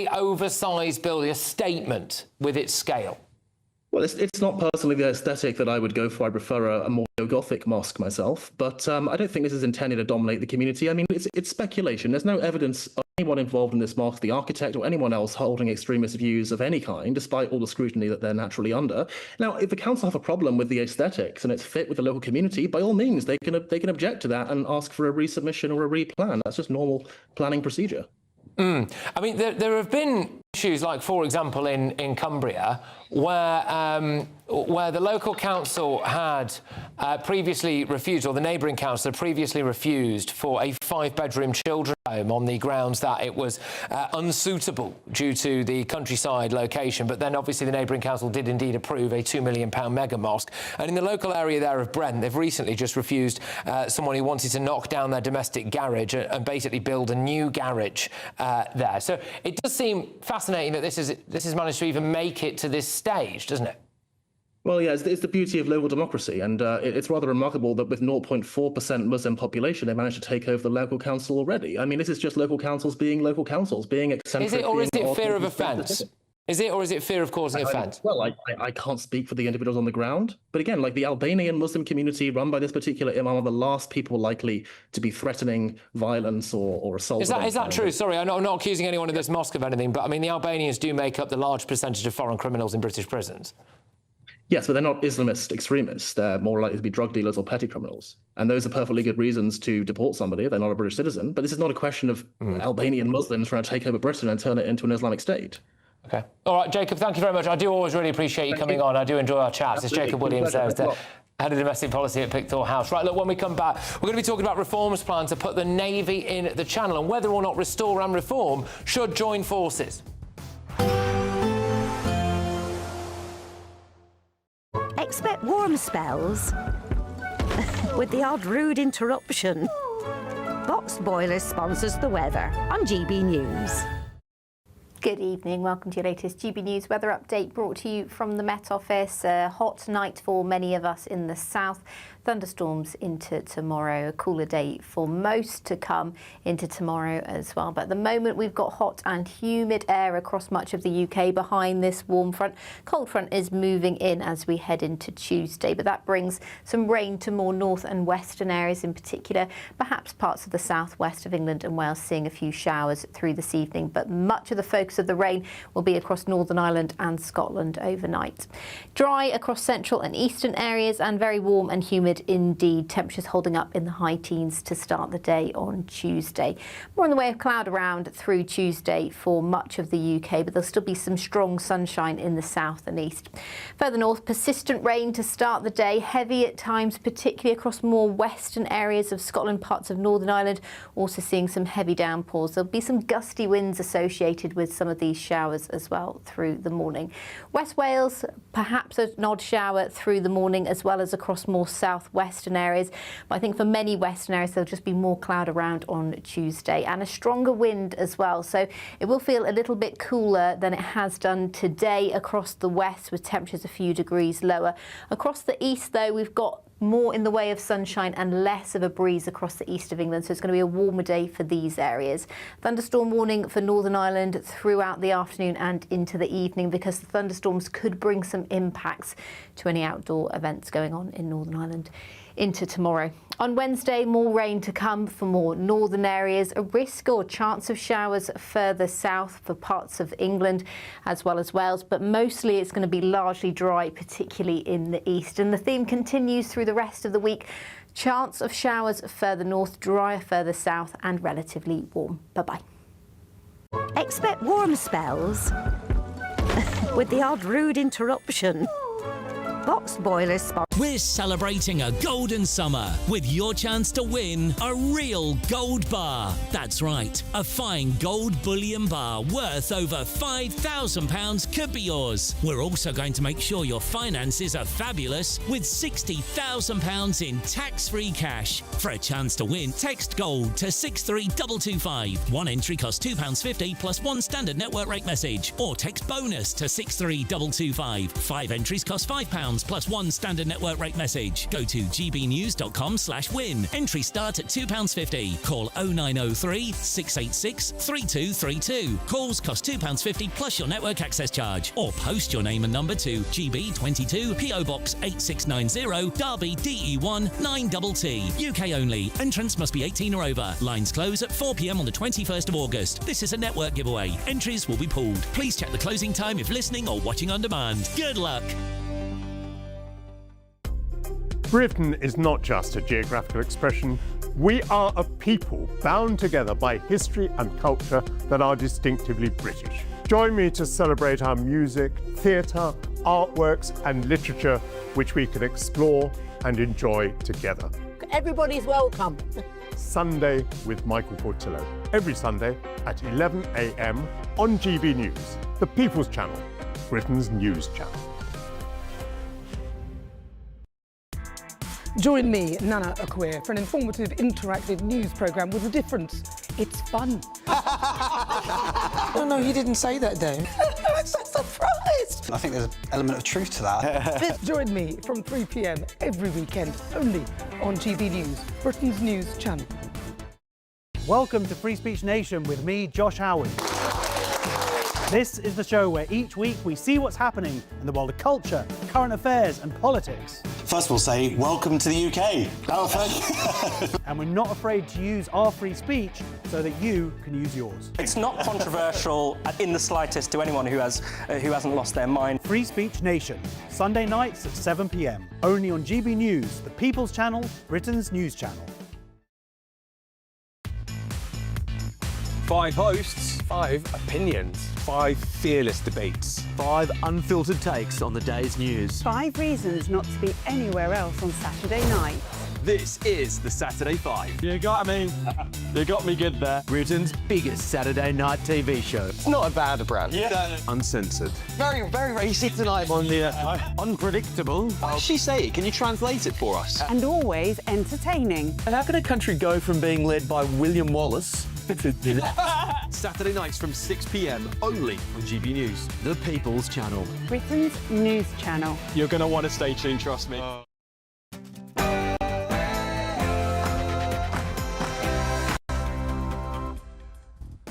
oversized building, a statement with its scale. Well, it's not personally the aesthetic that I would go for. I prefer a more Gothic mosque myself, but I don't think this is intended to dominate the community. I mean, it's speculation. There's no evidence of anyone involved in this mosque, the architect or anyone else holding extremist views of any kind, despite all the scrutiny that they're naturally under. Now, if the council have a problem with the aesthetics and it's fit with the local community, by all means, they can object to that and ask for a resubmission or a replan. That's just normal planning procedure. I mean, there have been issues like, for example, in Cumbria, where the local council had previously refused, or the neighbouring council had previously refused, for a 5-bedroom children's home on the grounds that it was unsuitable due to the countryside location. But then obviously the neighbouring council did indeed approve a £2 million mega mosque. And in the local area there of Brent, they've recently just refused someone who wanted to knock down their domestic garage and basically build a new garage there. So it does seem fascinating that this has managed to even make it to this stage, doesn't it? Well, yeah, it's the beauty of local democracy, and it's rather remarkable that with 0.4% Muslim population, they managed to take over the local council already. I mean, this is just local councils, being eccentric. Is it, or is it fear of offence? Is it, or is it fear of causing offence? Well, I can't speak for the individuals on the ground, but again, like the Albanian Muslim community run by this particular imam are the last people likely to be threatening violence or assault. Is that true? Sorry, I'm not accusing anyone of this mosque of anything, but I mean, the Albanians do make up the large percentage of foreign criminals in British prisons. Yes, but they're not Islamist extremists. They're more likely to be drug dealers or petty criminals. And those are perfectly good reasons to deport somebody if they're not a British citizen. But this is not a question of Albanian Muslims trying to take over Britain and turn it into an Islamic state. OK. All right, Jacob, thank you very much. I do always really appreciate you coming on. I do enjoy our chats. It's Jacob Williams there, the head of domestic policy at Picthor House. Right, look, when we come back, we're going to be talking about reforms planned to put the Navy in the Channel and whether or not Restore and Reform should join forces. Expect warm spells with the odd rude interruption. Box Boilers sponsors the weather on GB News. Good evening, welcome to your latest GB News weather update brought to you from the Met Office. A hot night for many of us in the south. Thunderstorms into tomorrow, a cooler day for most to come into tomorrow as well. But at the moment we've got hot and humid air across much of the UK behind this warm front. Cold front is moving in as we head into Tuesday, but that brings some rain to more north and western areas in particular, perhaps parts of the southwest of England and Wales seeing a few showers through this evening. But much of the focus of the rain will be across Northern Ireland and Scotland overnight. Dry across central and eastern areas and very warm and humid indeed. Temperatures holding up in the high teens to start the day on Tuesday. More in the way of cloud around through Tuesday for much of the UK, but there'll still be some strong sunshine in the south and east. Further north, persistent rain to start the day, heavy at times, particularly across more western areas of Scotland, parts of Northern Ireland, also seeing some heavy downpours. There'll be some gusty winds associated with some of these showers as well through the morning. West Wales, perhaps an odd shower through the morning as well as across more southwestern areas. But I think for many western areas there'll just be more cloud around on Tuesday and a stronger wind as well. So it will feel a little bit cooler than it has done today across the west with temperatures a few degrees lower. Across the east though, we've got more in the way of sunshine and less of a breeze across the east of England, so it's going to be a warmer day for these areas. Thunderstorm warning for Northern Ireland throughout the afternoon and into the evening because the thunderstorms could bring some impacts to any outdoor events going on in Northern Ireland into tomorrow. On Wednesday, more rain to come for more northern areas, a risk or chance of showers further south for parts of England as well as Wales, but mostly it's going to be largely dry, particularly in the east. And the theme continues through the rest of the week. Chance of showers further north, drier further south and relatively warm. Bye-bye. Expect warm spells with the odd rude interruption. Box Boilers sponsors. We're celebrating a golden summer with your chance to win a real gold bar. That's right, a fine gold bullion bar worth over £5,000 could be yours. We're also going to make sure your finances are fabulous with £60,000 in tax-free cash. For a chance to win, text GOLD to 63225. One entry costs £2.50 plus one standard network rate message, or text BONUS to 63225. 5 entries cost £5. £2 plus 1 standard network rate message. Go to gbnews.com/win. Entries start at £2.50. Call 0903 686 3232. Calls cost £2.50 plus your network access charge. Or post your name and number to GB22 PO Box 8690 Derby DE1 9TT. UK only. Entrants must be 18 or over. Lines close at 4 p.m. on the 21st of August. This is a network giveaway. Entries will be pooled. Please check the closing time if listening or watching on demand. Good luck. Britain is not just a geographical expression. We are a people bound together by history and culture that are distinctively British. Join me to celebrate our music, theatre, artworks and literature which we can explore and enjoy together. Everybody's welcome. Sunday with Michael Portillo. Every Sunday at 11 a.m. on GB News, the People's Channel, Britain's news channel. Join me, Nana Akwe, for an informative, interactive news programme with a difference. It's fun. No, he didn't say that, Dave. I'm so surprised. I think there's an element of truth to that. Join me from 3 p.m. every weekend, only on GB News, Britain's news channel. Welcome to Free Speech Nation with me, Josh Howard. This is the show where each week we see what's happening in the world of culture, current affairs and politics. First we'll say, welcome to the UK. Oh, thank you. And we're not afraid to use our free speech so that you can use yours. It's not controversial in the slightest to anyone who hasn't lost their mind. Free Speech Nation, Sunday nights at 7 p.m. Only on GB News, the People's Channel, Britain's news channel. 5 hosts, 5 opinions, 5 fearless debates, 5 unfiltered takes on the day's news. 5 reasons not to be anywhere else on Saturday night. This is the Saturday 5. You got me good there. Britain's biggest Saturday night TV show. It's not a bad brand. Yeah. Uncensored. Very, very racy tonight on the unpredictable. What did she say? Can you translate it for us? And always entertaining. And how can a country go from being led by William Wallace Saturday nights from 6 p.m. only on GB News, the People's Channel, Britain's news channel. You're going to want to stay tuned, trust me.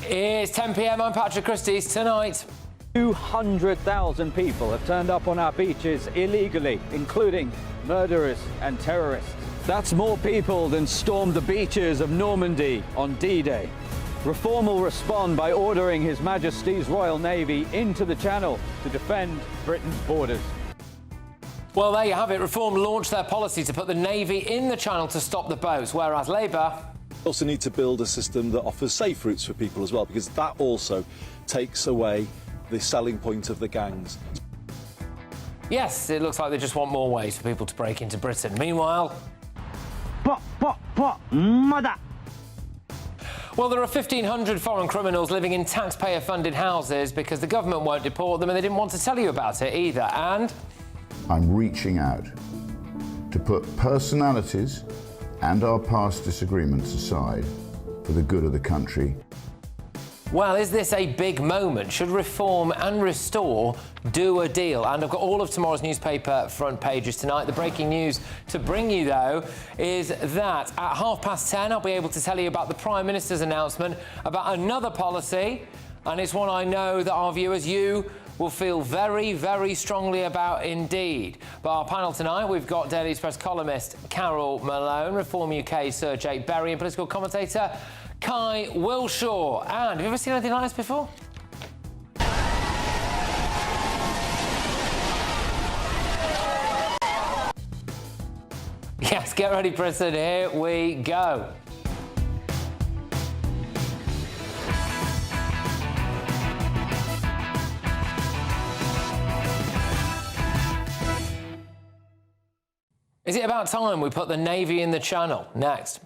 It's 10 p.m. I'm Patrick Christie's. Tonight, 200,000 people have turned up on our beaches illegally, including murderers and terrorists. That's more people than stormed the beaches of Normandy on D-Day. Reform will respond by ordering His Majesty's Royal Navy into the Channel to defend Britain's borders. well, there you have it. Reform launched their policy to put the Navy in the Channel to stop the boats, whereas Labour also need to build a system that offers safe routes for people as well, because that also takes away the selling point of the gangs. Yes, it looks like they just want more ways for people to break into Britain. Meanwhile... Mother! Well, there are 1,500 foreign criminals living in taxpayer-funded houses because the government won't deport them and they didn't want to tell you about it either. And... I'm reaching out to put personalities and our past disagreements aside for the good of the country. Well, is this a big moment? Should Reform and Restore do a deal? And I've got all of tomorrow's newspaper front pages tonight. The breaking news to bring you, though, is that at 10:30 I'll be able to tell you about the Prime Minister's announcement about another policy, and it's one I know that our viewers, you, will feel very, very strongly about indeed. But our panel tonight, we've got Daily Express columnist Carol Malone, Reform UK Sir Jake Berry, and political commentator Kai Wilshaw. And have you ever seen anything like this before? Yes, get ready, Britain. Here we go. Is it about time we put the Navy in the Channel? Next.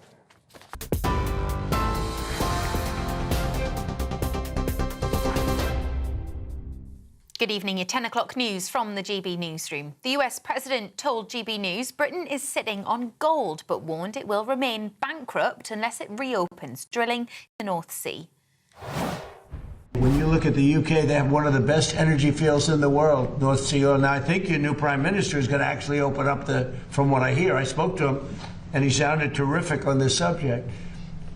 Good evening, your 10 o'clock news from the GB newsroom. The US President told GB News Britain is sitting on gold, but warned it will remain bankrupt unless it reopens drilling in the North Sea. When you're look at the UK, they have one of the best energy fields in the world, North Sea oil. Now, I think your new prime minister is going to actually open up from what I hear, I spoke to him, and he sounded terrific on this subject.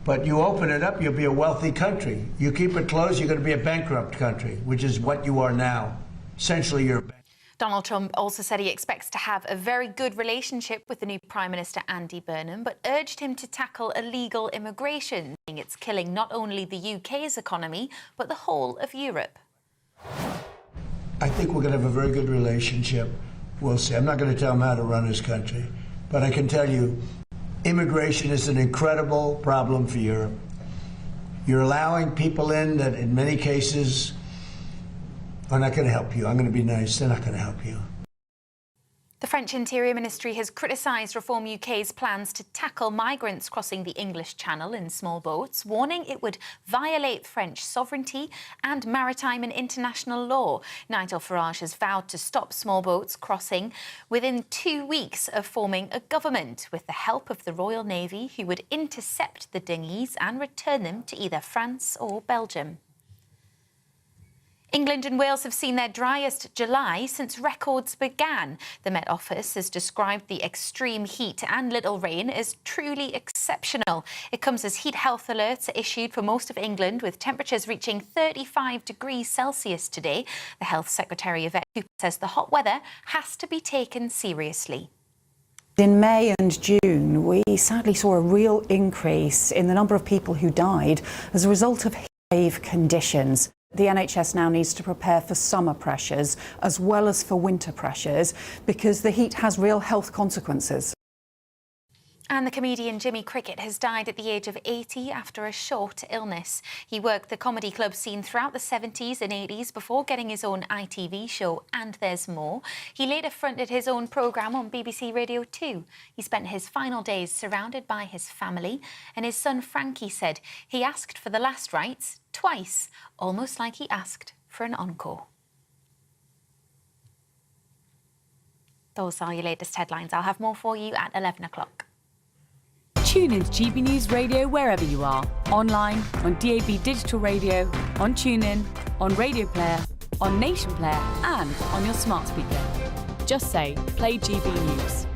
But you open it up, you'll be a wealthy country. You keep it closed, you're going to be a bankrupt country, which is what you are now. Essentially, you're a bank. Donald Trump also said he expects to have a very good relationship with the new Prime Minister Andy Burnham, but urged him to tackle illegal immigration, saying it's killing not only the UK's economy, but the whole of Europe. I think we're going to have a very good relationship. We'll see. I'm not going to tell him how to run his country, but I can tell you, immigration is an incredible problem for Europe. You're allowing people in that in many cases are not going to help you. I'm going to be nice. They're not going to help you. The French Interior Ministry has criticised Reform UK's plans to tackle migrants crossing the English Channel in small boats, warning it would violate French sovereignty and maritime and international law. Nigel Farage has vowed to stop small boats crossing within 2 weeks of forming a government with the help of the Royal Navy, who would intercept the dinghies and return them to either France or Belgium. England and Wales have seen their driest July since records began. The Met Office has described the extreme heat and little rain as truly exceptional. It comes as heat health alerts are issued for most of England, with temperatures reaching 35 degrees Celsius today. The Health Secretary, Yvette Cooper, says the hot weather has to be taken seriously. In May and June, we sadly saw a real increase in the number of people who died as a result of heat wave conditions. The NHS now needs to prepare for summer pressures as well as for winter pressures because the heat has real health consequences. And the comedian Jimmy Cricket has died at the age of 80 after a short illness. He worked the comedy club scene throughout the 70s and 80s before getting his own ITV show And There's More. He later fronted his own programme on BBC Radio 2. He spent his final days surrounded by his family, and his son Frankie said he asked for the last rites twice, almost like he asked for an encore. Those are your latest headlines. I'll have more for you at 11 o'clock. Tune in to GB News Radio wherever you are. Online, on DAB digital radio, on TuneIn, on Radio Player, on Nation Player and on your smart speaker. Just say, play GB News.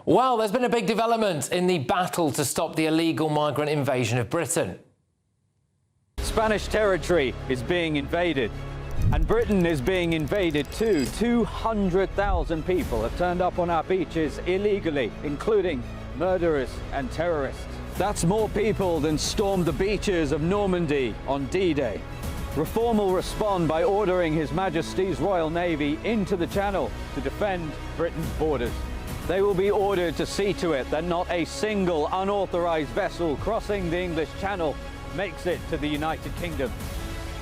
Well, there's been a big development in the battle to stop the illegal migrant invasion of Britain. Spanish territory is being invaded. And Britain is being invaded too. 200,000 people have turned up on our beaches illegally, including murderers and terrorists. That's more people than stormed the beaches of Normandy on D-Day. Reform will respond by ordering His Majesty's Royal Navy into the Channel to defend Britain's borders. They will be ordered to see to it that not a single unauthorised vessel crossing the English Channel makes it to the United Kingdom.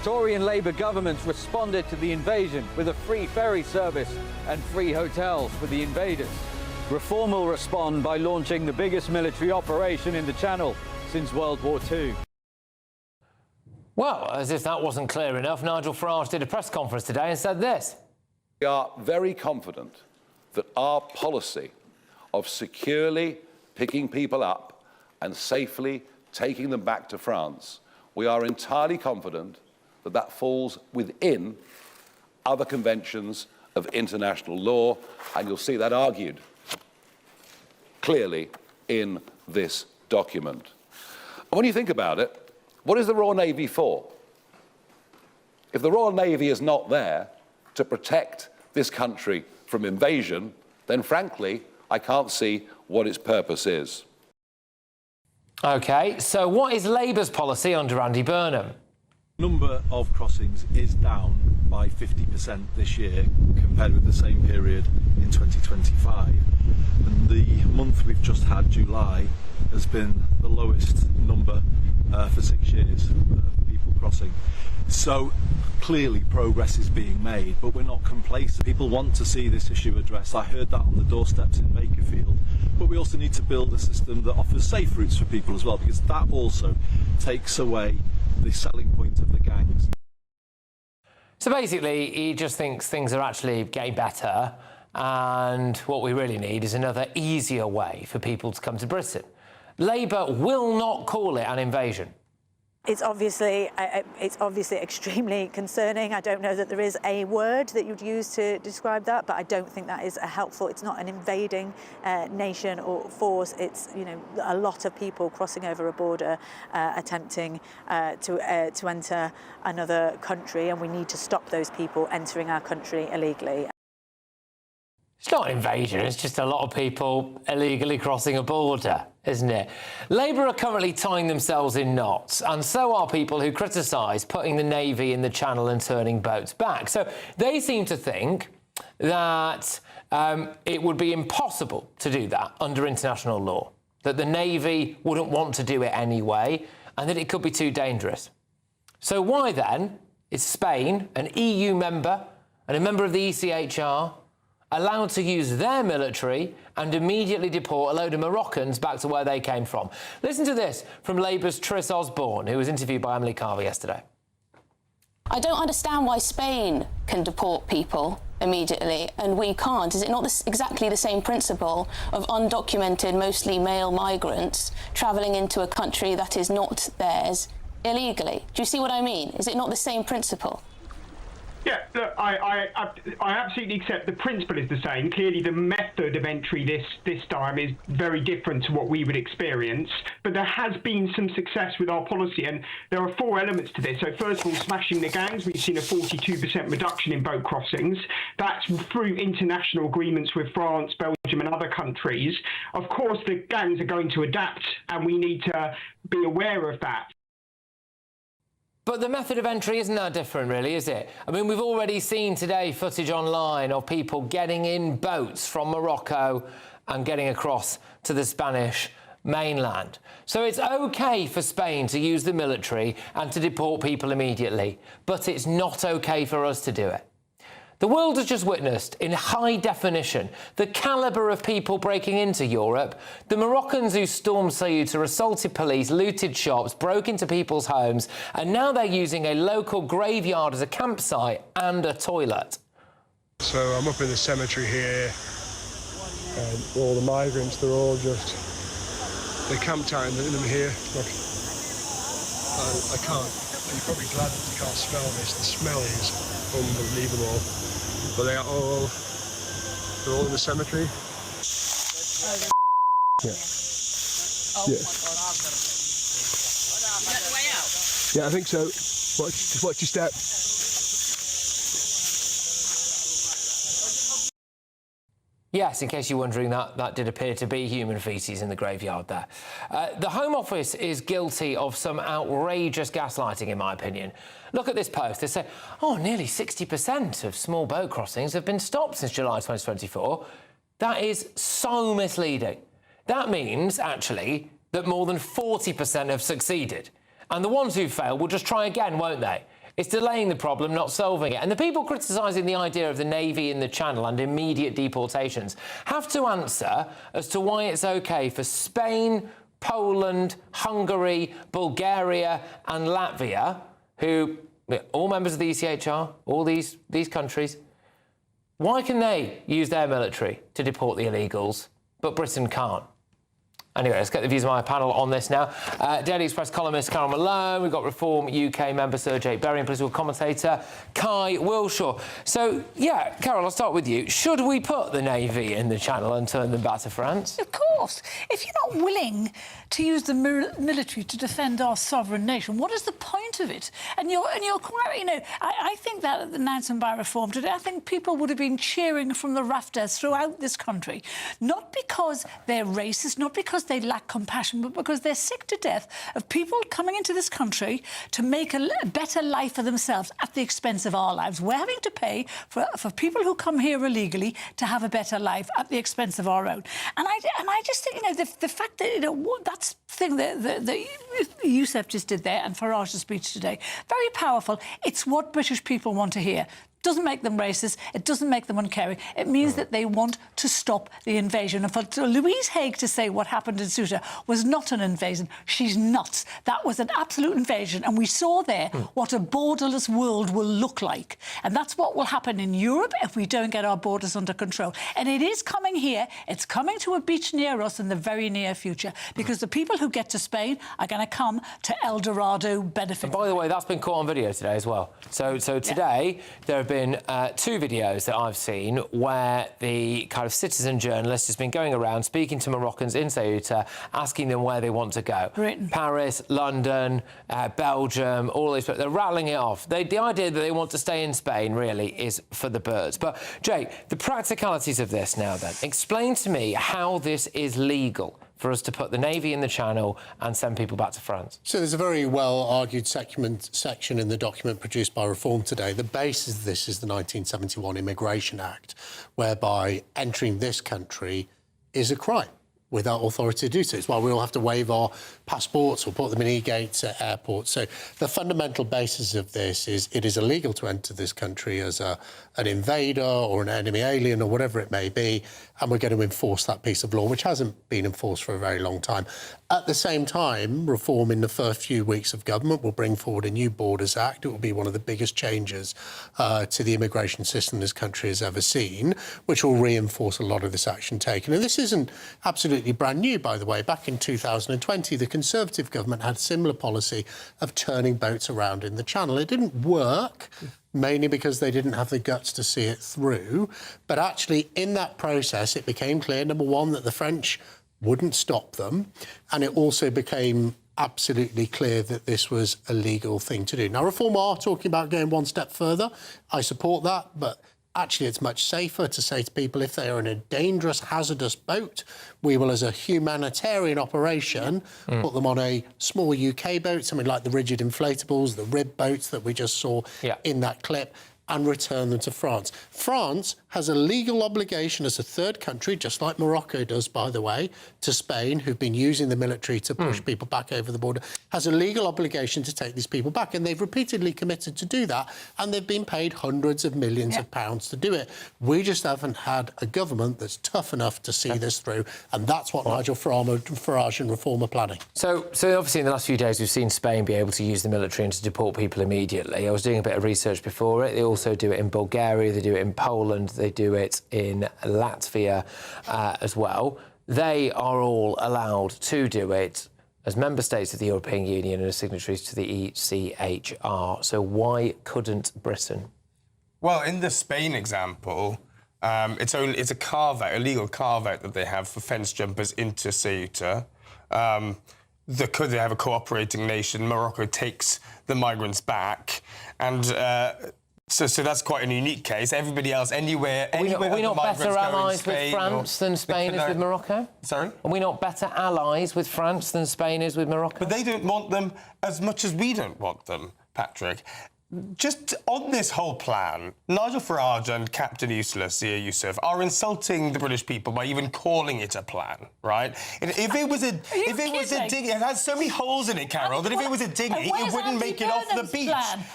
Tory and Labour governments responded to the invasion with a free ferry service and free hotels for the invaders. Reform will respond by launching the biggest military operation in the Channel since World War II. Well, as if that wasn't clear enough, Nigel Farage did a press conference today and said this. We are very confident that our policy of securely picking people up and safely taking them back to France, we are entirely confident that that falls within other conventions of international law, and you'll see that argued clearly in this document. And when you think about it, what is the Royal Navy for? If the Royal Navy is not there to protect this country from invasion, then frankly, I can't see what its purpose is. OK, so what is Labour's policy under Andy Burnham? Number of crossings is down by 50% this year compared with the same period in 2025. And the month we've just had, July, has been the lowest number for 6 years of people crossing. So clearly progress is being made, but we're not complacent. People want to see this issue addressed. I heard that on the doorsteps in Makerfield. But we also need to build a system that offers safe routes for people as well, because that also takes away the selling point of the gangs. So basically, he just thinks things are actually getting better And what we really need is another easier way for people to come to Britain. Labour will not call it an invasion. It's obviously extremely concerning. I don't know that there is a word that you'd use to describe that, but I don't think that is helpful. It's not an invading nation or force. It's, you know, a lot of people crossing over a border, attempting to enter another country, and we need to stop those people entering our country illegally. It's not an invasion, it's just a lot of people illegally crossing a border, isn't it? Labour are currently tying themselves in knots, and so are people who criticise putting the Navy in the Channel and turning boats back. So they seem to think that it would be impossible to do that under international law, that the Navy wouldn't want to do it anyway, and that it could be too dangerous. So why then is Spain, an EU member and a member of the ECHR, allowed to use their military and immediately deport a load of Moroccans back to where they came from? Listen to this from Labour's Tris Osborne, who was interviewed by Emily Carver yesterday. I don't understand why Spain can deport people immediately and we can't. Is it not exactly the same principle of undocumented, mostly male migrants travelling into a country that is not theirs illegally? Do you see what I mean? Is it not the same principle? Yeah, look, I absolutely accept the principle is the same. Clearly, the method of entry this time is very different to what we would experience. But there has been some success with our policy, and there are 4 elements to this. So first of all, smashing the gangs. We've seen a 42% reduction in boat crossings. That's through international agreements with France, Belgium, and other countries. Of course, the gangs are going to adapt, and we need to be aware of that. But the method of entry isn't that different, really, is it? I mean, we've already seen today footage online of people getting in boats from Morocco and getting across to the Spanish mainland. So it's OK for Spain to use the military and to deport people immediately, but it's not OK for us to do it. The world has just witnessed, in high definition, the calibre of people breaking into Europe. The Moroccans who stormed Ceuta, assaulted police, looted shops, broke into people's homes, and now they're using a local graveyard as a campsite and a toilet. So I'm up in the cemetery here, and all the migrants, they're all just, they camped out in them here. Look, I can't, you're probably glad that you can't smell this. The smell is unbelievable. But they're all in the cemetery. Yeah. Yeah. Yeah, I think so. Just watch your step. Yes, in case you're wondering, that did appear to be human faeces in the graveyard there. The Home Office is guilty of some outrageous gaslighting, in my opinion. Look at this post. They say, oh, nearly 60% of small boat crossings have been stopped since July 2024. That is so misleading. That means, actually, that more than 40% have succeeded. And the ones who fail will just try again, won't they? It's delaying the problem, not solving it. And the people criticising the idea of the Navy in the Channel and immediate deportations have to answer as to why it's OK for Spain, Poland, Hungary, Bulgaria and Latvia, who, all members of the ECHR, all these countries, why can they use their military to deport the illegals, but Britain can't? Anyway, let's get the views of my panel on this now. Daily Express columnist Carol Malone, we've got Reform UK member Sir Jake Berry and political commentator Kai Wilshaw. So, yeah, Carol, I'll start with you. Should we put the Navy in the Channel and turn them back to France? Of course. If you're not willing to use the military to defend our sovereign nation, what is the point of it? And you're quite, you know, I think that announcement by Reform today, I think people would have been cheering from the rafters throughout this country, not because they're racist, not because they lack compassion, but because they're sick to death of people coming into this country to make a better life for themselves at the expense of our lives. We're having to pay for people who come here illegally to have a better life at the expense of our own. And I just think, you know, the fact that, you know, that's the thing that Youssef just did there and Farage's speech today, very powerful. It's what British people want to hear. doesn't make them racist, it doesn't make them uncaring. It means that they want to stop the invasion. And for Louise Haig to say what happened in Ceuta was not an invasion, she's nuts. That was an absolute invasion. And we saw there what a borderless world will look like. And that's what will happen in Europe if we don't get our borders under control. And it is coming here. It's coming to a beach near us in the very near future, because the people who get to Spain are going to come to El Dorado benefit. And by the way, that's been caught on video today as well. So today there have been 2 videos that I've seen where the kind of citizen journalist has been going around speaking to Moroccans in Ceuta, asking them where they want to go. Britain. Paris, London, Belgium, all these. They're rattling it off. The idea that they want to stay in Spain really is for the birds. But Jay, the practicalities of this now then. Explain to me how this is legal for us to put the Navy in the Channel and send people back to France. So there's a very well-argued section in the document produced by Reform today. The basis of this is the 1971 Immigration Act, whereby entering this country is a crime without authority to do so. It's why we all have to waive our passports or put them in e-gates at airports. So the fundamental basis of this is it is illegal to enter this country as an invader or an enemy alien or whatever it may be, and we're going to enforce that piece of law, which hasn't been enforced for a very long time. At the same time, Reform in the first few weeks of government will bring forward a new Borders Act. It will be one of the biggest changes to the immigration system this country has ever seen, which will reinforce a lot of this action taken. And this isn't absolutely brand new, by the way. Back in 2020, the Conservative government had a similar policy of turning boats around in the Channel. It didn't work, mainly because they didn't have the guts to see it through. But actually, in that process, it became clear, number one, that the French wouldn't stop them. And it also became absolutely clear that this was a legal thing to do. Now, Reform are talking about going one step further. I support that, but actually it's much safer to say to people, if they are in a dangerous, hazardous boat, we will, as a humanitarian operation, put them on a small UK boat, something like the rigid inflatables, the rib boats that we just saw in that clip, and return them to France. France has a legal obligation as a third country, just like Morocco does, by the way, to Spain, who've been using the military to push people back over the border, has a legal obligation to take these people back. And they've repeatedly committed to do that, and they've been paid hundreds of millions of pounds to do it. We just haven't had a government that's tough enough to see this through, and that's what Nigel Farage and Reform are planning. So obviously in the last few days we've seen Spain be able to use the military and to deport people immediately. I was doing a bit of research before it. They also do it in Bulgaria, they do it in Poland, they do it in Latvia as well. They are all allowed to do it as member states of the European Union and as signatories to the ECHR. So why couldn't Britain? Well, in the Spain example, it's a carve-out, a legal carve-out that they have for fence jumpers into Ceuta. Could they have a cooperating nation? Morocco takes the migrants back, and so that's quite a unique case. Everybody else, anywhere Are we not better allies with France than Spain is with Morocco? Sorry? Are we not better allies with France than Spain is with Morocco? But they don't want them as much as we don't want them, Patrick. Just on this whole plan, Nigel Farage and Captain Useless, Zia Youssef, are insulting the British people by even calling it a plan, right? If it was a dinghy, it has so many holes in it, Carol, that if it was a dinghy, it wouldn't make it off the beach.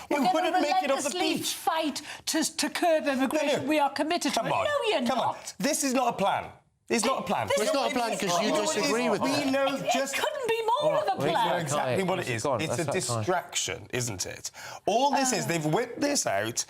It wouldn't make it off the beach. Fight to curb immigration. We are committed to it. No, you're not. Come on. This is not a plan. It's not a plan. It's not a plan because you disagree with me. it. It couldn't be more of a plan. We know exactly what it is. It's a distraction, isn't it? All this is, they've whipped this out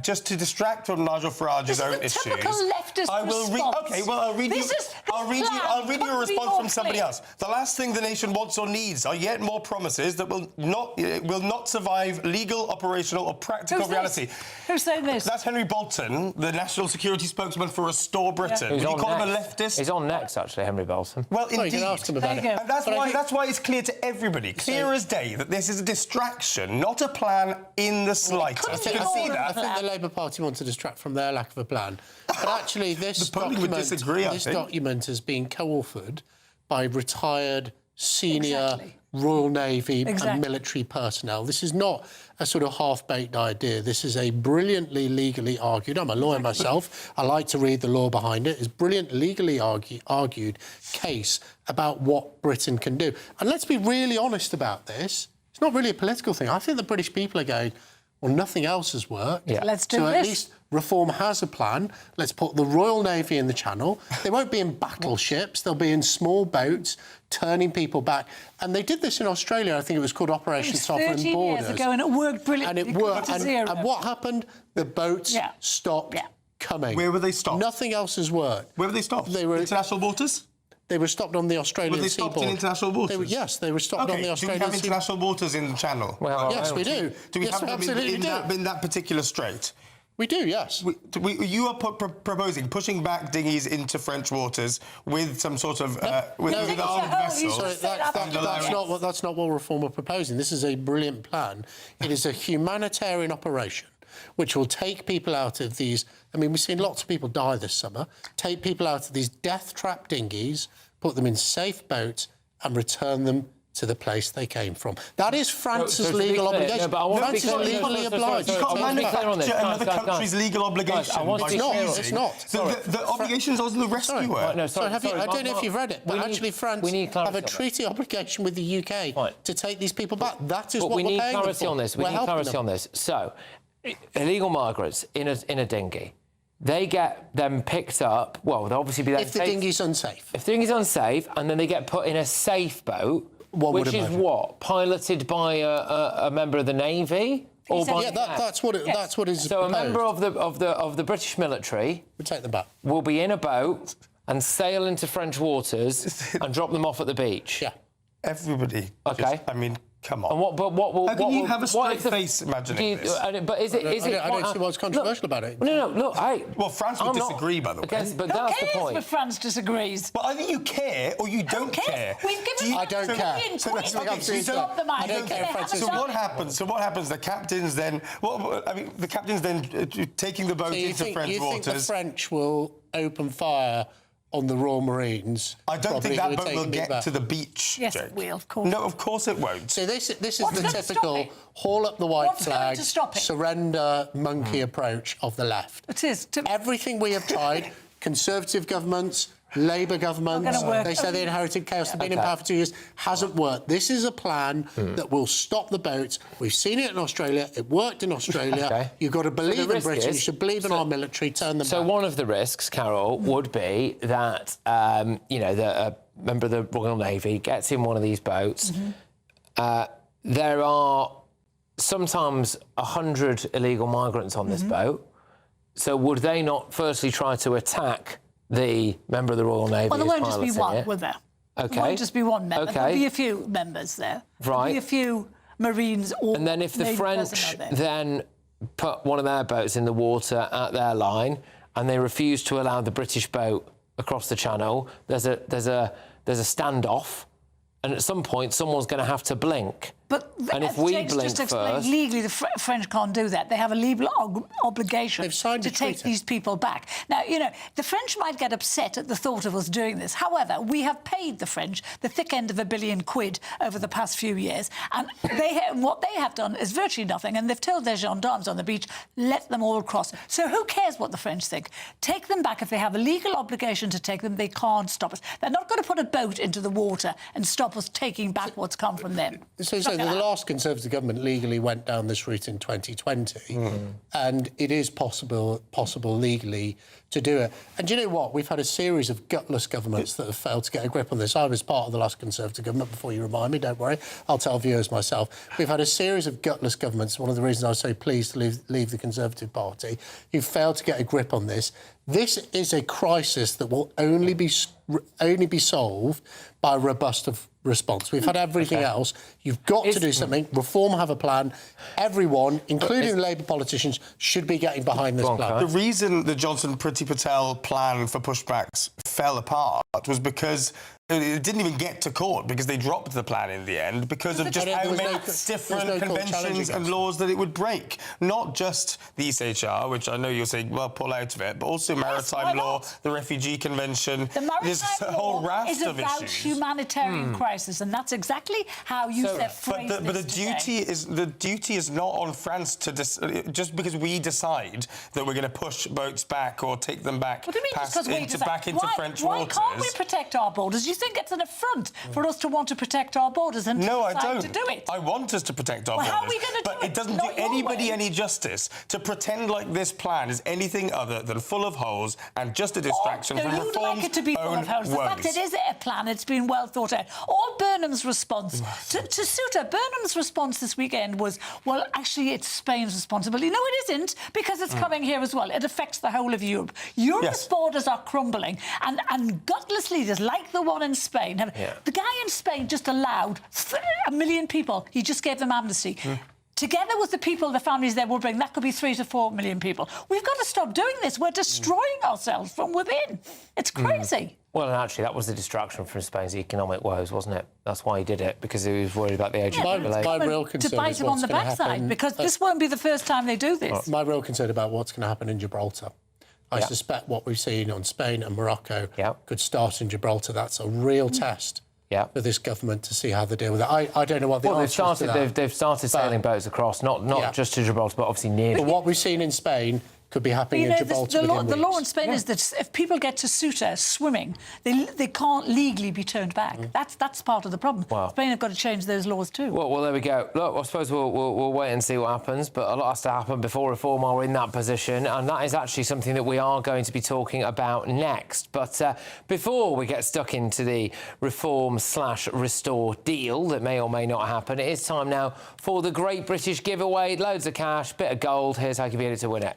just to distract from Nigel Farage's own issues. Typical leftist response. Okay, well, I'll read you a response from somebody else. The last thing the nation wants or needs are yet more promises that will not survive legal, operational, or practical reality. Who's saying this? That's Henry Bolton, the national security spokesman for Restore Britain. Would you call him a leftist? He's on next, actually, Henry Bolton. Well, indeed. You can ask him about it. And that's why it's clear to everybody, clear as day, that this is a distraction, not a plan in the slightest. You can see that. I think the Labour Party want to distract from their lack of a plan. But actually, this document has been co-authored by retired senior Royal Navy and military personnel. This is not a sort of half-baked idea. This is a brilliantly legally argued, I'm a lawyer myself, I like to read the law behind it, it's brilliant legally argued case about what Britain can do. And let's be really honest about this. It's not really a political thing. I think the British people are going, well, nothing else has worked. Yeah. Let's do so this. at least Reform has a plan. Let's put the Royal Navy in the Channel. They won't be in battleships. They'll be in small boats, turning people back. And they did this in Australia. I think it was called Operation Sovereign 13 Borders. years ago, and it worked brilliantly. And it worked. And what happened? The boats stopped coming. Where were they stopped? Nothing else has worked. Where were they stopped? They were international waters? They were stopped on the Australian seaboard. Were they seaboard. stopped in international waters? Yes, they were stopped on the Australian do we have seaboard. international waters in the Channel? Well, yes, we do. Do we yes, have them absolutely in that particular strait? We do, yes. You are proposing pushing back dinghies into French waters with some sort of with armed vessels. Sorry, that's not what Reform are proposing. This is a brilliant plan. It is a humanitarian operation which will take people out of these... I mean, we've seen lots of people die this summer. Take people out of these death-trap dinghies, put them in safe boats and return them to the place they came from. That is France's legal obligation. France is legally obliged. You can't manufacture another country's legal obligation. It's not. The obligation is on the rescuer. I don't know if you've read it, but actually France have a treaty obligation with the UK to take these people back. That is what we're paying them for. We need clarity on this. We need clarity on this. So, illegal migrants in a dinghy, they get them picked up. Well, they'll obviously be there. If the dinghy's unsafe. If the dinghy's unsafe, and then they get put in a safe boat, which is what? Piloted by a member of the Navy? Or by that's what is so proposed. A member of the British military would take them back. Will be in a boat and sail into French waters and drop them off at the beach. Yeah. Everybody. Okay. I mean, come on. And How can you have a straight face imagining this? But is it? I don't see what's controversial about it. Look. Well, France would disagree, by the way. But that's the point. But France disagrees. Well, either you care or you don't care. We've given I don't care. I don't care. So what happens? The captains then. The captains then taking the boat into French waters. You think the French will open fire on the Royal Marines? I don't think that boat will get to the beach. Yes, it will, of course. No, of course it won't. So this is the typical haul up the white flag, surrender monkey approach of the left. It is. Everything we have tried, Conservative governments, Labour governments, they say they inherited chaos, they've been in power for 2 years, hasn't worked. This is a plan that will stop the boats. We've seen it in Australia. It worked in Australia. You've got to believe in Britain. You should believe in our military. Turn them back. So one of the risks, Carol, would be that the member of the Royal Navy gets in one of these boats. There are sometimes 100 illegal migrants on this boat. So would they not firstly try to attack the member of the Royal Navy? Well, there won't just be one, will there? Okay. There won't just be one member. There'll be a few members there. There'll be a few Marines or And then if the French then put one of their boats in the water at their line and they refuse to allow the British boat across the Channel, there's a standoff, and at some point someone's going to have to blink. But and if we blink just explain, first, legally the French can't do that. They have a legal obligation to take these people back. Now, the French might get upset at the thought of us doing this. However, we have paid the French the thick end of £1 billion over the past few years, and what they have done is virtually nothing, and they've told their gendarmes on the beach, let them all cross. So who cares what the French think? Take them back. If they have a legal obligation to take them, they can't stop us. They're not going to put a boat into the water and stop us taking back what's come from them. So the last Conservative government legally went down this route in 2020, and it is possible legally to do it. And do you know what? We've had a series of gutless governments that have failed to get a grip on this. I was part of the last Conservative government, before you remind me, don't worry. I'll tell viewers myself. We've had a series of gutless governments, one of the reasons I was so pleased to leave the Conservative Party, who failed to get a grip on this. This is a crisis that will only be solved by a robust response. We've had everything else. You've got to do something. Reform have a plan. Everyone, including the Labour politicians, should be getting behind this plan. The reason the Johnson-Priti Patel plan for pushbacks fell apart was because it didn't even get to court, because they dropped the plan in the end because of just how many different conventions and laws that it would break. Not just the ECHR, which I know you'll say, well, pull out of it, but also maritime law, the Refugee Convention. The maritime law is about issues. Humanitarian crisis, and that's exactly how you phrase this. But the duty is not on France to just because we decide that we're going to push boats back or take them back into French waters. Why can't we protect our borders? You think it's an affront for us to want to protect our borders and No, I decide don't. to do it? I want us to protect our Well, borders. how are we gonna but do it doesn't Not do your anybody way. any justice to pretend like this plan is anything other than full of holes and just a distraction from You'd Reform's like it to be full own of holes. The fact woes. it is a plan, it's been well thought out. All Burnham's response to Souter, Burnham's response this weekend was, well, actually, it's Spain's responsibility. No, it isn't, because it's coming here as well. It affects the whole of Europe. Europe's borders are crumbling, and gutless leaders like the one in Spain. The guy in Spain just allowed 1 million people. He just gave them amnesty. Together with the people, the families they will bring, that could be 3 to 4 million people. We've got to stop doing this. We're destroying ourselves from within. It's crazy. Well, and actually, that was the distraction from Spain's economic woes, wasn't it? That's why he did it, because he was worried about the age of population. My real concern to bite is him on what's the gonna backside, happen. because this won't be the first time they do this. My real concern about what's going to happen in Gibraltar. I suspect what we've seen on Spain and Morocco could start in Gibraltar. That's a real test for this government to see how they deal with it. I don't know what the answer is to that. They've started sailing boats across, not just to Gibraltar, but obviously near. But what we've seen in Spain could be happening in Gibraltar within the law in weeks. Spain is that if people get to Ceuta swimming, they can't legally be turned back. That's part of the problem. Spain have got to change those laws too. Well, there we go. Look, I suppose we'll wait and see what happens, but a lot has to happen before Reform are in that position, and that is actually something that we are going to be talking about next. But before we get stuck into the Reform/Restore deal that may or may not happen, it is time now for the Great British Giveaway. Loads of cash, bit of gold. Here's how you can be able to win it.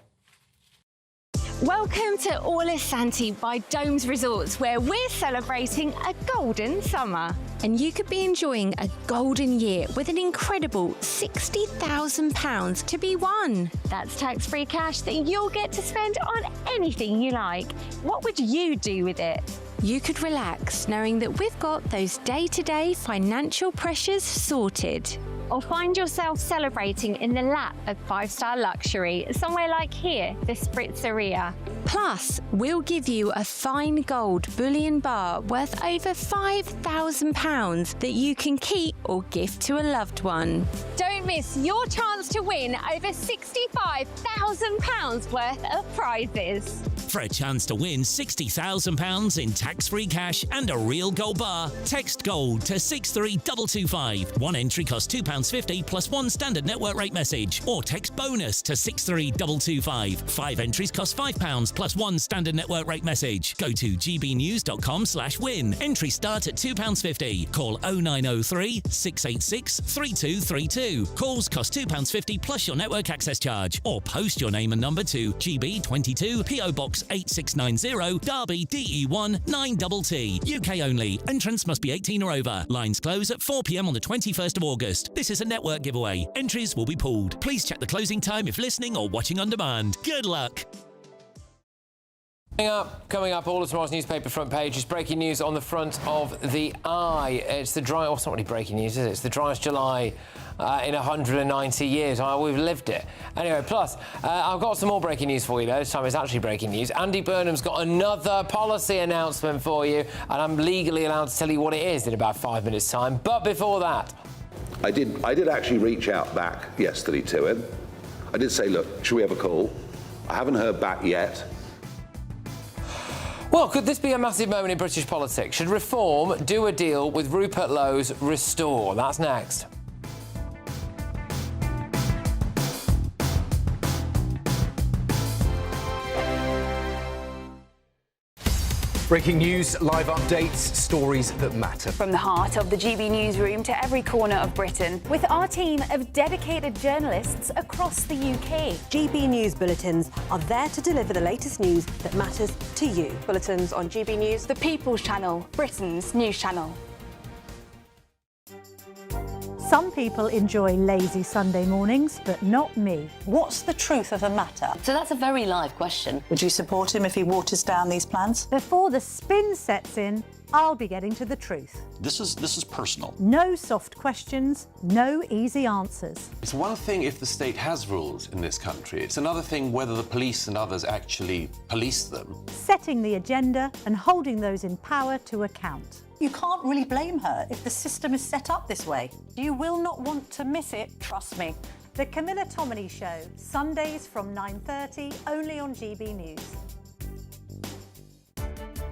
Welcome to Orlis Santi by Domes Resorts, where we're celebrating a golden summer. And you could be enjoying a golden year with an incredible £60,000 to be won. That's tax-free cash that you'll get to spend on anything you like. What would you do with it? You could relax knowing that we've got those day-to-day financial pressures sorted. Or find yourself celebrating in the lap of five-star luxury, somewhere like here, the Spritzeria. Plus, we'll give you a fine gold bullion bar worth over £5,000 that you can keep or gift to a loved one. Don't miss your chance to win over £65,000 worth of prizes. For a chance to win £60,000 in tax-free cash and a real gold bar, text GOLD to 63225. One entry costs £2.50 plus one standard network rate message, or text BONUS to 63225. 5 entries cost £5 plus one standard network rate message. Go to gbnews.com/win. Entries start at £2.50. Call 0903 686 3232. Calls cost £2.50 plus your network access charge, or post your name and number to GB22 PO Box 8690 Derby DE1 9TT. UK only. Entrance must be 18 or over. Lines close at 4 p.m. on the 21st of August. This is a network giveaway. Entries will be pooled. Please check the closing time if listening or watching on demand. Good luck. Coming up, all of tomorrow's newspaper front page is breaking news on the front of the Eye. It's the dry... Well, it's not really breaking news, is it? It's the driest July in 190 years. We've lived it. Anyway, plus, I've got some more breaking news for you, though. This time it's actually breaking news. Andy Burnham's got another policy announcement for you, and I'm legally allowed to tell you what it is in about 5 minutes' time. But before that... I did actually reach out back yesterday to him. I did say, look, should we have a call? I haven't heard back yet. Well, could this be a massive moment in British politics? Should Reform do a deal with Rupert Lowe's Restore? That's next. Breaking news, live updates, stories that matter. From the heart of the GB newsroom to every corner of Britain, with our team of dedicated journalists across the UK. GB News bulletins are there to deliver the latest news that matters to you. Bulletins on GB News, the People's Channel, Britain's news channel. Some people enjoy lazy Sunday mornings, but not me. What's the truth of the matter? So that's a very live question. Would you support him if he waters down these plans? Before the spin sets in, I'll be getting to the truth. This is personal. No soft questions, no easy answers. It's one thing if the state has rules in this country. It's another thing whether the police and others actually police them. Setting the agenda and holding those in power to account. You can't really blame her if the system is set up this way. You will not want to miss it, trust me. The Camilla Tominey Show, Sundays from 9:30, only on GB News.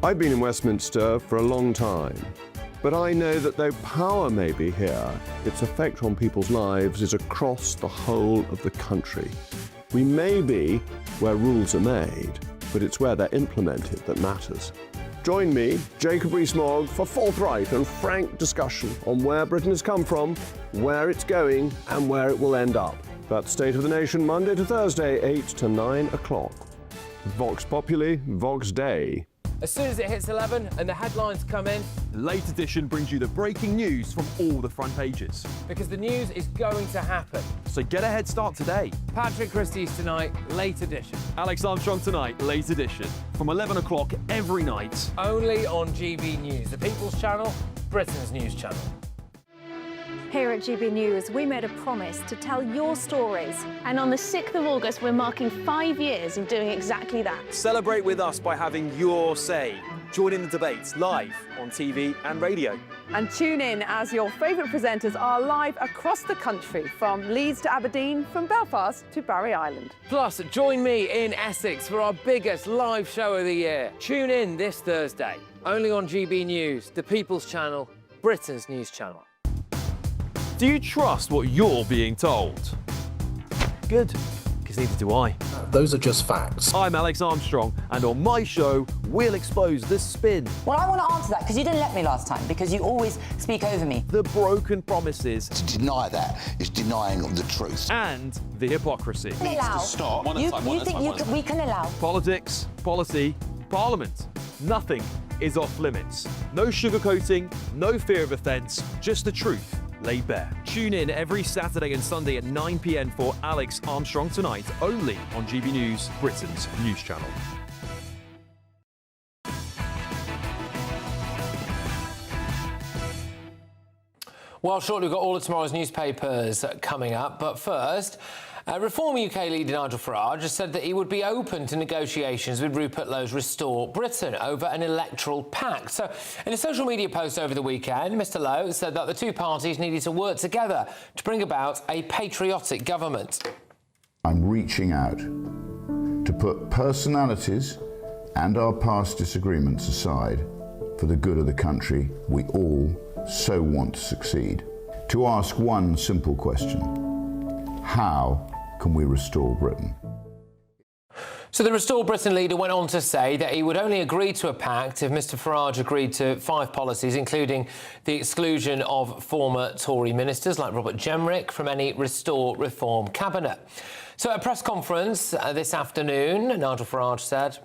I've been in Westminster for a long time, but I know that though power may be here, its effect on people's lives is across the whole of the country. We may be where rules are made, but it's where they're implemented that matters. Join me, Jacob Rees-Mogg, for forthright and frank discussion on where Britain has come from, where it's going, and where it will end up. That's State of the Nation, Monday to Thursday, 8 to 9 o'clock. Vox Populi, Vox Dei. As soon as it hits 11 and the headlines come in, the Late Edition brings you the breaking news from all the front pages. Because the news is going to happen. So get a head start today. Patrick Christie's tonight, Late Edition. Alex Armstrong tonight, Late Edition. From 11 o'clock every night. Only on GB News, the People's Channel, Britain's news channel. Here at GB News, we made a promise to tell your stories. And on the 6th of August, we're marking 5 years of doing exactly that. Celebrate with us by having your say. Join in the debates live on TV and radio. And tune in as your favourite presenters are live across the country, from Leeds to Aberdeen, from Belfast to Barry Island. Plus, join me in Essex for our biggest live show of the year. Tune in this Thursday, only on GB News, the People's Channel, Britain's news channel. Do you trust what you're being told? Good, because neither do I. Those are just facts. I'm Alex Armstrong, and on my show, we'll expose the spin. Well, I want to answer that, because you didn't let me last time, because you always speak over me. The broken promises. To deny that is denying the truth. And the hypocrisy. Needs to stop. You think we can allow? Politics, policy, parliament. Nothing is off limits. No sugarcoating, no fear of offence, just the truth laid bare. Tune in every Saturday and Sunday at 9 p.m. for Alex Armstrong Tonight, only on GB News, Britain's news channel. Well, shortly we've got all of tomorrow's newspapers coming up, but first, Reform UK leader Nigel Farage has said that he would be open to negotiations with Rupert Lowe's Restore Britain over an electoral pact. So, in a social media post over the weekend, Mr Lowe said that the two parties needed to work together to bring about a patriotic government. I'm reaching out to put personalities and our past disagreements aside for the good of the country we all so want to succeed. To ask one simple question: how can we restore Britain? So the Restore Britain leader went on to say that he would only agree to a pact if Mr Farage agreed to 5 policies, including the exclusion of former Tory ministers like Robert Jenrick from any Restore Reform cabinet. So at a press conference this afternoon, Nigel Farage said,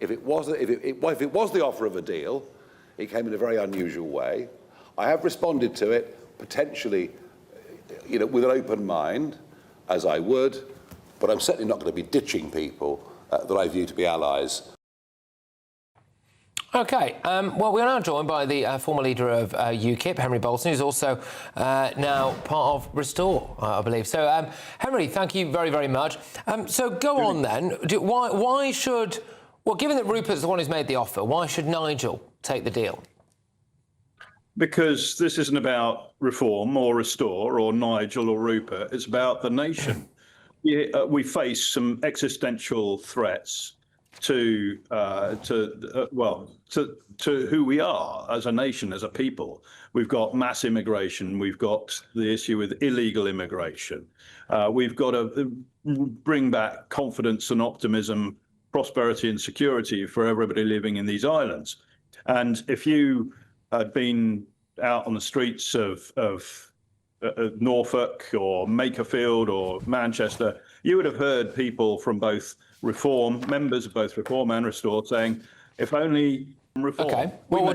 If it was the offer of a deal, it came in a very unusual way. I have responded to it, potentially, with an open mind, as I would, but I'm certainly not going to be ditching people that I view to be allies. OK, well, we're now joined by the former leader of UKIP, Henry Bolton, who's also now part of Restore, I believe. So, Henry, thank you very, very much. So go on then. Why should... Well, given that Rupert's the one who's made the offer, why should Nigel take the deal? Because this isn't about Reform or Restore or Nigel or Rupert. It's about the nation. We face some existential threats to who we are as a nation, as a people. We've got mass immigration. We've got the issue with illegal immigration. We've got to bring back confidence and optimism, prosperity and security for everybody living in these islands. And if you had been out on the streets of Norfolk or Makerfield or Manchester, you would have heard people from both Reform, members of both Reform and Restore, saying, if only Reform. OK, well,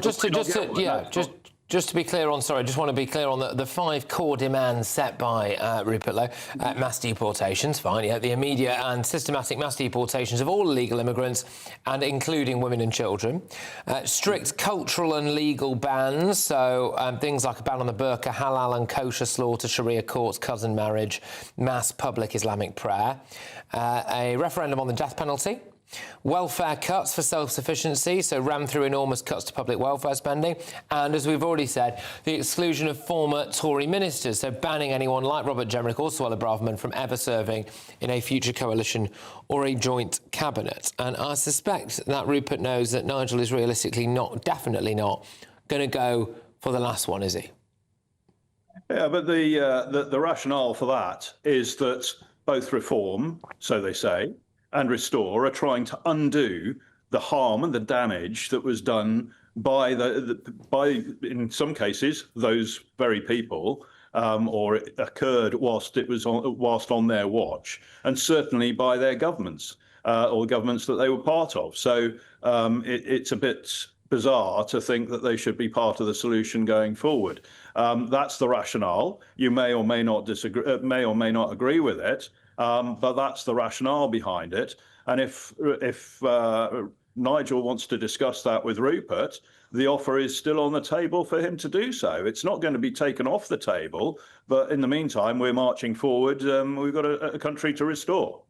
just to be clear on, sorry, I just want to be clear on the 5 core demands set by Rupert Lowe. Mass deportations, fine, yeah, the immediate and systematic mass deportations of all illegal immigrants, and including women and children. Strict cultural and legal bans, so things like a ban on the burqa, halal and kosher slaughter, Sharia courts, cousin marriage, mass public Islamic prayer. A referendum on the death penalty. Welfare cuts for self-sufficiency, so ran through enormous cuts to public welfare spending. And as we've already said, the exclusion of former Tory ministers, so banning anyone like Robert Jenrick or Suella Braverman from ever serving in a future coalition or a joint cabinet. And I suspect that Rupert knows that Nigel is realistically definitely not going to go for the last one, is he? Yeah, but the rationale for that is that both Reform, so they say, and Restore are trying to undo the harm and the damage that was done by in some cases, those very people, or it occurred whilst on their watch, and certainly by their governments or governments that they were part of. So it's a bit bizarre to think that they should be part of the solution going forward. That's the rationale. You may or may not disagree, may or may not agree with it. But that's the rationale behind it. And if Nigel wants to discuss that with Rupert, the offer is still on the table for him to do so. It's not going to be taken off the table. But in the meantime, we're marching forward. We've got a country to restore.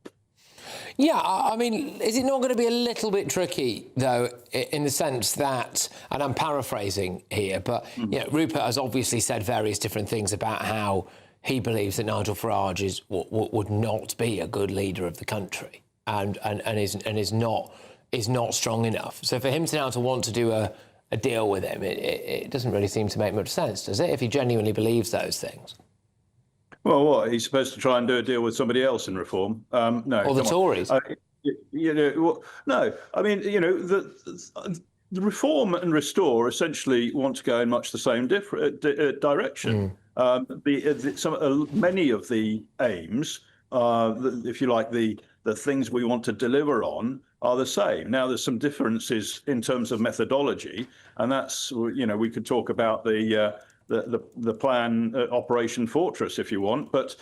Yeah, I mean, is it not going to be a little bit tricky, though, in the sense that, and I'm paraphrasing here, but you know, Rupert has obviously said various different things about how he believes that Nigel Farage would not be a good leader of the country and is not strong enough. So for him to now to want to do a deal with him, it doesn't really seem to make much sense, does it, if he genuinely believes those things? Well, what, he's supposed to try and do a deal with somebody else in Reform? No. Or the Tories? You know, well, no. I mean, you know, the Reform and Restore essentially want to go in much the same direction. Many of the aims, if you like, the things we want to deliver on are the same. Now, there's some differences in terms of methodology, and that's, you know, we could talk about the plan Operation Fortress if you want, but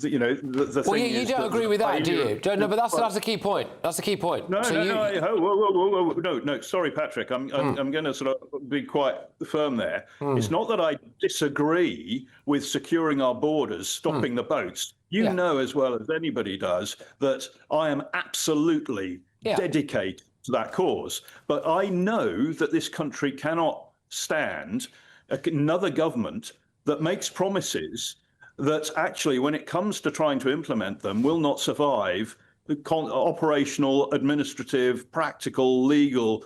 you know the well, thing you is don't agree with that, do you? No, but that's the key point. That's the key point. No, no. Sorry, Patrick. I'm going to sort of be quite firm there. It's not that I disagree with securing our borders, stopping the boats. You know as well as anybody does that I am absolutely dedicated to that cause. But I know that this country cannot stand another government that makes promises that actually, when it comes to trying to implement them, will not survive the operational, administrative, practical, legal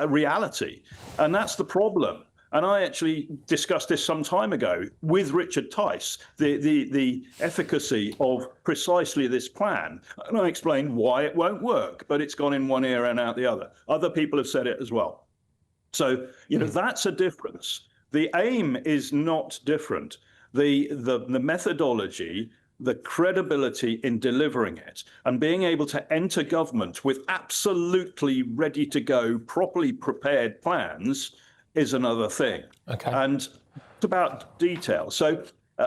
reality. And that's the problem. And I actually discussed this some time ago with Richard Tice, the efficacy of precisely this plan. And I explained why it won't work, but it's gone in one ear and out the other. Other people have said it as well. So, you know, that's a difference. The aim is not different. The methodology, the credibility in delivering it, and being able to enter government with absolutely ready to go, properly prepared plans is another thing. Okay. And it's about detail. So,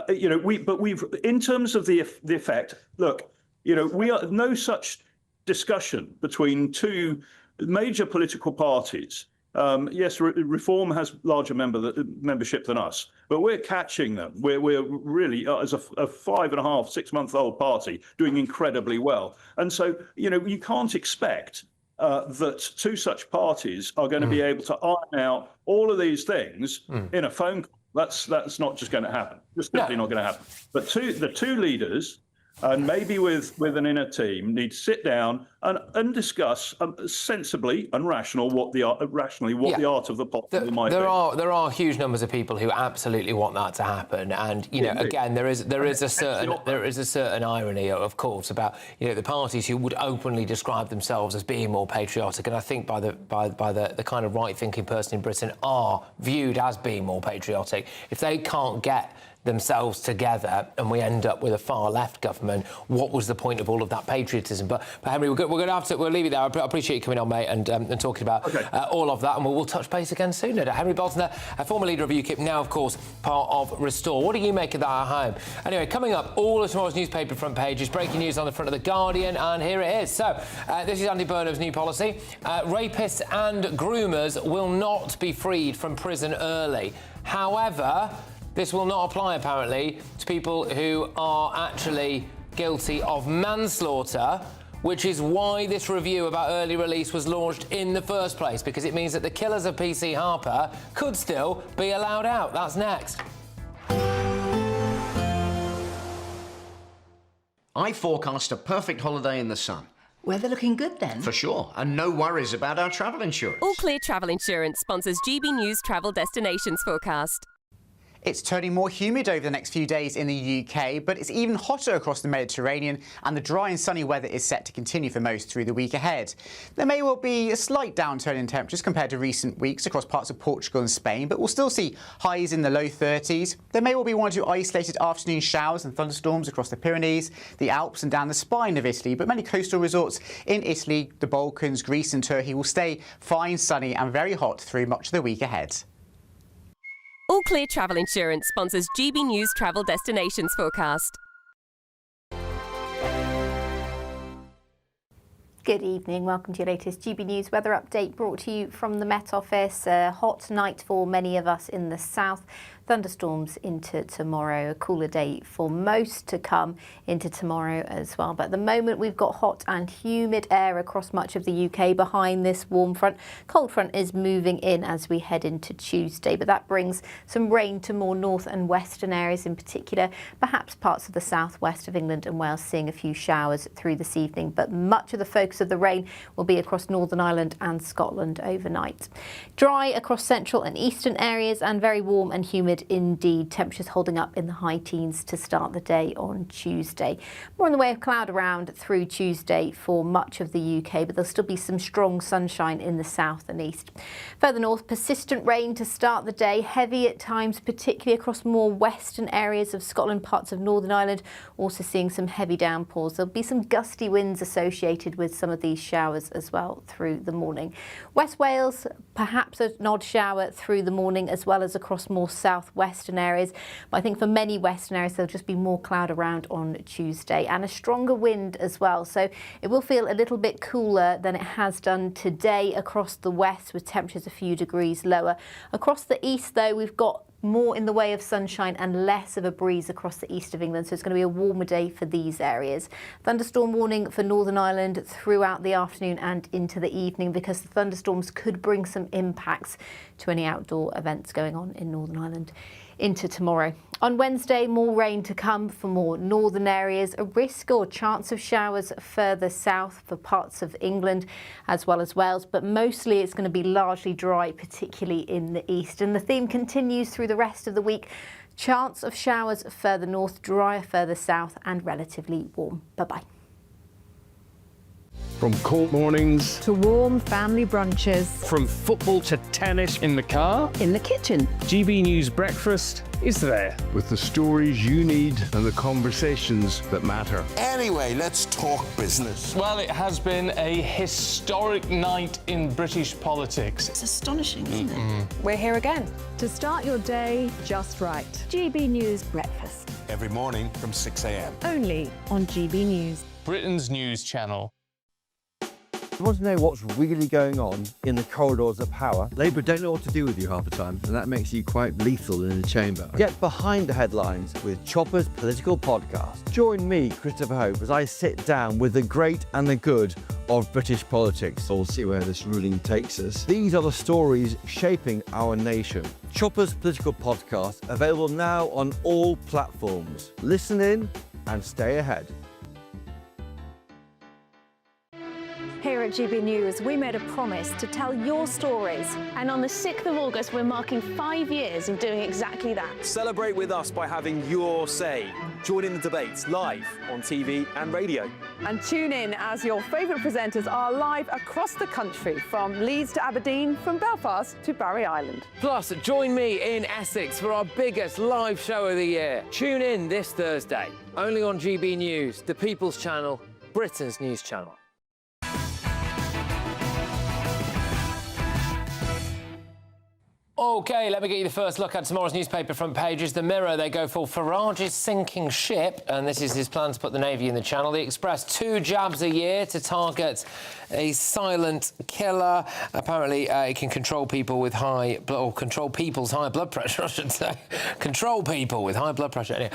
you know, we've in terms of the effect. Look, you know, we are no such discussion between two major political parties. Yes, Reform has larger membership than us, but we're catching them. We're really, as a 5.5, 6 month old party, doing incredibly well. And so, you know, you can't expect that two such parties are going to be able to iron out all of these things in a phone call. That's not just going to happen. Just simply not going to happen. But the two leaders, and maybe with an inner team, need to sit down and discuss sensibly and rationally what the art of the possible might be. There are huge numbers of people who absolutely want that to happen, and you know, again, there is a certain irony, of course, about, you know, the parties who would openly describe themselves as being more patriotic, and I think by the kind of right-thinking person in Britain are viewed as being more patriotic. If they can't get themselves together and we end up with a far-left government, what was the point of all of that patriotism? But Henry, we'll leave it there. I appreciate you coming on, mate, and talking about all of that, and we'll touch base again soon. Henry Bolton, a former leader of UKIP, now, of course, part of Restore. What do you make of that at home? Anyway, coming up, all of tomorrow's newspaper front pages, breaking news on the front of The Guardian, and here it is. So, this is Andy Burnham's new policy. Rapists and groomers will not be freed from prison early. However, this will not apply, apparently, to people who are actually guilty of manslaughter, which is why this review about early release was launched in the first place, because it means that the killers of PC Harper could still be allowed out. That's next. I forecast a perfect holiday in the sun. Weather looking good then? For sure, and no worries about our travel insurance. All Clear Travel Insurance sponsors GB News Travel Destinations forecast. It's turning more humid over the next few days in the UK, but it's even hotter across the Mediterranean, and the dry and sunny weather is set to continue for most through the week ahead. There may well be a slight downturn in temperatures compared to recent weeks across parts of Portugal and Spain, but we'll still see highs in the low 30s. There may well be one or two isolated afternoon showers and thunderstorms across the Pyrenees, the Alps and down the spine of Italy, but many coastal resorts in Italy, the Balkans, Greece and Turkey will stay fine, sunny and very hot through much of the week ahead. All Clear Travel Insurance sponsors GB News Travel Destinations forecast. Good evening, welcome to your latest GB News weather update brought to you from the Met Office. A hot night for many of us in the south. Thunderstorms into tomorrow, a cooler day for most to come into tomorrow as well. But at the moment we've got hot and humid air across much of the UK behind this warm front. Cold front is moving in as we head into Tuesday, but that brings some rain to more north and western areas in particular, perhaps parts of the southwest of England and Wales seeing a few showers through this evening. But much of the focus of the rain will be across Northern Ireland and Scotland overnight. Dry across central and eastern areas and very warm and humid indeed. Temperatures holding up in the high teens to start the day on Tuesday. More in the way of cloud around through Tuesday for much of the UK, but there'll still be some strong sunshine in the south and east. Further north, persistent rain to start the day, heavy at times, particularly across more western areas of Scotland, parts of Northern Ireland, also seeing some heavy downpours. There'll be some gusty winds associated with some of these showers as well through the morning. West Wales, perhaps an odd shower through the morning as well as across more southwestern areas. But I think for many western areas there'll just be more cloud around on Tuesday and a stronger wind as well. So it will feel a little bit cooler than it has done today across the west with temperatures a few degrees lower. Across the east though we've got more in the way of sunshine and less of a breeze across the east of England, so it's going to be a warmer day for these areas. Thunderstorm warning for Northern Ireland throughout the afternoon and into the evening because the thunderstorms could bring some impacts to any outdoor events going on in Northern Ireland into tomorrow. On Wednesday, more rain to come for more northern areas, a risk or chance of showers further south for parts of England as well as Wales, but mostly it's going to be largely dry, particularly in the east. And the theme continues through the rest of the week. Chance of showers further north, drier further south and relatively warm. Bye-bye. From cold mornings to warm family brunches, from football to tennis in the car, in the kitchen. GB News Breakfast is there. With the stories you need and the conversations that matter. Anyway, let's talk business. Well, it has been a historic night in British politics. It's astonishing, isn't it? We're here again. To start your day just right. GB News Breakfast. Every morning from 6 a.m. Only on GB News. Britain's news channel. You want to know what's really going on in the corridors of power? Labour don't know what to do with you half the time, and that makes you quite lethal in the chamber. Get behind the headlines with Chopper's Political Podcast. Join me, Christopher Hope, as I sit down with the great and the good of British politics. We'll see where this ruling takes us. These are the stories shaping our nation. Chopper's Political Podcast, available now on all platforms. Listen in and stay ahead. Here at GB News, we made a promise to tell your stories. And on the 6th of August, we're marking 5 years of doing exactly that. Celebrate with us by having your say. Join in the debates live on TV and radio. And tune in as your favourite presenters are live across the country, from Leeds to Aberdeen, from Belfast to Barry Island. Plus, join me in Essex for our biggest live show of the year. Tune in this Thursday, only on GB News, the People's Channel, Britain's news channel. OK, let me get you the first look at tomorrow's newspaper front pages. The Mirror, they go for Farage's sinking ship, and this is his plan to put the Navy in the Channel. The Express, 2 jabs a year to target a silent killer. Apparently, it can control people with control people's high blood pressure, I should say. Control people with high blood pressure. Anyway,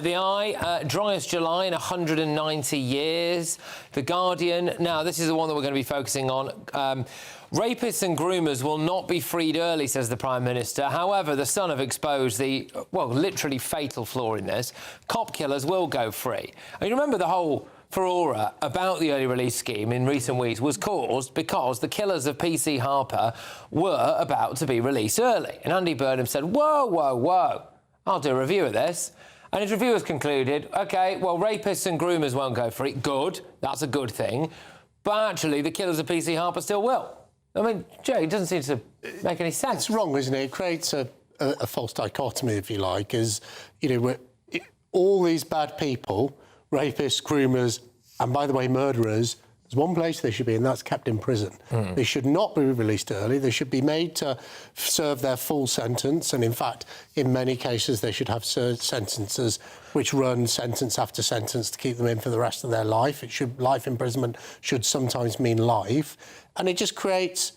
The Eye, driest July in 190 years. The Guardian, now this is the one that we're going to be focusing on. Rapists and groomers will not be freed early, says the Prime Minister. However, the Sun have exposed the, well, literally fatal flaw in this. Cop killers will go free. And you remember the whole furore about the early release scheme in recent weeks was caused because the killers of PC Harper were about to be released early. And Andy Burnham said, whoa, whoa, whoa, I'll do a review of this. And his reviewers concluded, OK, well, rapists and groomers won't go free. Good, that's a good thing. But actually, the killers of PC Harper still will. I mean, Jay, it doesn't seem to make any sense. It's wrong, isn't it? It creates a false dichotomy, if you like, as, all these bad people, rapists, groomers, and, by the way, murderers, there's one place they should be, and that's kept in prison. They should not be released early. They should be made to serve their full sentence, and, in fact, in many cases, they should have sentences which run sentence after sentence to keep them in for the rest of their life. Life imprisonment should sometimes mean life. And it just creates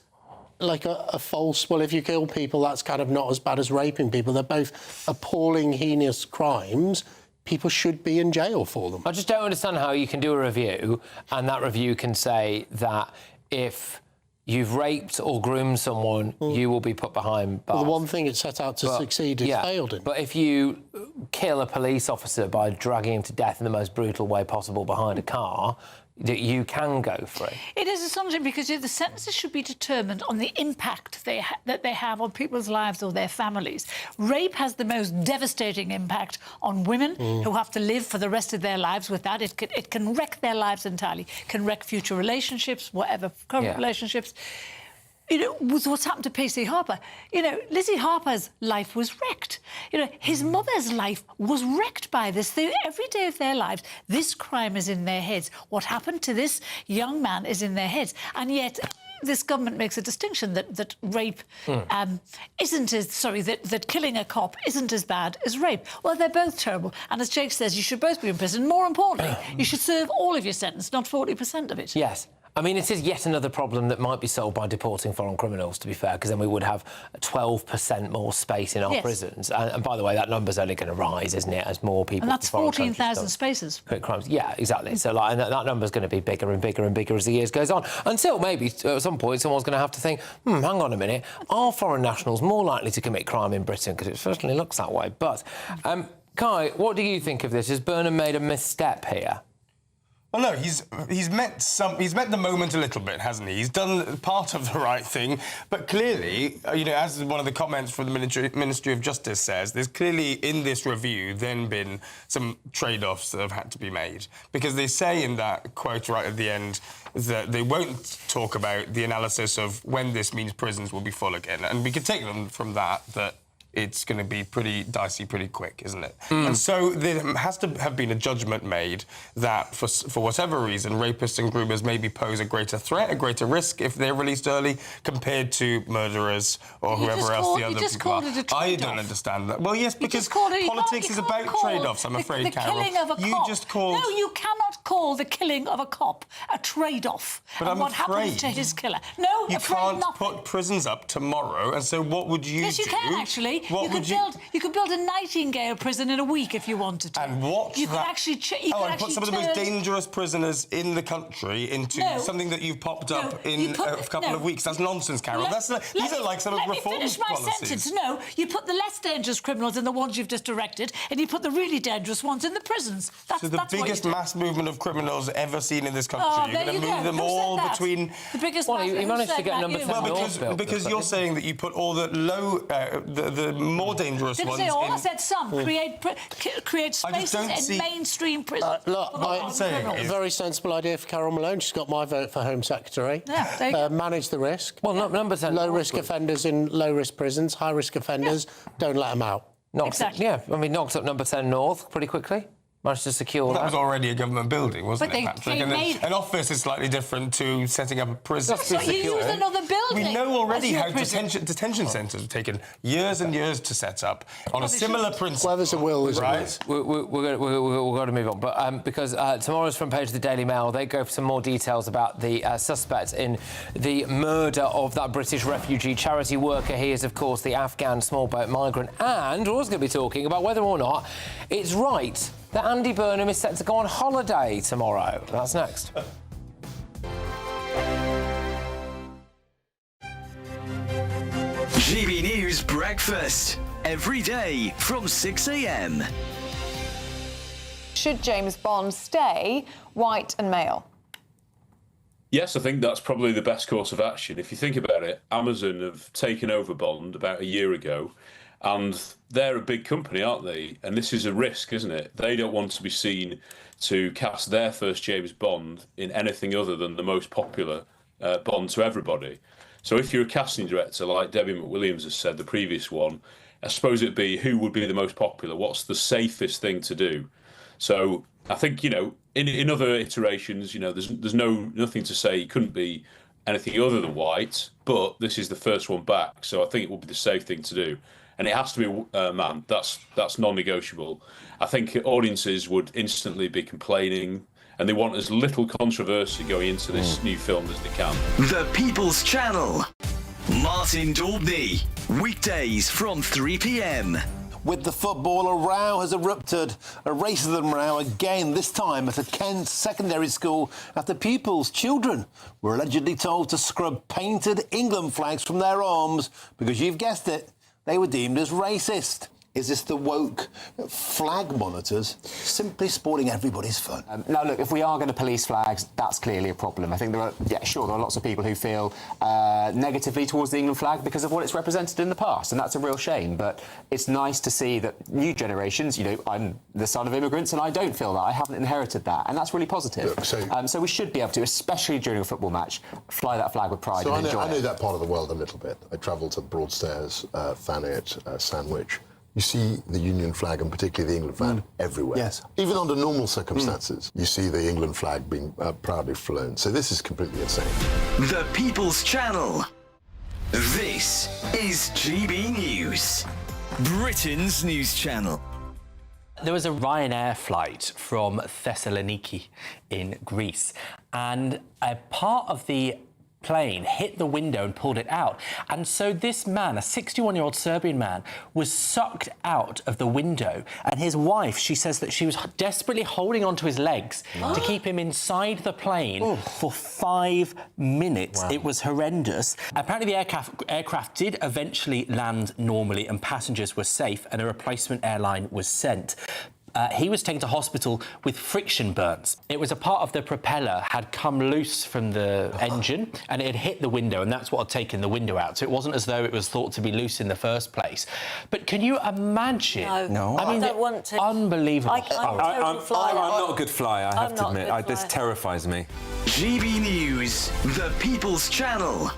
like a false, well, if you kill people, that's kind of not as bad as raping people. They're both appalling, heinous crimes. People should be in jail for them. I just don't understand how you can do a review and that review can say that if you've raped or groomed someone, you will be put behind bars. Well, the one thing it set out to succeed, it's failed in. But if you kill a police officer by dragging him to death in the most brutal way possible behind a car, that you can go free. It is astonishing because the sentences should be determined on the impact that they have on people's lives or their families. Rape has the most devastating impact on women who have to live for the rest of their lives with that. It can wreck their lives entirely, can wreck future relationships, whatever current relationships. With what's happened to PC Harper, Lizzie Harper's life was wrecked. His mother's life was wrecked by this. Every day of their lives, this crime is in their heads. What happened to this young man is in their heads. And yet, this government makes a distinction that rape isn't as... Sorry, that killing a cop isn't as bad as rape. Well, they're both terrible. And as Jake says, you should both be in prison. More importantly, you should serve all of your sentence, not 40% of it. Yes. I mean, it is yet another problem that might be solved by deporting foreign criminals, to be fair, because then we would have 12% more space in our prisons. And by the way, that number's only going to rise, isn't it, as more people... And that's 14,000 spaces. Crimes. Yeah, exactly. So, and that number's going to be bigger and bigger and bigger as the years goes on, until maybe at some point someone's going to have to think, hang on a minute, are foreign nationals more likely to commit crime in Britain? Because it certainly looks that way. But, Kai, what do you think of this? Has Burnham made a misstep here? Well, no, he's met the moment a little bit, hasn't he? He's done part of the right thing, but clearly, as one of the comments from the Ministry of Justice says, there's clearly in this review then been some trade-offs that have had to be made, because they say in that quote right at the end that they won't talk about the analysis of when this means prisons will be full again, and we could take them from that it's going to be pretty dicey pretty quick, isn't it? And so there has to have been a judgment made that, for whatever reason, rapists and groomers maybe pose a greater threat, a greater risk if they're released early compared to murderers or whoever else the other people are. I don't understand that. Well, yes, because politics is about trade-offs, I'm afraid, Carol. The killing of a cop. You just called... No, you cannot call the killing of a cop a trade-off. But and what happens to his killer? No, you can't put prisons up tomorrow, and so what would you do? Yes, you can, actually. You could build a Nightingale prison in a week if you wanted to. And watch you that. Could actually and put some of the most dangerous prisoners in the country into something that you've popped up in a couple of weeks. That's nonsense, Carol. These are like some of reform policies. Let me finish my sentence. No, you put the less dangerous criminals in the ones you've just directed, and you put the really dangerous ones in the prisons. So the biggest mass movement of criminals ever seen in this country. You're going to move them all between... The biggest you managed to get number 10 Well, because you're saying that you put all the the more dangerous ones in... I said some. Create spaces in mainstream prisons. Look, a very sensible idea for Carol Malone. She's got my vote for Home Secretary. Yeah, there you go. Manage the risk. Well, number 10... Low-risk offenders in low-risk prisons, high-risk offenders, don't let them out. Exactly. Yeah, I mean, knocked up number 10 North pretty quickly. managed to secure that. Was already a government building, wasn't But it, Patrick? An office is slightly different to setting up a prison. So you use another building. We know already how detention centres have taken years and years to set up on a similar principle. Well, there's a will, isn't right? We're going to move on, but because tomorrow's front page of the Daily Mail, they go for some more details about the suspect in the murder of that British refugee charity worker. He is, of course, the Afghan small boat migrant, and we're also going to be talking about whether or not it's right that Andy Burnham is set to go on holiday tomorrow. That's next. GB News Breakfast. Every day from 6 a.m. Should James Bond stay white and male? Yes, I think that's probably the best course of action. If you think about it, Amazon have taken over Bond about a year ago, and they're a big company, aren't they? And this is a risk, isn't it? They don't want to be seen to cast their first James Bond in anything other than the most popular Bond to everybody. So if you're a casting director, like Debbie McWilliams has said, the previous one, I suppose it'd be who would be the most popular? What's the safest thing to do? So I think, you know, in other iterations, you know, there's nothing to say it couldn't be anything other than white, but this is the first one back, so I think it would be the safe thing to do. And it has to be a man. That's non-negotiable. I think audiences would instantly be complaining, and they want as little controversy going into this new film as they can. The People's Channel. Martin Daubney. Weekdays from 3 p.m. With the football, a row has erupted. A racism row again, this time at a Kent secondary school after pupils' children were allegedly told to scrub painted England flags from their arms because, you've guessed it, they were deemed as racist. Is this the woke flag monitors simply spoiling everybody's fun? Now, look, if we are going to police flags, that's clearly a problem. I think there are lots of people who feel negatively towards the England flag because of what it's represented in the past, and that's a real shame. But it's nice to see that new generations, you know, I'm the son of immigrants, and I don't feel that. I haven't inherited that, and that's really positive. Look, so we should be able to, especially during a football match, fly that flag with pride and enjoy it. I know that part of the world a little bit. I travelled to Broadstairs, Thanet, Sandwich. You see the Union flag, and particularly the England flag, everywhere. Yes. Even under normal circumstances, you see the England flag being proudly flown. So this is completely insane. The People's Channel. This is GB News, Britain's news channel. There was a Ryanair flight from Thessaloniki in Greece, and a part of the plane hit the window and pulled it out. And so this man, a 61-year-old Serbian man, was sucked out of the window. And his wife, she says that she was desperately holding onto his legs to keep him inside the plane for 5 minutes. Wow. It was horrendous. Apparently the aircraft did eventually land normally and passengers were safe and a replacement airline was sent. He was taken to hospital with friction burns. It was a part of the propeller had come loose from the engine and it had hit the window, and that's what had taken the window out. So it wasn't as though it was thought to be loose in the first place. But can you imagine? No. I mean, I don't want to. Unbelievable. I'm not a good flyer, I have to admit. This terrifies me. GB News, the People's Channel.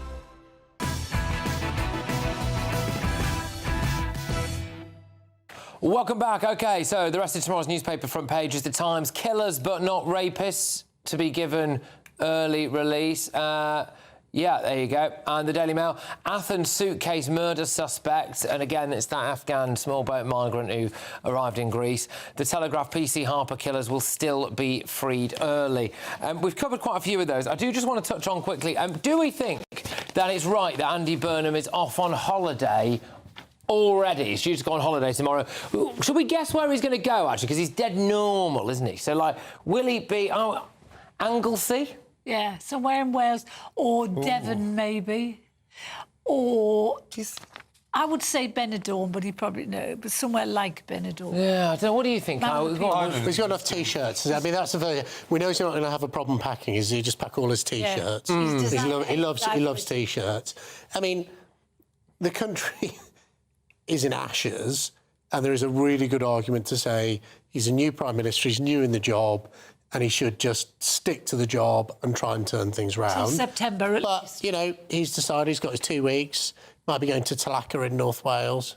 Welcome back. OK, so the rest of tomorrow's newspaper front page is The Times. Killers but not rapists to be given early release. Yeah, there you go. And the Daily Mail, Athens suitcase murder suspect. And again, it's that Afghan small boat migrant who arrived in Greece. The Telegraph, PC Harper killers will still be freed early. We've covered quite a few of those. I do just want to touch on quickly. Do we think that it's right that Andy Burnham is off on holiday already? He's due to go on holiday tomorrow. Should we guess where he's going to go, actually? Because he's dead normal, isn't he? So, like, will he be Anglesey? Yeah, somewhere in Wales or Devon, maybe. Or I would say Benidorm, but he probably no, but somewhere like Benidorm. Yeah, I don't know. What do you think? He's got enough T-shirts. I mean, that's a very... We know he's not going to have a problem packing. Is he just pack all his T-shirts? Yeah. He loves T-shirts. I mean, the country is in ashes, and there is a really good argument to say he's a new Prime Minister, he's new in the job, and he should just stick to the job and try and turn things round. Till September at least. But, you know, he's decided he's got his 2 weeks, might be going to Talaka in North Wales,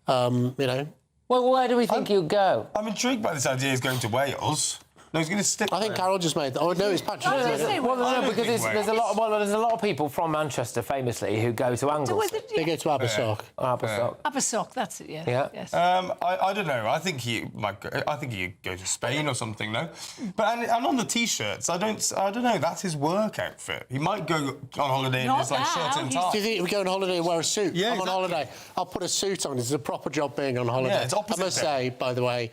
you know. Well, where do we think he'll go? I'm intrigued by this idea he's going to Wales. No, he's going to stick. I think Carol just made. Oh no, it's Patrick. No, because there's a lot of people from Manchester, famously, who go to Anglesey. They go to Abersoch. Abersoch, that's it. Yeah. Yes. I don't know. I think he go to Spain or something. No, but and on the t-shirts, I don't know. That's his work outfit. He might go on holiday in his shirt and tie. Do you think he would go on holiday and wear a suit? Yeah, I'm on holiday. I'll put a suit on. It's a proper job being on holiday. Yeah, it's opposite. I must say, by the way.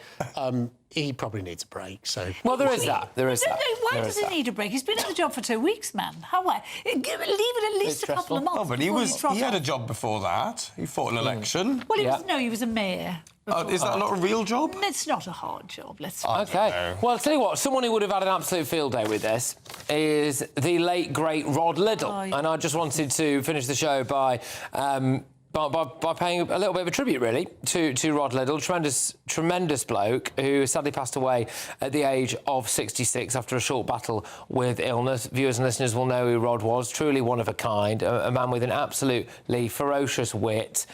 He probably needs a break, so... Well, there is that. Why does he need a break? He's been in the job for 2 weeks, man. How? Leave it at least a couple of months. Oh, but he had a job before that. He fought an election. Well, he was a mayor. Is that not a real job? It's not a hard job, let's OK. Well, I'll tell you what, someone who would have had an absolute field day with this is the late, great Rod Liddle. Oh, yeah. And I just wanted to finish the show by paying a little bit of a tribute, really, to Rod Liddle, tremendous bloke who sadly passed away at the age of 66 after a short battle with illness. Viewers and listeners will know who Rod was. Truly one of a kind, a man with an absolutely ferocious wit,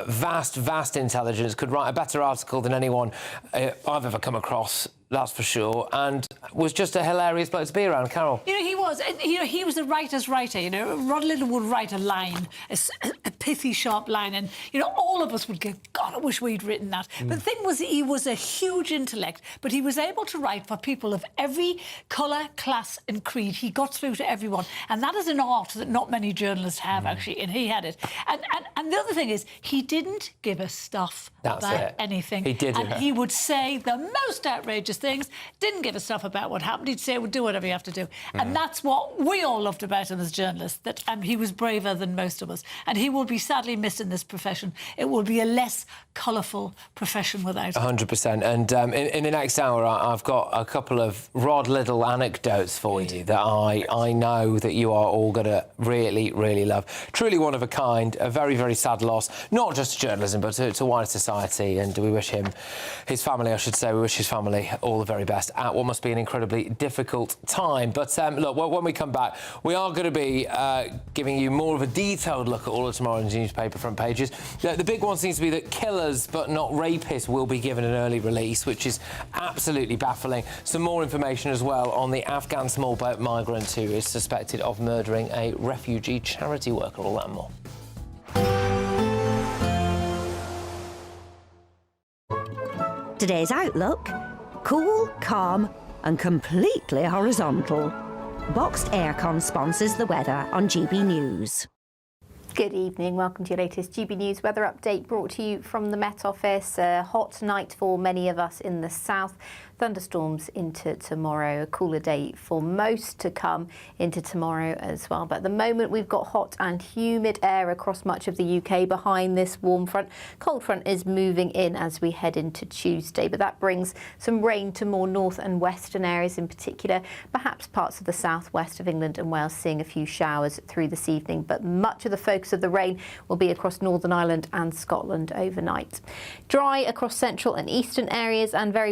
vast intelligence, could write a better article than anyone I've ever come across. That's for sure, and was just a hilarious bloke to be around. Carol? He was. He was a writer's writer. Rod Liddle would write a line, a pithy, sharp line, and all of us would go, God, I wish we'd written that. But the thing was, he was a huge intellect, but he was able to write for people of every colour, class, and creed. He got through to everyone, and that is an art that not many journalists have actually, and he had it. And the other thing is, he didn't give us stuff about anything. He didn't. And he would say the most outrageous things, didn't give a stuff about what happened. He'd say, well, do whatever you have to do. And that's what we all loved about him as journalists, that he was braver than most of us. And he will be sadly missed in this profession. It will be a less colourful profession without him. 100%. And in the next hour, I've got a couple of Rod Liddle anecdotes for you that I know that you are all going to really, really love. Truly one of a kind, a very, very sad loss, not just to journalism, but to wider society. And we wish him, his family, I should say, we wish his family all the very best at what must be an incredibly difficult time. But look, when we come back, we are going to be giving you more of a detailed look at all of tomorrow's newspaper front pages. The big one seems to be that killers but not rapists will be given an early release, which is absolutely baffling. Some more information as well on the Afghan small boat migrant who is suspected of murdering a refugee charity worker. All that and more. Today's outlook: cool, calm and completely horizontal. Boxed Aircon sponsors the weather on GB News. Good evening, welcome to your latest GB News weather update brought to you from the Met Office. A hot night for many of us in the south. Thunderstorms into tomorrow, a cooler day for most to come into tomorrow as well. But at the moment, we've got hot and humid air across much of the UK behind this warm front. Cold front is moving in as we head into Tuesday, but that brings some rain to more north and western areas in particular, perhaps parts of the southwest of England and Wales seeing a few showers through this evening. But much of the focus of the rain will be across Northern Ireland and Scotland overnight. Dry across central and eastern areas and very